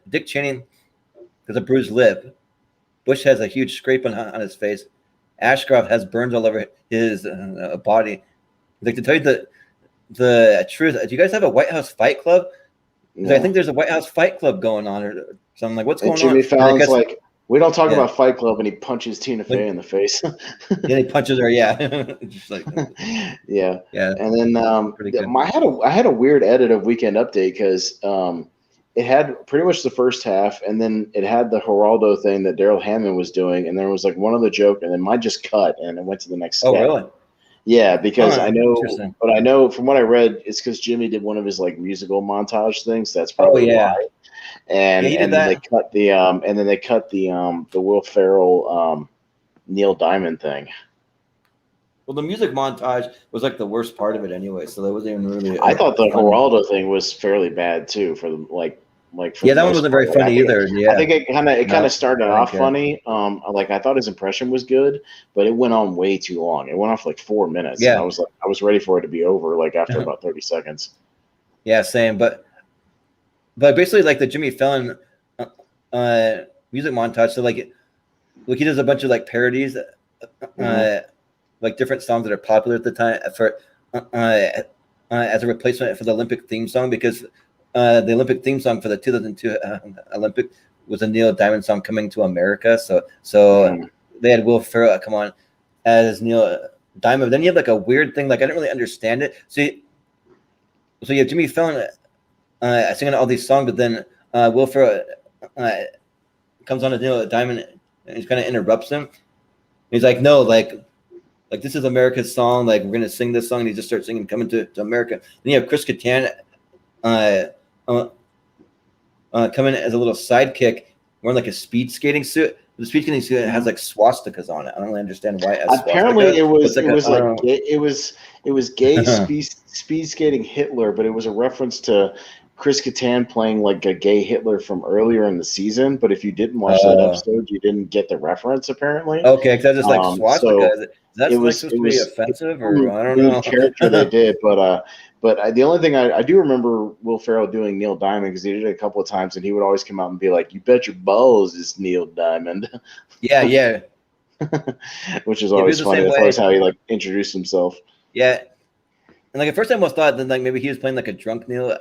Dick Cheney has a bruised lip. Bush has a huge scrape on his face. Ashcroft has burns all over his body. Like, to tell you the truth, do you guys have a White House Fight Club? Because I think there's a White House Fight Club going on, or something. Like, what's going on? Jimmy Fallon's like, we don't talk about Fight Club, and he punches Tina Fey in the face. He punches her. Yeah, just like, yeah. And then I had a weird edit of Weekend Update because it had pretty much the first half, and then it had the Geraldo thing that Daryl Hammond was doing, and there was like one other joke, and then mine just cut, and it went to the next sketch. Oh, really? Yeah, because I know from what I read, it's because Jimmy did one of his like musical montage things. That's probably why. And then they cut the Will Ferrell Neil Diamond thing. Well, the music montage was like the worst part of it anyway, so that wasn't even really. I thought the Geraldo thing was fairly bad too. For the like, like for Yeah, the that one most wasn't part. very funny either. I Yeah, think it kind no, of started I didn't off care. funny. Like I thought his impression was good, but it went on way too long. It went off like 4 minutes, and Yeah, I was ready for it to be over like after about 30 seconds. yeah, same. But basically, like the Jimmy Fallon music montage. So like he does a bunch of like parodies, like different songs that are popular at the time for as a replacement for the Olympic theme song, because the Olympic theme song for the 2002 Olympic was a Neil Diamond song, "Coming to America." So they had Will Ferrell come on as Neil Diamond. Then you have like a weird thing, like I didn't really understand it. So you have Jimmy Fallon singing all these songs, but then Will Ferrell comes on as Neil Diamond and he kind of interrupts him. He's like, "No, like this is America's song. Like we're gonna sing this song." And he just starts singing "Coming to America." Then you have Chris Kattan come in as a little sidekick, wearing like a speed skating suit. The speed skating suit has like swastikas on it. I don't really understand why it has Apparently, swastika. it was gay speed skating Hitler, but it was a reference to Chris Kattan playing like a gay Hitler from earlier in the season. But if you didn't watch that episode, you didn't get the reference. Apparently, okay, because I just like swastika. So Is that like supposed to be offensive, or I don't know? Character they did, but the only thing I do remember Will Ferrell doing Neil Diamond, because he did it a couple of times, and he would always come out and be like, "You bet your balls it's Neil Diamond." Yeah. Which is always funny. That's always how he like introduced himself. Yeah, and like at first I almost thought that like maybe he was playing like a drunk Neil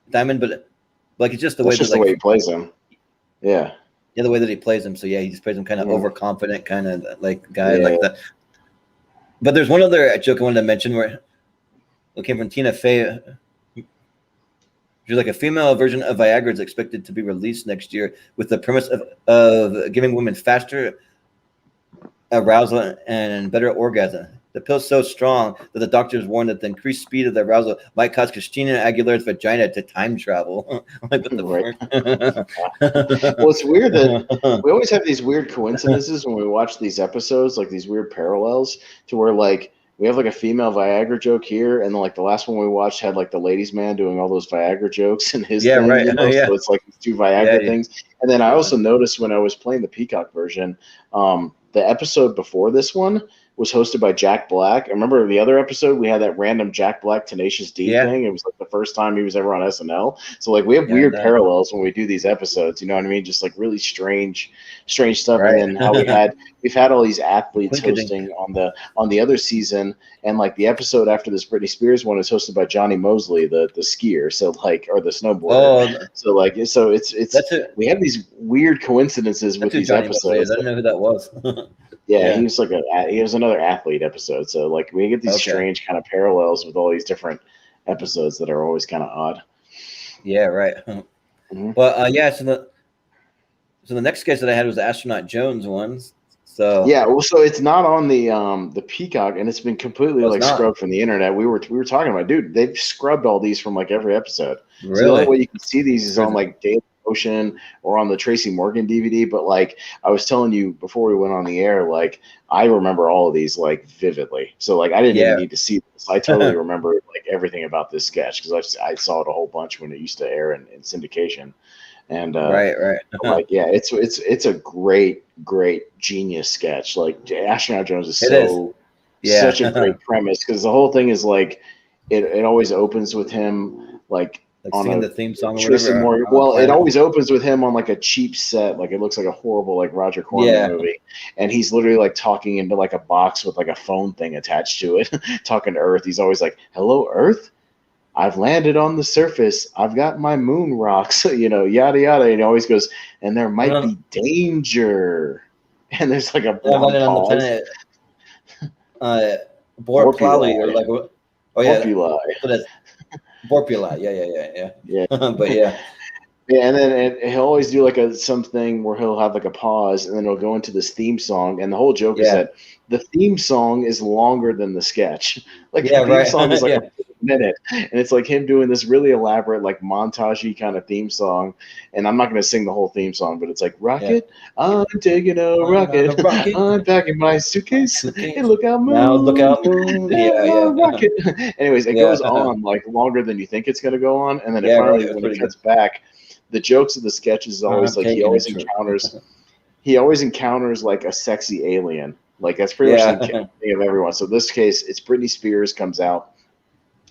Diamond, but like it's just the way the way he plays him. Yeah, the way that he plays him. So yeah, he just plays him kind of overconfident, kind of like guy like that. But there's one other joke I wanted to mention where it came from Tina Fey. She's like, a female version of Viagra is expected to be released next year with the premise of giving women faster arousal and better orgasm. The pill's so strong that the doctors warn that the increased speed of the arousal might cause Christina Aguilera's vagina to time travel. Like, what the fuck? Well, it's weird that we always have these weird coincidences when we watch these episodes, like these weird parallels to where like we have like a female Viagra joke here, and then like the last one we watched had like the ladies' man doing all those Viagra jokes in his thing, right. You know? So it's like these two Viagra things. And then I also noticed when I was playing the Peacock version, the episode before this one was hosted by Jack Black. I remember the other episode we had that random Jack Black Tenacious D thing. It was like the first time he was ever on SNL. So like we have weird parallels when we do these episodes. You know what I mean? Just like really strange stuff. Right. And then how we've had all these athletes hosting on the other season, and like the episode after this Brittany Spears one is hosted by Johnny Mosley, the skier. So like, or the snowboarder. So like we have these weird coincidences with these episodes. I didn't know who that was. Yeah, he was like he was another athlete episode. So like we get these strange kind of parallels with all these different episodes that are always kind of odd. Yeah, right. But so the next sketch that I had was the Astronaut Jones ones. So yeah, well, so it's not on the Peacock, and it's been completely scrubbed from the internet. We were talking about, dude, they've scrubbed all these from like every episode. Really? So the only way you can see these is on like Daily Motion or on the Tracy Morgan DVD. But like I was telling you before we went on the air, like I remember all of these like vividly. So like I didn't even need to see this. I totally remember like everything about this sketch because I saw it a whole bunch when it used to air in syndication. And right. Like it's a great genius sketch. Like Astronaut Jones is such a great premise because the whole thing is like it always opens with him like on the theme song or whatever. Well, it always opens with him on like a cheap set, like it looks like a horrible like Roger Corman movie, and he's literally like talking into like a box with like a phone thing attached to it, talking to Earth. He's always like, "Hello, Earth. I've landed on the surface. I've got my moon rocks," you know, yada yada. And he always goes, "And there might be danger." And there's like a long pause. Borpali or like Borpuli. Borpuli, yeah. But yeah, and then he'll always do like something where he'll have like a pause, and then he'll go into this theme song, and the whole joke is that the theme song is longer than the sketch. Like the theme song is like minute, and it's like him doing this really elaborate, like montagey kind of theme song. And I'm not going to sing the whole theme song, but it's like rocket. I'm taking a rocket. I'm packing my suitcase. Hey, look out, moon. Now look out, moon. Yeah. Rocket. Anyways, it goes on like longer than you think it's going to go on, and then it finally, when it cuts back, the jokes of the sketches is always like he always encounters like a sexy alien. Like that's pretty much the thing of everyone. So this case, it's Brittany Spears comes out,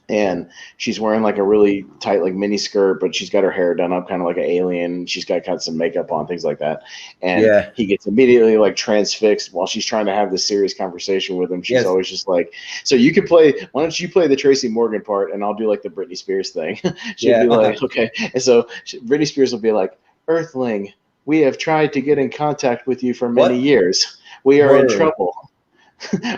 and she's wearing like a really tight like mini skirt, but she's got her hair done up kind of like an alien. She's got kind of some makeup on, things like that. And he gets immediately like transfixed while she's trying to have this serious conversation with him. She's always just like, so you could play, why don't you play the Tracy Morgan part and I'll do like the Britney Spears thing. She'll be like, okay. And so Britney Spears will be like, Earthling, we have tried to get in contact with you for many years. We are in trouble.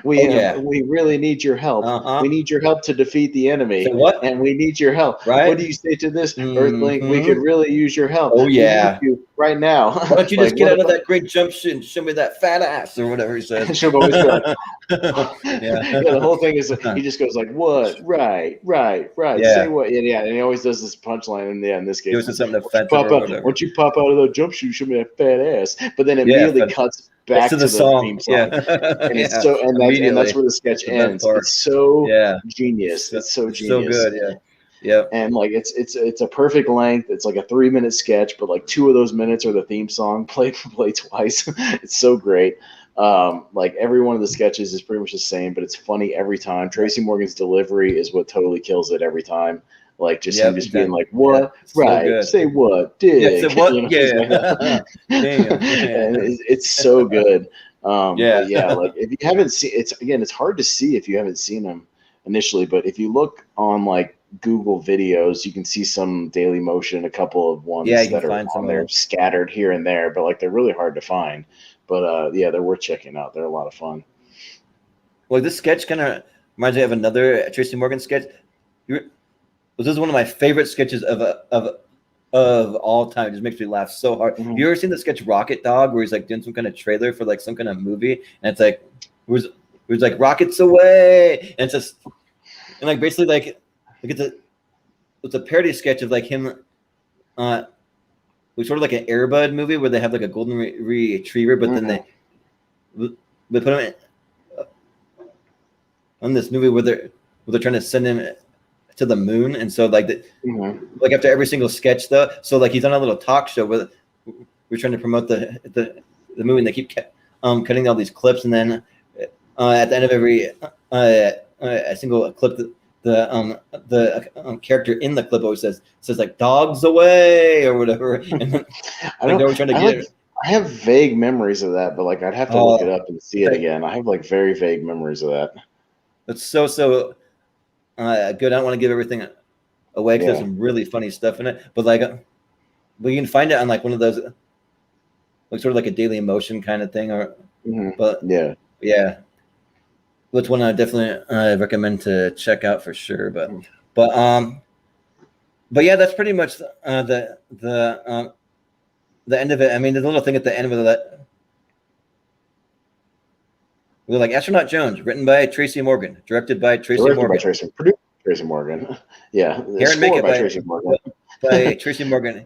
We really need your help. We need your help to defeat the enemy. And we need your help. Right? What do you say to this, Earthling? We could really use your help. Oh, yeah. You right now. Why don't you just get out of that great jumpsuit and show me that fat ass or whatever he says. She'll always be like, the whole thing is he just goes like, what? Right. Yeah. Say what? Yeah. And he always does this punchline in this case. It was something offensive Once you pop out of the jumpsuit, show me that fat ass. But then immediately cuts back to the theme song. And it's and that's where the sketch ends. It's so genius. It's so genius. So good, yeah. And like it's a perfect length. It's like a 3-minute sketch, but like 2 of those minutes are the theme song played twice. It's so great. Like every one of the sketches is pretty much the same, but it's funny every time. Tracy Morgan's delivery is what totally kills it every time. Like him being like, what? Right. So say what? Dig. Say what? Damn. And it's so good. Like if you haven't seen it's hard to see if you haven't seen them initially, but if you look on like Google videos, you can see some Daily Motion, a couple of ones that are on there scattered here and there, but like they're really hard to find. But they're worth checking out. They're a lot of fun. Well, this sketch kind of reminds me of another Tracy Morgan sketch. This is one of my favorite sketches of all time. It just makes me laugh so hard. Mm-hmm. Have you ever seen the sketch Rocket Dog, where he's like doing some kind of trailer for like some kind of movie, and it's like it was like rockets away, and it's just and like basically like it's a parody sketch of like him, was sort of like an Air Bud movie where they have like a golden retriever, but then they put him on this movie where they're trying to send him to the moon, and so like like after every single sketch though, so like he's on a little talk show where we're trying to promote the movie, and they keep cutting all these clips, and then at the end of every a single clip, the character in the clip always says like dogs away or whatever. And I have vague memories of that, but like I'd have to look it up and see it again. I have like very vague memories of that. It's so good. I don't want to give everything away because there's some really funny stuff in it, but you can find it on like one of those, like sort of like a Daily Motion kind of thing, or which one I definitely recommend to check out for sure. But yeah, that's pretty much the end of it. I mean, there's a little thing at the end of it that. We're like Astronaut Jones, written by Tracy Morgan, directed by Tracy Morgan, produced by Tracy Morgan. Yeah, hair and makeup by Tracy Morgan. By Tracy Morgan,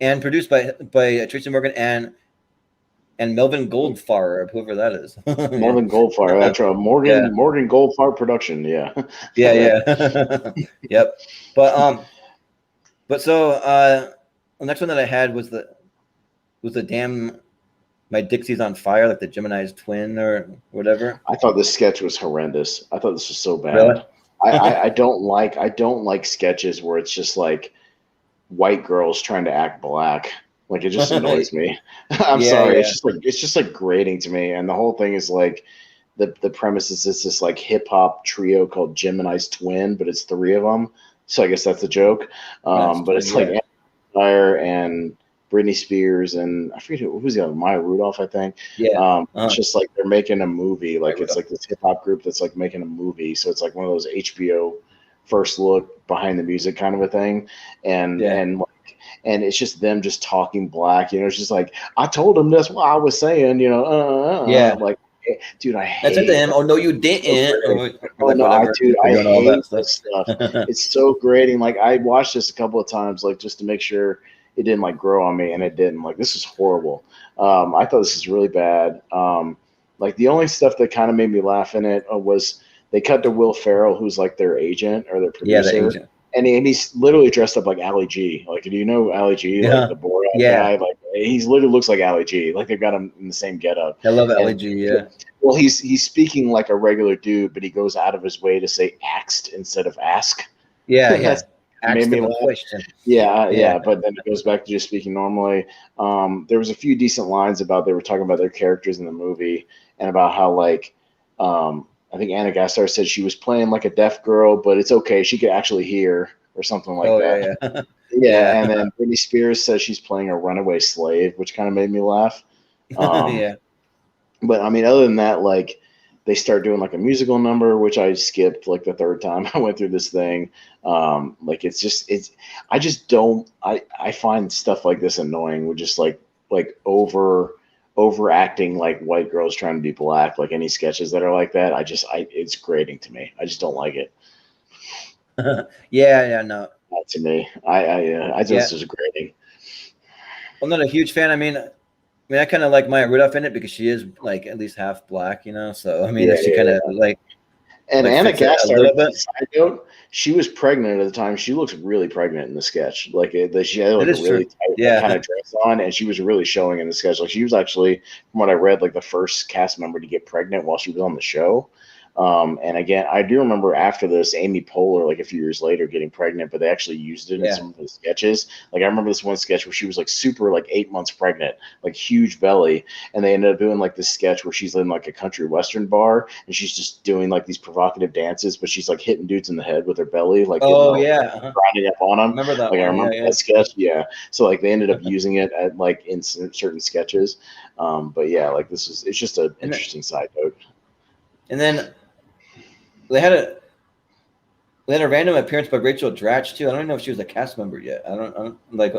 and produced by Tracy Morgan and Melvin Goldfarb, whoever that is. Melvin Goldfarb, that's right. Morgan Goldfarb production. Yeah. Yep. But so the next one that I had was the damn. My Dixie's on Fire, like the Gemini's twin or whatever. I thought this sketch was horrendous. I thought this was so bad. Really? I don't like sketches where it's just like white girls trying to act black. Like it just annoys me. I'm sorry. Yeah. It's just like grating to me. And the whole thing is like the premise is this like hip hop trio called Gemini's twin, but it's 3 of them. So I guess that's a joke. But it's like Fire and Brittany Spears and I forget who's the other, Maya Rudolph, I think. Yeah. It's just like they're making a movie. Like it's like this hip hop group that's like making a movie. So it's like one of those HBO first look behind the music kind of a thing. And it's just them just talking black. It's just like I told them that's what I was saying. Like dude, I That's hate it to him. Oh no, you didn't. Oh Like no, whatever. dude, We're I doing all hate that this stuff. stuff. It's so grating. Like I watched this a couple of times, like just to make sure it didn't like grow on me, and it didn't. Like this is horrible. I thought this is really bad. Like the only stuff that kind of made me laugh in it was they cut to Will Ferrell, who's like their agent or their Yeah, the producer. agent. And he's literally dressed up like Ali G. Like, do you know Ali G? Yeah. Like the Borat Yeah. guy. Like he's literally looks like Ali G. Like they've got him in the same getup. I love LG. Yeah. Well, he's speaking like a regular dude, but he goes out of his way to say "axed" instead of "ask." Yeah. Yeah. Made me laugh. Question. Yeah, but then it goes back to just speaking normally. There was a few decent lines about they were talking about their characters in the movie and about how like I think Anna Gasteyer said she was playing like a deaf girl, but it's okay. She could actually hear or something like that. Yeah. Yeah, and then Brittany Spears says she's playing a runaway slave, which kind of made me laugh. Yeah. But I mean, other than that, like they start doing like a musical number, which I skipped like the third time I went through this thing. Like I just don't. I find stuff like this annoying. With just like overacting like white girls trying to be black, like any sketches that are like that. It's grating to me. I just don't like it. Yeah, no. Not to me. I just is grating. I'm not a huge fan. I mean, I kind of like Maya Rudolph in it because she is like at least half black, you know. So I mean, she kind of like. And like Anna Gasteyer, side note, she was pregnant at the time. She looks really pregnant in the sketch. Like she had like a really tight kind of dress on, and she was really showing in the sketch. Like she was actually, from what I read, like the first cast member to get pregnant while she was on the show. And again, I do remember after this, Amy Poehler, like a few years later, getting pregnant, but they actually used it in some of the sketches. Like I remember this one sketch where she was like super, like 8 months pregnant, like huge belly, and they ended up doing like this sketch where she's in like a country western bar and she's just doing like these provocative dances, but she's like hitting dudes in the head with her belly, like grinding up on them. Remember that? Like I remember that sketch. Yeah. So like they ended up using it at like in certain sketches. But yeah, like it's just an interesting side note. And then they had a random appearance by Rachel Dratch too. I don't even know if she was a cast member yet. I don't like.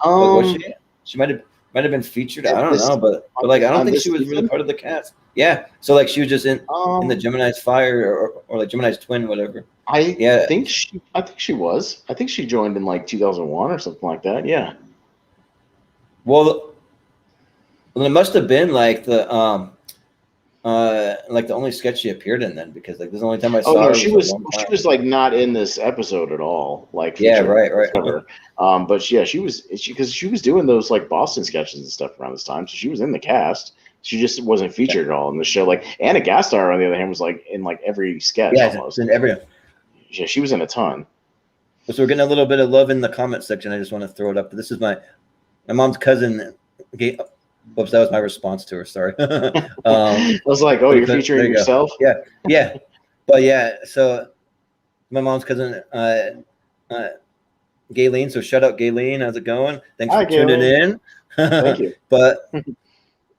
Was she? She might have been featured. I don't know, but like I don't think she was really part of the cast. Yeah, so like she was just in the Gemini's Fire or like Gemini's Twin, whatever. I think she was. I think she joined in like 2001 or something like that. Yeah. Well, it must have been like the like the only sketch she appeared in then, because like this is the only time I saw her. She was like not in this episode at all. Like right. But yeah, she was doing those like Boston sketches and stuff around this time, so she was in the cast. She just wasn't featured at all in the show. Like Anna Gasteyer, on the other hand, was like in like every sketch almost. In every. Yeah, she was in a ton. So we're getting a little bit of love in the comment section. I just want to throw it up. This is my mom's cousin. Whoops, that was my response to her. Sorry. I was like, "Oh, you're featuring yourself." Yeah. But yeah, so my mom's cousin, Gayleen. So shout out Gayleen. How's it going? Thanks for tuning in. Thank you.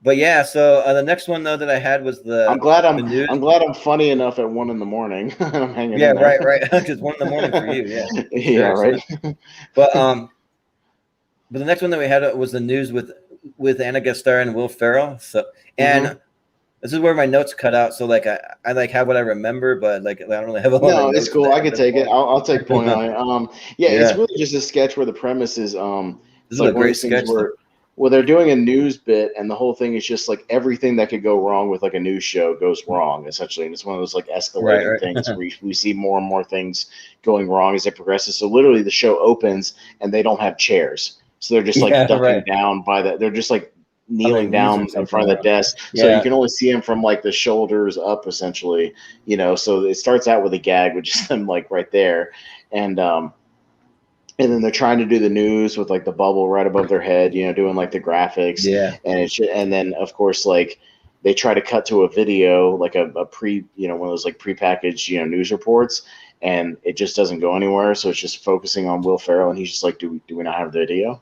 But yeah, so the next one though that I had was the. I'm glad I'm funny enough at 1 a.m. I'm hanging. Yeah, right. Because 1 a.m. for you. Yeah. Yeah, right. But the next one that we had was the news with Anna Gasteyer and Will Ferrell. So this is where my notes cut out. So like I like have what I remember, but like I don't really have a lot. No, it's cool. I can take it. I'll take point on it. It's really just a sketch where the premise is this is like a great sketch. Well, they're doing a news bit, and the whole thing is just like everything that could go wrong with like a news show goes wrong, essentially. And it's one of those like escalating things where we see more and more things going wrong as it progresses. So literally the show opens and they don't have chairs. So they're just like ducking down they're just like kneeling down in front of the desk. So you can only see them from like the shoulders up, essentially, you know. So it starts out with a gag, which is them like right there. And then they're trying to do the news with like the bubble right above their head, you know, doing like the graphics. Yeah. And then of course, like they try to cut to a video, like a one of those like prepackaged, news reports, and it just doesn't go anywhere. So it's just focusing on Will Ferrell, and he's just like, do we not have the video?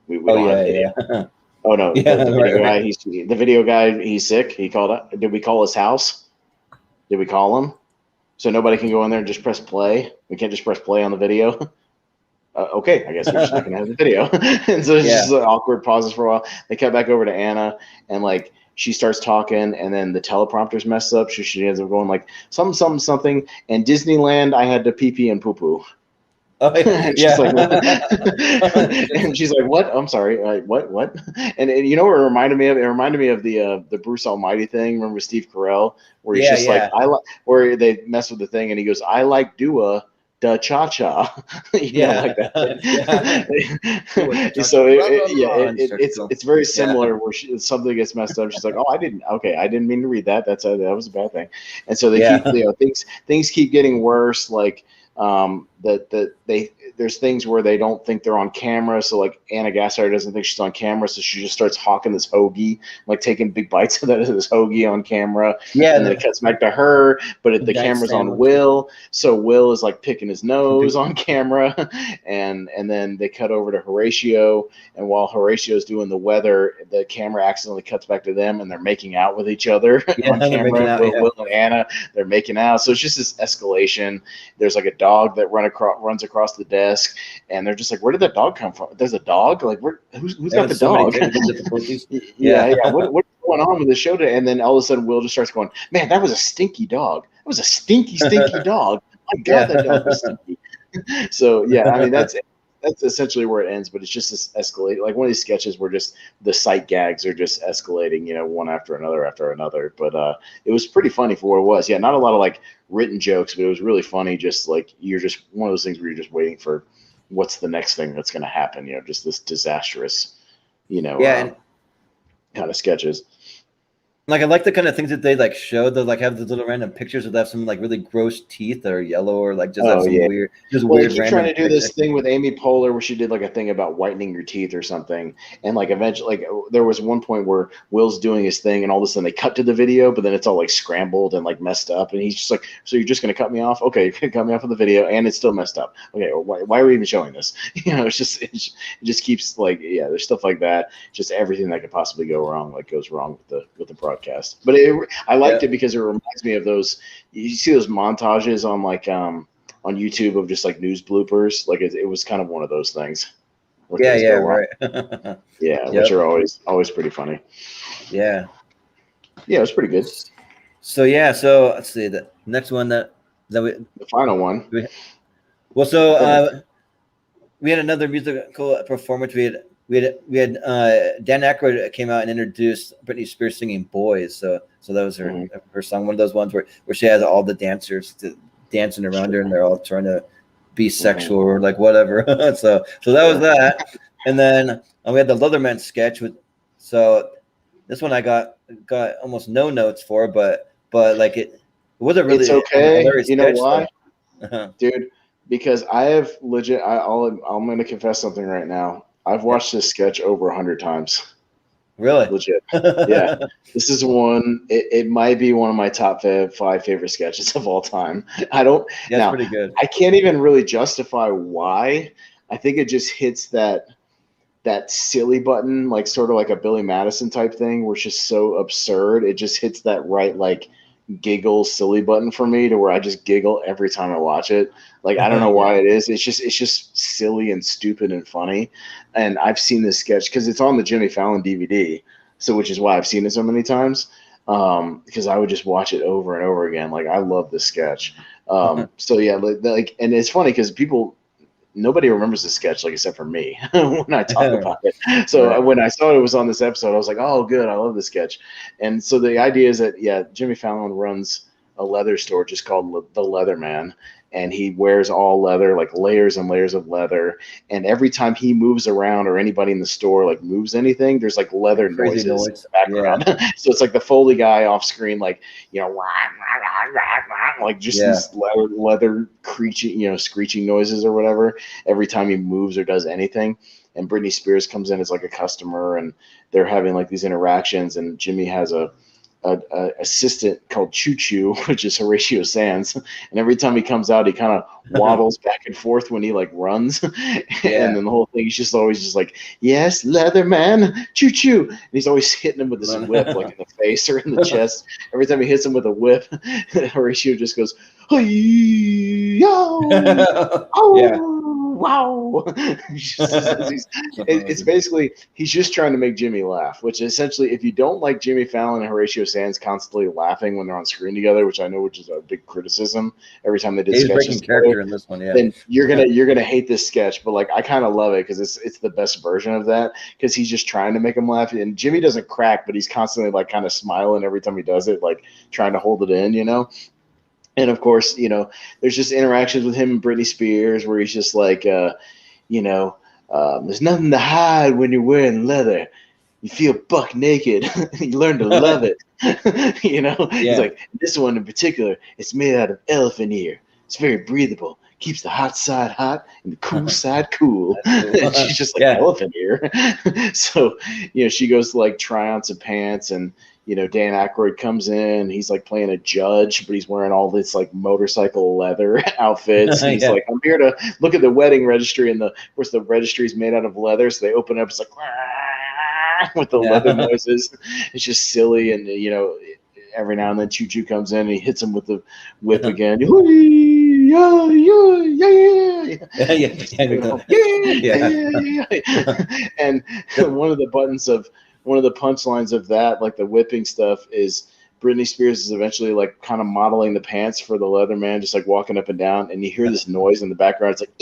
We don't have video. Yeah. Oh no, the video guy, he's sick. He called up. Did we call his house? Did we call him? So nobody can go in there and just press play. We can't just press play on the video. Okay, I guess we're just not gonna have the video. And so it's just like awkward pauses for a while. They cut back over to Anna, and like she starts talking, and then the teleprompter's messed up. So she ends up going like something. And Disneyland, I had to pee pee and poo poo. Oh, And she's like, what? And she's like, what? I'm sorry, what? And you know what it reminded me of? It reminded me of the Bruce Almighty thing. Remember Steve Carell, where he's just like, where they mess with the thing, and he goes, I like Dua. Da cha cha, like that. So it's very similar. Where something gets messed up, she's like, "Oh, I didn't mean to read that. That was a bad thing." And so they keep, things keep getting worse. Like there's things where they don't think they're on camera. So like Anna Gasteyer doesn't think she's on camera, so she just starts hawking this hoagie, like taking big bites of this hoagie on camera. Yeah, and then it cuts back to her, but the camera's on Will, so Will is like picking his nose on camera, and then they cut over to Horatio, and while Horatio's doing the weather, the camera accidentally cuts back to them, and they're making out with each other on camera. Will and Anna, they're making out, so it's just this escalation. There's like a dog that runs across the desk, and they're just like, where did that dog come from? There's a dog? Like, who's got the dog? Yeah. What's going on with the show today? And then all of a sudden Will just starts going, man, that was a stinky dog. That was a stinky dog. My God, that dog was stinky. So yeah, I mean that's essentially where it ends, but it's just this escalate, like one of these sketches where just the sight gags are just escalating, one after another. But it was pretty funny for what it was. Yeah, not a lot of like written jokes, but it was really funny. Just like you're just one of those things where you're just waiting for what's the next thing that's going to happen. Just this disastrous, kind of sketches. Like I like the kind of things that they like show. They like have the little random pictures that have some like really gross teeth that are yellow, or like just have some weird, weird. They keep trying to do this thing with Amy Poehler where she did like a thing about whitening your teeth or something, and like eventually, like there was one point where Will's doing his thing, and all of a sudden they cut to the video, but then it's all like scrambled and like messed up, and he's just like, "So you're just gonna cut me off? Okay, you're gonna cut me off of the video, and it's still messed up. Okay, why are we even showing this? It just keeps like there's stuff like that. Just everything that could possibly go wrong goes wrong with the broadcast, but I liked it because it reminds me of those. You see those montages on like on YouTube of just like news bloopers. Like it was kind of one of those things. Right. Which are always pretty funny. Yeah, it was pretty good. So let's see the next one that the final one. We had another musical performance. We had Dan Aykroyd came out and introduced Brittany Spears singing "Boys," so that was her song. One of those ones where she has all the dancers dancing around her, and they're all trying to be sexual or like whatever. so that was that, and then we had the Leatherman sketch with. So this one I got almost no notes for, but like it wasn't really. It's okay. You know why, dude? Because I have legit. I'm going to confess something right now. I've watched this sketch over 100 times. Really? Legit. Yeah. This is one. It might be one of my top 5 favorite sketches of all time. That's pretty good. I can't even really justify why. I think it just hits that silly button, like sort of like a Billy Madison type thing, where it's just so absurd. It just hits that right like giggle silly button for me, to where I just giggle every time I watch it. Like I don't know why it is. It's just silly and stupid and funny. And I've seen this sketch because it's on the Jimmy Fallon DVD, so which is why I've seen it so many times. Because I would just watch it over and over again. Like I love this sketch. So yeah, like, and it's funny because nobody remembers the sketch, like except for me when I talk about it. So when I saw it was on this episode, I was like, oh, good, I love this sketch. And so the idea is that Jimmy Fallon runs a leather store just called the Leatherman, and he wears all leather, like layers and layers of leather. And every time he moves around or anybody in the store like moves anything, there's like leather noises in the background. So it's like the Foley guy off screen, like, like just these leather screeching noises or whatever every time he moves or does anything. And Brittany Spears comes in as like a customer, and they're having like these interactions, and Jimmy has a assistant called Choo Choo, which is Horatio Sands, and every time he comes out, he kind of waddles back and forth when he like runs, and then the whole thing is just always just like, yes, Leatherman, Choo Choo, and he's always hitting him with this whip, like in the face or in the chest. Every time he hits him with a whip, Horatio just goes, hey, yo, oh. wow. It's basically he's just trying to make Jimmy laugh, which essentially, if you don't like Jimmy Fallon and Horatio Sands constantly laughing when they're on screen together, which is a big criticism every time they did He's sketches breaking together, character in this one, yeah. then you're gonna hate this sketch. But like I kind of love it because it's the best version of that, because he's just trying to make him laugh, and Jimmy doesn't crack, but he's constantly like kind of smiling every time he does it, like trying to hold it in, And of course, there's just interactions with him and Brittany Spears where he's just like, there's nothing to hide when you're wearing leather. You feel buck naked. You learn to love it. He's like, this one in particular, it's made out of elephant ear. It's very breathable. Keeps the hot side hot and the cool side cool. And she's just like, elephant ear. So, she goes to like try on some pants, and Dan Aykroyd comes in. He's like playing a judge, but he's wearing all this like motorcycle leather outfits. He's like, I'm here to look at the wedding registry, and of course the registry is made out of leather, so they open it up. It's like with the leather noises. It's just silly, and every now and then Choo Choo comes in and he hits him with the whip again. And one of the punchlines of that, like the whipping stuff, is Britney Spears is eventually like kind of modeling the pants for the leather man, just like walking up and down, and you hear this noise in the background. It's like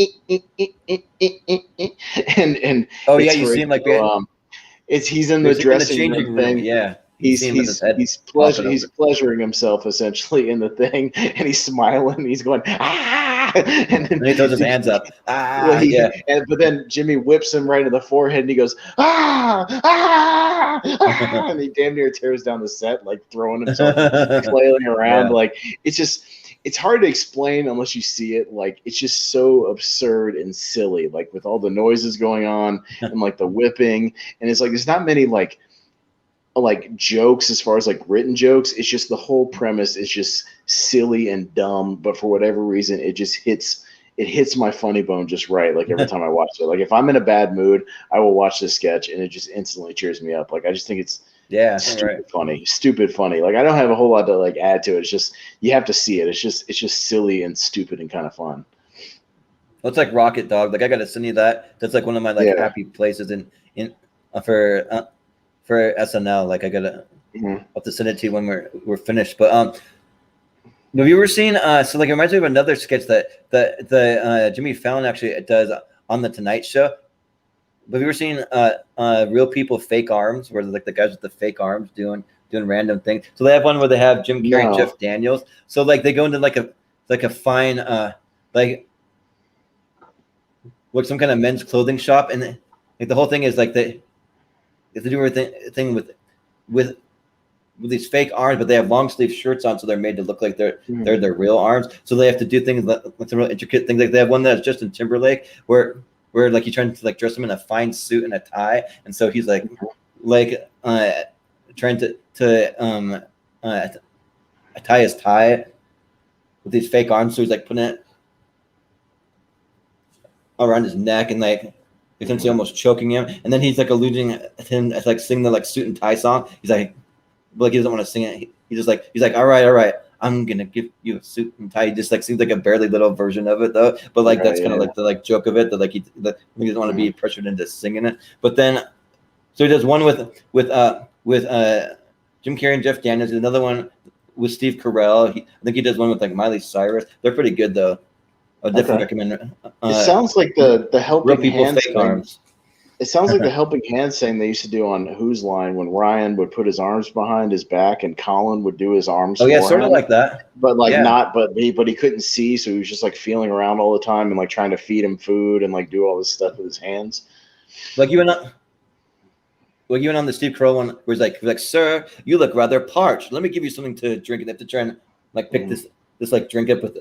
and oh yeah, you see him like he's in the dressing room thing. Yeah. He's pleasuring himself essentially in the thing, and he's smiling. He's going and then he throws his hands up. But then Jimmy whips him right in the forehead, and he goes and he damn near tears down the set, like throwing himself, flailing around. Yeah. Like it's hard to explain unless you see it. Like it's just so absurd and silly, like with all the noises going on and like the whipping, and it's like there's not many like jokes as far as like written jokes. It's just the whole premise is just silly and dumb, but for whatever reason it just hits my funny bone just right. Like every time I watch it, like if I'm in a bad mood, I will watch this sketch and it just instantly cheers me up. Like I just think it's stupid funny. Like I don't have a whole lot to like add to it. It's just you have to see it. It's just silly and stupid and kind of fun. Well, it's like Rocket Dog. Like I gotta send you that. That's like one of my like happy places in for SNL. Like I gotta have to send it to you when we're finished. But have you ever seen so like it reminds me of another sketch that Jimmy Fallon actually does on the Tonight Show. Have you ever seen Real People Fake Arms, where like the guys with the fake arms doing random things? So they have one where they have Jim Carrey and Jeff Daniels. So like they go into like a fine like some kind of men's clothing shop, and like the whole thing is like they do everything with these fake arms, but they have long sleeve shirts on, so they're made to look like they're their real arms. So they have to do things like some real intricate things. Like they have one that's Justin Timberlake, where like he's trying to like dress him in a fine suit and a tie, and so he's like trying to tie his tie with these fake arms. So he's like putting it around his neck and like essentially almost choking him, and then he's like alluding to him as like singing the like suit and tie song. He's like he doesn't want to sing it. He's like all right, I'm gonna give you a suit and tie. He just like seems like a barely little version of it though, but like that's kind of like the like joke of it, that like he doesn't want to be pressured into singing it. But then so he does one with Jim Carrey and Jeff Daniels, another one with Steve Carell. I think he does one with like Miley Cyrus. They're pretty good though. I definitely recommend it. It sounds like the helping hands fake arms. It sounds like the helping hands thing they used to do on Who's Line, when Ryan would put his arms behind his back and Colin would do his arms. Oh yeah, sort of like that. But he couldn't see, so he was just like feeling around all the time and like trying to feed him food and like do all this stuff with his hands. Like you went on the Steve Carell one, where he's like, "Sir, you look rather parched. Let me give you something to drink." And they have to try and like pick this like drink up with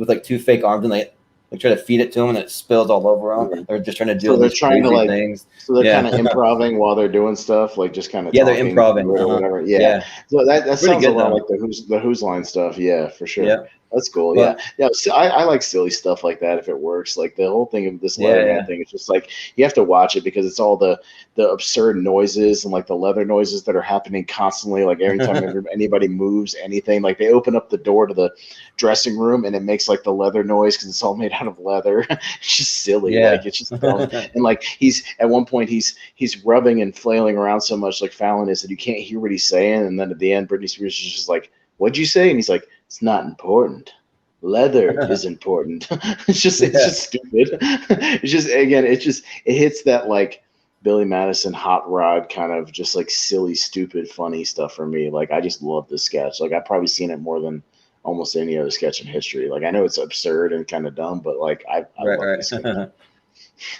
like two fake arms, and they like try to feed it to him, and it spills all over them. They're just trying to do all these crazy things. So they're kind of improvising while they're doing stuff, like just kind of they're improvising or whatever. Yeah. So that sounds a lot like the Who's Line stuff. Yeah, for sure. Yeah. That's cool. But, Yeah. So I like silly stuff like that if it works. Like the whole thing of this Leatherman thing, it's just like you have to watch it because it's all the absurd noises and like the leather noises that are happening constantly. Like every time anybody moves anything, like they open up the door to the dressing room and it makes like the leather noise because it's all made out of leather. It's just silly. Yeah. Like it's just dumb. And like he's at one point he's rubbing and flailing around so much like Fallon is that you can't hear what he's saying. And then at the end, Brittany Spears is just like, "What'd you say?" And he's like, "It's not important. Leather is important." It's just stupid. It's just it hits that like Billy Madison hot rod kind of just like silly, stupid, funny stuff for me. Like I just love this sketch. Like I've probably seen it more than almost any other sketch in history. Like I know it's absurd and kind of dumb, but like I love this sketch.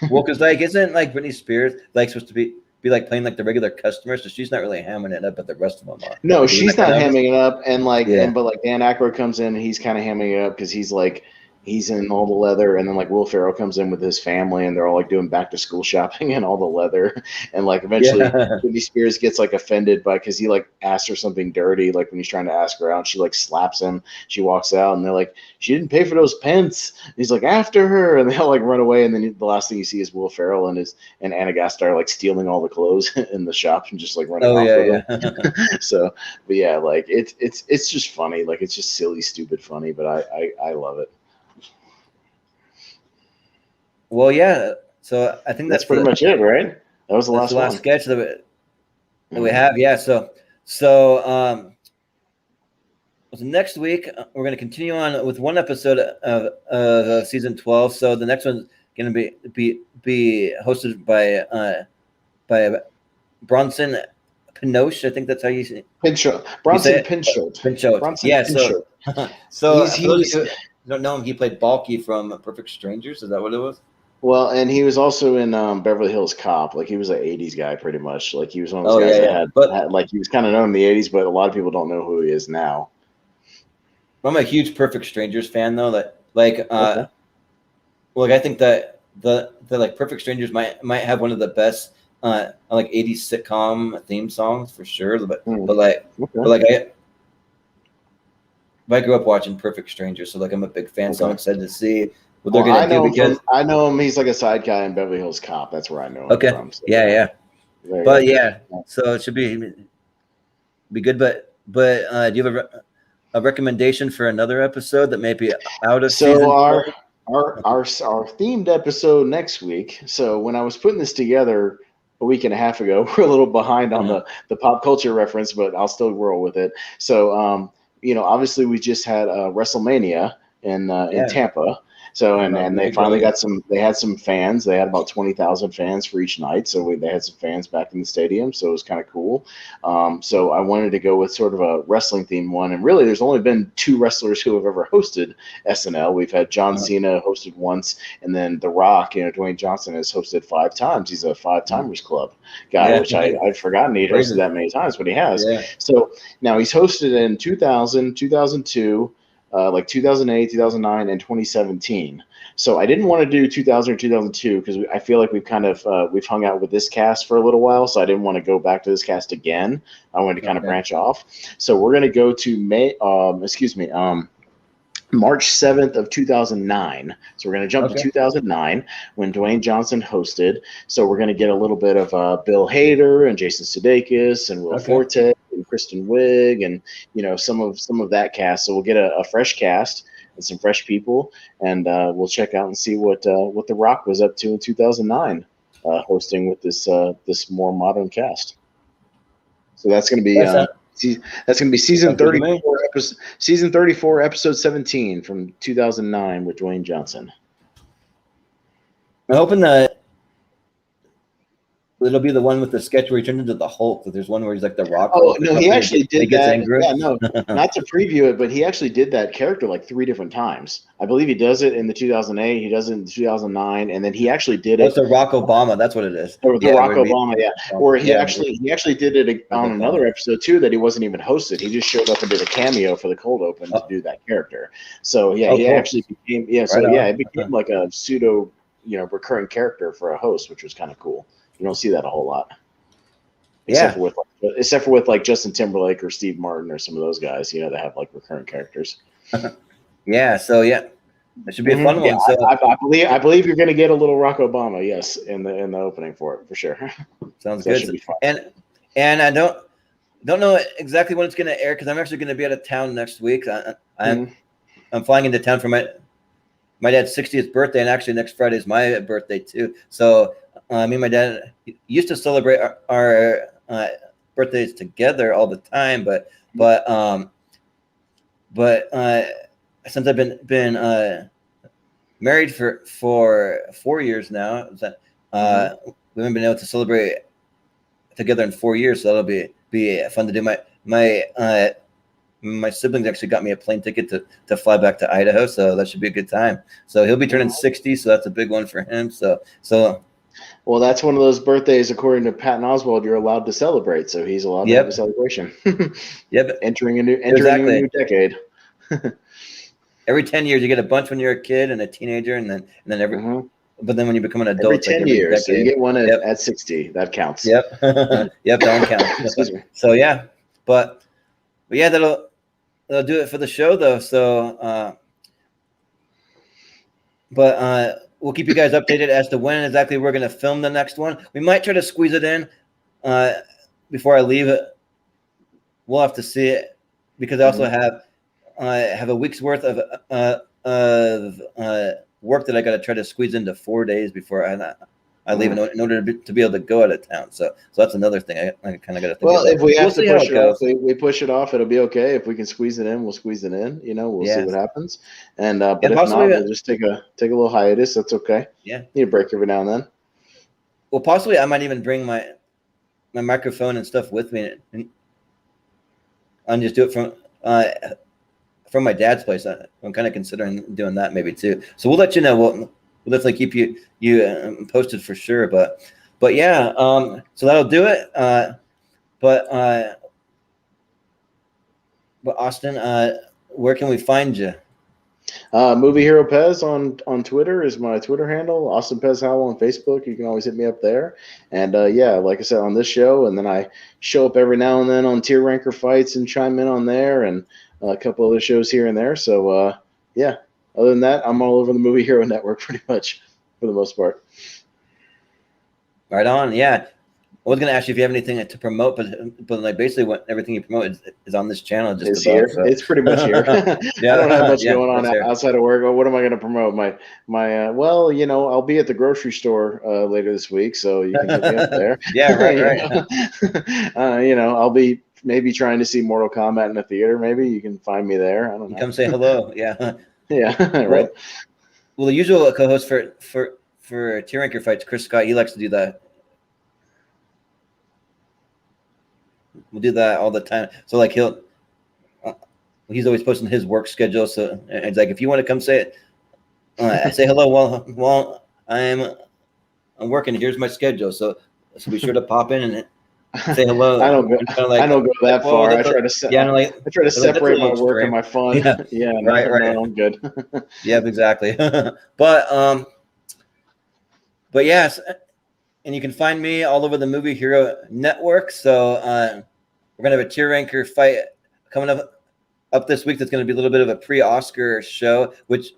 Well, because like isn't like Britney Spears like supposed to be like playing like the regular customer, so she's not really hamming it up, but the rest of them are. No, like, she's not hamming it up, and like, Yeah. but like Dan Aykroyd comes in, and he's kind of hamming it up because he's like, he's in all the leather, and then like Will Ferrell comes in with his family, and they're all like doing back to school shopping and all the leather, and like eventually Britney Spears gets like offended because he like asked her something dirty, like when he's trying to ask her out, she like slaps him. She walks out, and they're like, "She didn't pay for those pants." And he's like, "After her," and they all like run away, and then the last thing you see is Will Ferrell and Anna Gasteyer like stealing all the clothes in the shop and just like running off with them. So, but yeah, like it's just funny, like it's just silly, stupid, funny, but I love it. Well, yeah. So I think that's pretty much it, right? That was the last sketch that we have. Yeah. So next week we're going to continue on with one episode of season 12. So the next one's going to be hosted by Bronson Pinchot. I think that's how you say it. Pinchot. Bronson Pinchot. Bronson Pinchot. So he's don't know him. He played Balky from Perfect Strangers. Is that what it was? Well, and he was also in Beverly Hills Cop. Like he was an '80s guy, pretty much. Like he was one of those guys that had like he was kind of known in the '80s, but a lot of people don't know who he is now. I'm a huge Perfect Strangers fan, though. That like I think that the like Perfect Strangers might have one of the best like '80s sitcom theme songs for sure. But I grew up watching Perfect Strangers, so like I'm a big fan. So I'm excited to see what they're gonna do because I know him. He's like a side guy in Beverly Hills Cop. That's where I know him from. So but yeah, so it should be good. But do you have a recommendation for another episode that may be out of season? Our themed episode next week. So when I was putting this together a week and a half ago, we're a little behind on the pop culture reference, but I'll still roll with it. So obviously we just had WrestleMania in Tampa. So and they finally had some fans. They had about 20,000 fans for each night. So they had some fans back in the stadium. So it was kind of cool. So I wanted to go with sort of a wrestling themed one. And really, there's only been 2 wrestlers who have ever hosted SNL. We've had John Cena hosted once, and then The Rock, Dwayne Johnson has hosted 5 times. He's a 5-timers club guy, which I'd forgotten he'd hosted that many times, but he has. Yeah. So now he's hosted in 2000, 2002. Like 2008, 2009, and 2017. So I didn't want to do 2000 or 2002 because I feel like we've kind of we've hung out with this cast for a little while. So I didn't want to go back to this cast again. I wanted to kind of branch off. So we're going to go to March 7th of 2009. So we're going to jump to 2009 when Dwayne Johnson hosted. So we're going to get a little bit of Bill Hader and Jason Sudeikis and Will Forte and Kristen Wiig and some of that cast. So we'll get a fresh cast and some fresh people, and we'll check out and see what The Rock was up to in 2009, hosting with this more modern cast. So that's going to be. That's going to be season 34, episode 17 from 2009 with Dwayne Johnson. I'm hoping that it'll be the one with the sketch where he turned into the Hulk. There's one where he's like the Rock. Oh no, he actually did that. Yeah, no, not to preview it, but he actually did that character like 3 different times. I believe he does it in the 2008. He does it in 2009, and then he actually did it. That's the Rock Obama. That's what it is. Or the Rock Obama, Or he actually did it on another episode too that he wasn't even hosted. He just showed up and did a cameo for the cold open to do that character. So he actually became it became like a pseudo recurring character for a host, which was kind of cool. You don't see that a whole lot, except for with like Justin Timberlake or Steve Martin or some of those guys, that have like recurrent characters. Yeah. So yeah, that should be a fun one. So I believe you're going to get a little Barack Obama, yes, in the opening for it for sure. sounds So that good. should be fun. And I don't know exactly when it's going to air because I'm actually going to be out of town next week. I'm flying into town for my dad's 60th birthday, and actually next Friday is my birthday too. So me and my dad used to celebrate our birthdays together all the time, but since I've been married for 4 years now, that we haven't been able to celebrate together in 4 years. So that'll be fun to do. My siblings actually got me a plane ticket to fly back to Idaho, so that should be a good time. So he'll be turning 60, so that's a big one for him. So well, that's one of those birthdays, according to Patton Oswalt, you're allowed to celebrate. So he's allowed to have a celebration. Yep, entering a new decade. Every 10 years, you get a bunch when you're a kid and a teenager, and then but then when you become an adult, every 10 years, so you get one at 60. That counts. Yep, yep, that one counts. So yeah, but yeah, that'll do it for the show, though. So, but we'll keep you guys updated as to when exactly we're going to film the next one. We might try to squeeze it in before I leave it. We'll have to see it because I also have a week's worth of work that I got to try to squeeze into 4 days before I leave in order to be able to go out of town. So that's another thing I kind of got to think about. If we have to push it off, we push it off, it'll be okay. If we can squeeze it in, we'll squeeze it in. We'll see what happens. And but if not, we'll just take a little hiatus. That's okay. Yeah, need a break every now and then. Well, possibly I might even bring my microphone and stuff with me and just do it from my dad's place. I'm kind of considering doing that maybe too. So we'll let you know. We'll definitely keep you posted for sure. But yeah, so that'll do it. But Austin, where can we find you? Movie Hero Pez on Twitter is my Twitter handle. Austin Pez Howell on Facebook. You can always hit me up there. And yeah, like I said, on this show, and then I show up every now and then on Tier Ranker Fights and chime in on there, and a couple other shows here and there. So yeah, other than that, I'm all over the Movie Hero Network pretty much for the most part. Right on. Yeah. I was going to ask you if you have anything to promote, but like basically everything you promote is on this channel. Just here. So. It's pretty much here. Yeah, I don't have much going on outside of work. What am I going to promote? My well, I'll be at the grocery store later this week, so you can hit me up there. Yeah, right. I'll be maybe trying to see Mortal Kombat in the theater. Maybe you can find me there. I don't know. Come say hello. Yeah. Yeah. Right. Well, the usual co-host for Tier Ranker Fights, Chris Scott, he likes to do that. We'll do that all the time. So like he's always posting his work schedule. So it's like if you want to come say hello while I'm working. Here's my schedule. So be sure to pop in and say hello. I don't go that far. I try to separate my work and my fun. Yeah, right. No, I'm good. Yeah, exactly. But yes, and you can find me all over the Movie Hero Network. So we're gonna have a Tier Ranker fight coming up this week. That's gonna be a little bit of a pre-Oscar show, which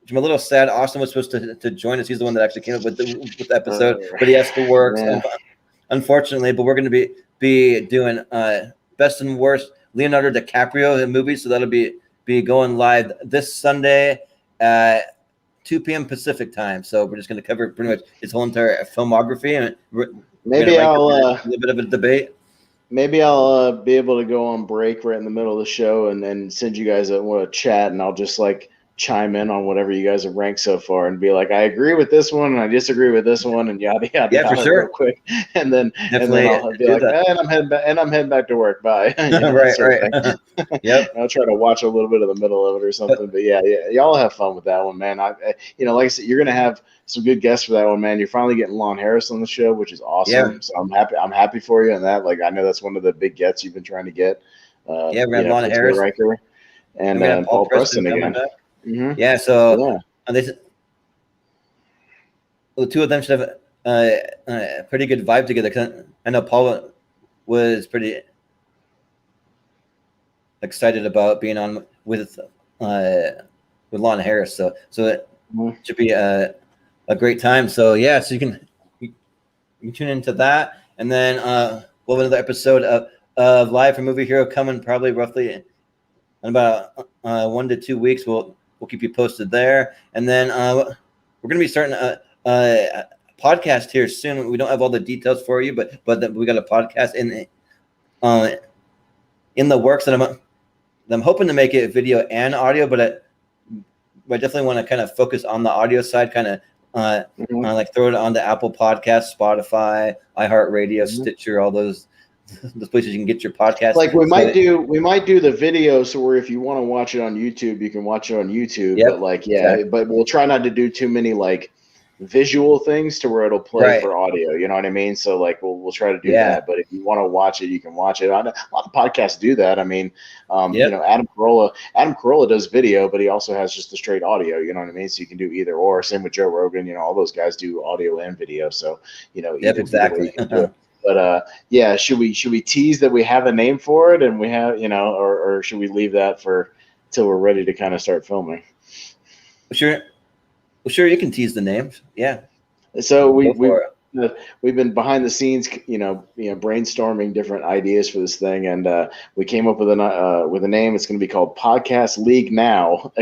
I'm a little sad. Austin was supposed to join us. He's the one that actually came up with the episode, but he has to work. Yeah. Unfortunately, but we're going to be doing best and worst Leonardo DiCaprio movies, so that'll be going live this Sunday at 2 p.m. Pacific time. So we're just going to cover pretty much his whole entire filmography, and maybe I'll a little bit of a debate. Maybe I'll be able to go on break right in the middle of the show and then send you guys a chat, and I'll just like chime in on whatever you guys have ranked so far and be like, I agree with this one and I disagree with this one and yada yada. Yeah, for sure. Real quick, and then I'll be like, and I'm heading back to work. Bye. Right. Yep. I'll try to watch a little bit of the middle of it or something. But yeah, y'all have fun with that one, man. Like I said, you're gonna have some good guests for that one, man. You're finally getting Lon Harris on the show, which is awesome. Yeah. So I'm happy for you on that. Like I know that's one of the big gets you've been trying to get. Yeah, we have Lon Harris, Riker, and Paul Preston again. Mm-hmm. Yeah, so the two of them should have a pretty good vibe together. Cause I know Paul was pretty excited about being on with with Lon Harris. So it Mhm. should be a great time. So yeah, so you can tune into that, and then we'll have another episode of Live from Movie Hero coming probably roughly in about 1 to 2 weeks. We'll keep you posted there, and then we're gonna be starting a podcast here soon. We don't have all the details for you, but we got a podcast in the works, and I'm hoping to make it video and audio, but I definitely want to kind of focus on the audio side, kind of like throw it on the Apple Podcast, Spotify, iHeartRadio, Stitcher, all those places you can get your podcast. Like we might do the video, so where if you want to watch it on YouTube, you can watch it on YouTube. Yep, but like but we'll try not to do too many like visual things to where it'll play for audio. You know what I mean? So like we'll try to do that. But if you want to watch it, you can watch it. A lot of podcasts do that. I mean, you know, Adam Carolla does video, but he also has just the straight audio. You know what I mean? So you can do either or. Same with Joe Rogan. You know, all those guys do audio and video. So you know, either way you can do it. But yeah, should we tease that we have a name for it and we have, you know, or should we leave that for till we're ready to kind of start filming? Sure. Well, sure, you can tease the names. Yeah. So we've been behind the scenes, you know, brainstorming different ideas for this thing, and we came up with a name. It's going to be called Podcast League Now! !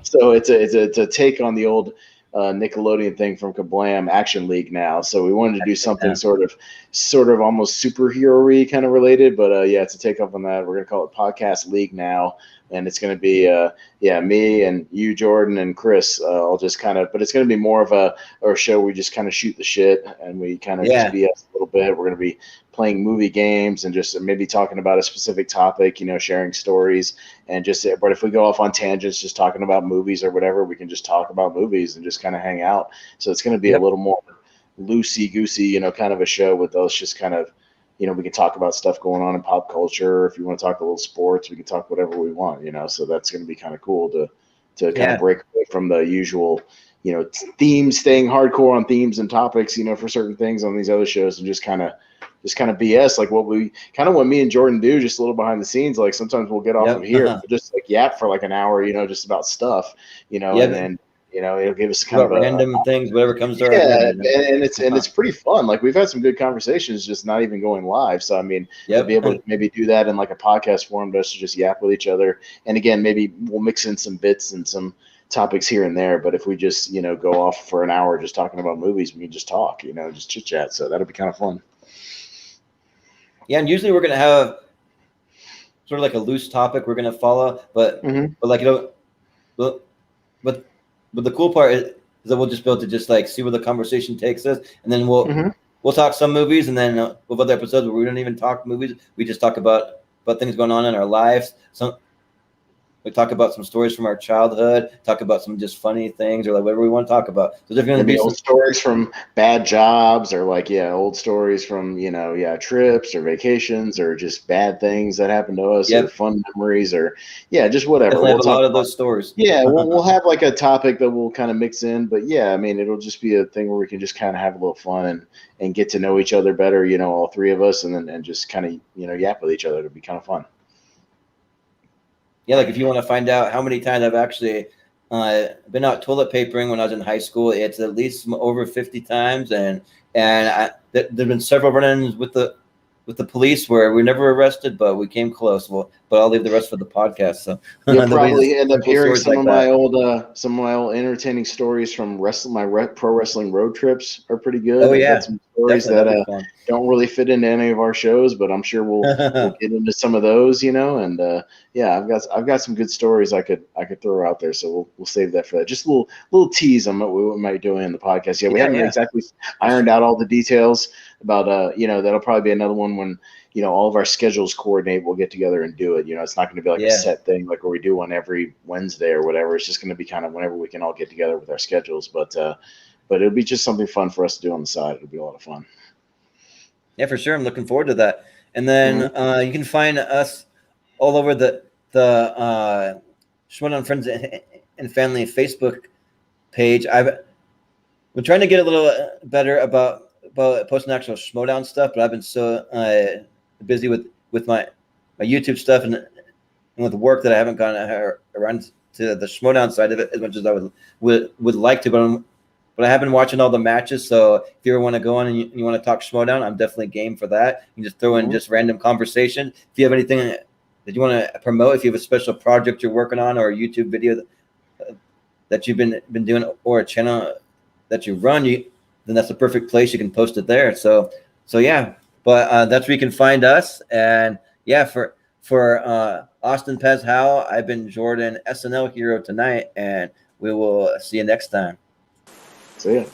So it's a take on the old Nickelodeon thing from Kablam, Action League Now. So we wanted to do something sort of almost superhero-y kind of related, but yeah, it's a take up on that. We're going to call it Podcast League Now. And it's going to be, me and you, Jordan, and Chris, all just kind of, but it's going to be more of a show where we just kind of shoot the shit and we kind of just BS a little bit. We're going to be playing movie games and just maybe talking about a specific topic, you know, sharing stories and just, but if we go off on tangents, just talking about movies or whatever, we can just talk about movies and just kind of hang out. So it's going to be a little more loosey-goosey, you know, kind of a show with those just kind of, you know, we can talk about stuff going on in pop culture. If you want to talk a little sports, we can talk whatever we want, you know. So that's going to be kind of cool to kind of break away from the usual, you know, themes, staying hardcore on themes and topics, you know, for certain things on these other shows, and just kind of BS, like what me and Jordan do, just a little behind the scenes. Like sometimes we'll get off of here, just like yap for like an hour, you know, just about stuff, you know, and then. You know, it'll give us kind of random things, whatever comes to our head. And it's pretty fun. Like we've had some good conversations, just not even going live. So I mean, to be able to maybe do that in like a podcast form, just to just yap with each other. And again, maybe we'll mix in some bits and some topics here and there. But if we just, you know, go off for an hour just talking about movies, we can just talk, you know, just chit chat. So that'll be kind of fun. Yeah, and usually we're gonna have sort of like a loose topic we're gonna follow, but like, you know, but the cool part is that we'll just be able to just like see where the conversation takes us, and then we'll talk some movies, and then with other episodes where we don't even talk movies, we just talk about things going on in our lives. We talk about some stories from our childhood, talk about some just funny things or like whatever we want to talk about. So there's going to be old stories from bad jobs or like, old stories from, you know, trips or vacations or just bad things that happened to us or fun memories or, just whatever. We'll have a lot of those stories. Yeah, we'll have like a topic that we'll kind of mix in. But yeah, I mean, it'll just be a thing where we can just kind of have a little fun and get to know each other better, you know, all three of us, and just kind of, you know, yap with each other. It'll be kind of fun. Yeah, like if you want to find out how many times I've actually been out toilet papering when I was in high school, it's at least over 50 times, and there've been several run-ins with the police where we were never arrested, but we came close. Well, but I'll leave the rest for the podcast. So you'll probably end up hearing some of my old entertaining stories from pro wrestling road trips are pretty good. Oh yeah, some stories that don't really fit into any of our shows, but I'm sure we'll get into some of those, you know. And I've got some good stories I could throw out there, so we'll save that for that. Just a little tease on what we might do in the podcast. Yeah, we haven't exactly ironed out all the details about you know, that'll probably be another one when, you know, all of our schedules coordinate, we'll get together and do it. You know, it's not going to be like a set thing like where we do one every Wednesday or whatever. It's just going to be kind of whenever we can all get together with our schedules. But it'll be just something fun for us to do on the side. It'll be a lot of fun. Yeah, for sure. I'm looking forward to that. And then you can find us all over the Schmodown Friends and Family Facebook page. I've been trying to get a little better about posting actual Schmodown stuff, but I've been so busy with my YouTube stuff and with work that I haven't gone around to the Schmodown side of it as much as I would like to, but I have been watching all the matches. So if you ever want to go on and you want to talk Schmodown, I'm definitely game for that. You can just throw in just random conversation. If you have anything that you want to promote, if you have a special project you're working on or a YouTube video that you've been doing or a channel that you run, then that's the perfect place. You can post it there. So yeah, but that's where you can find us. And yeah, for Austin Pez Howell, I've been Jordan, SNL Hero tonight, and we will see you next time. See ya.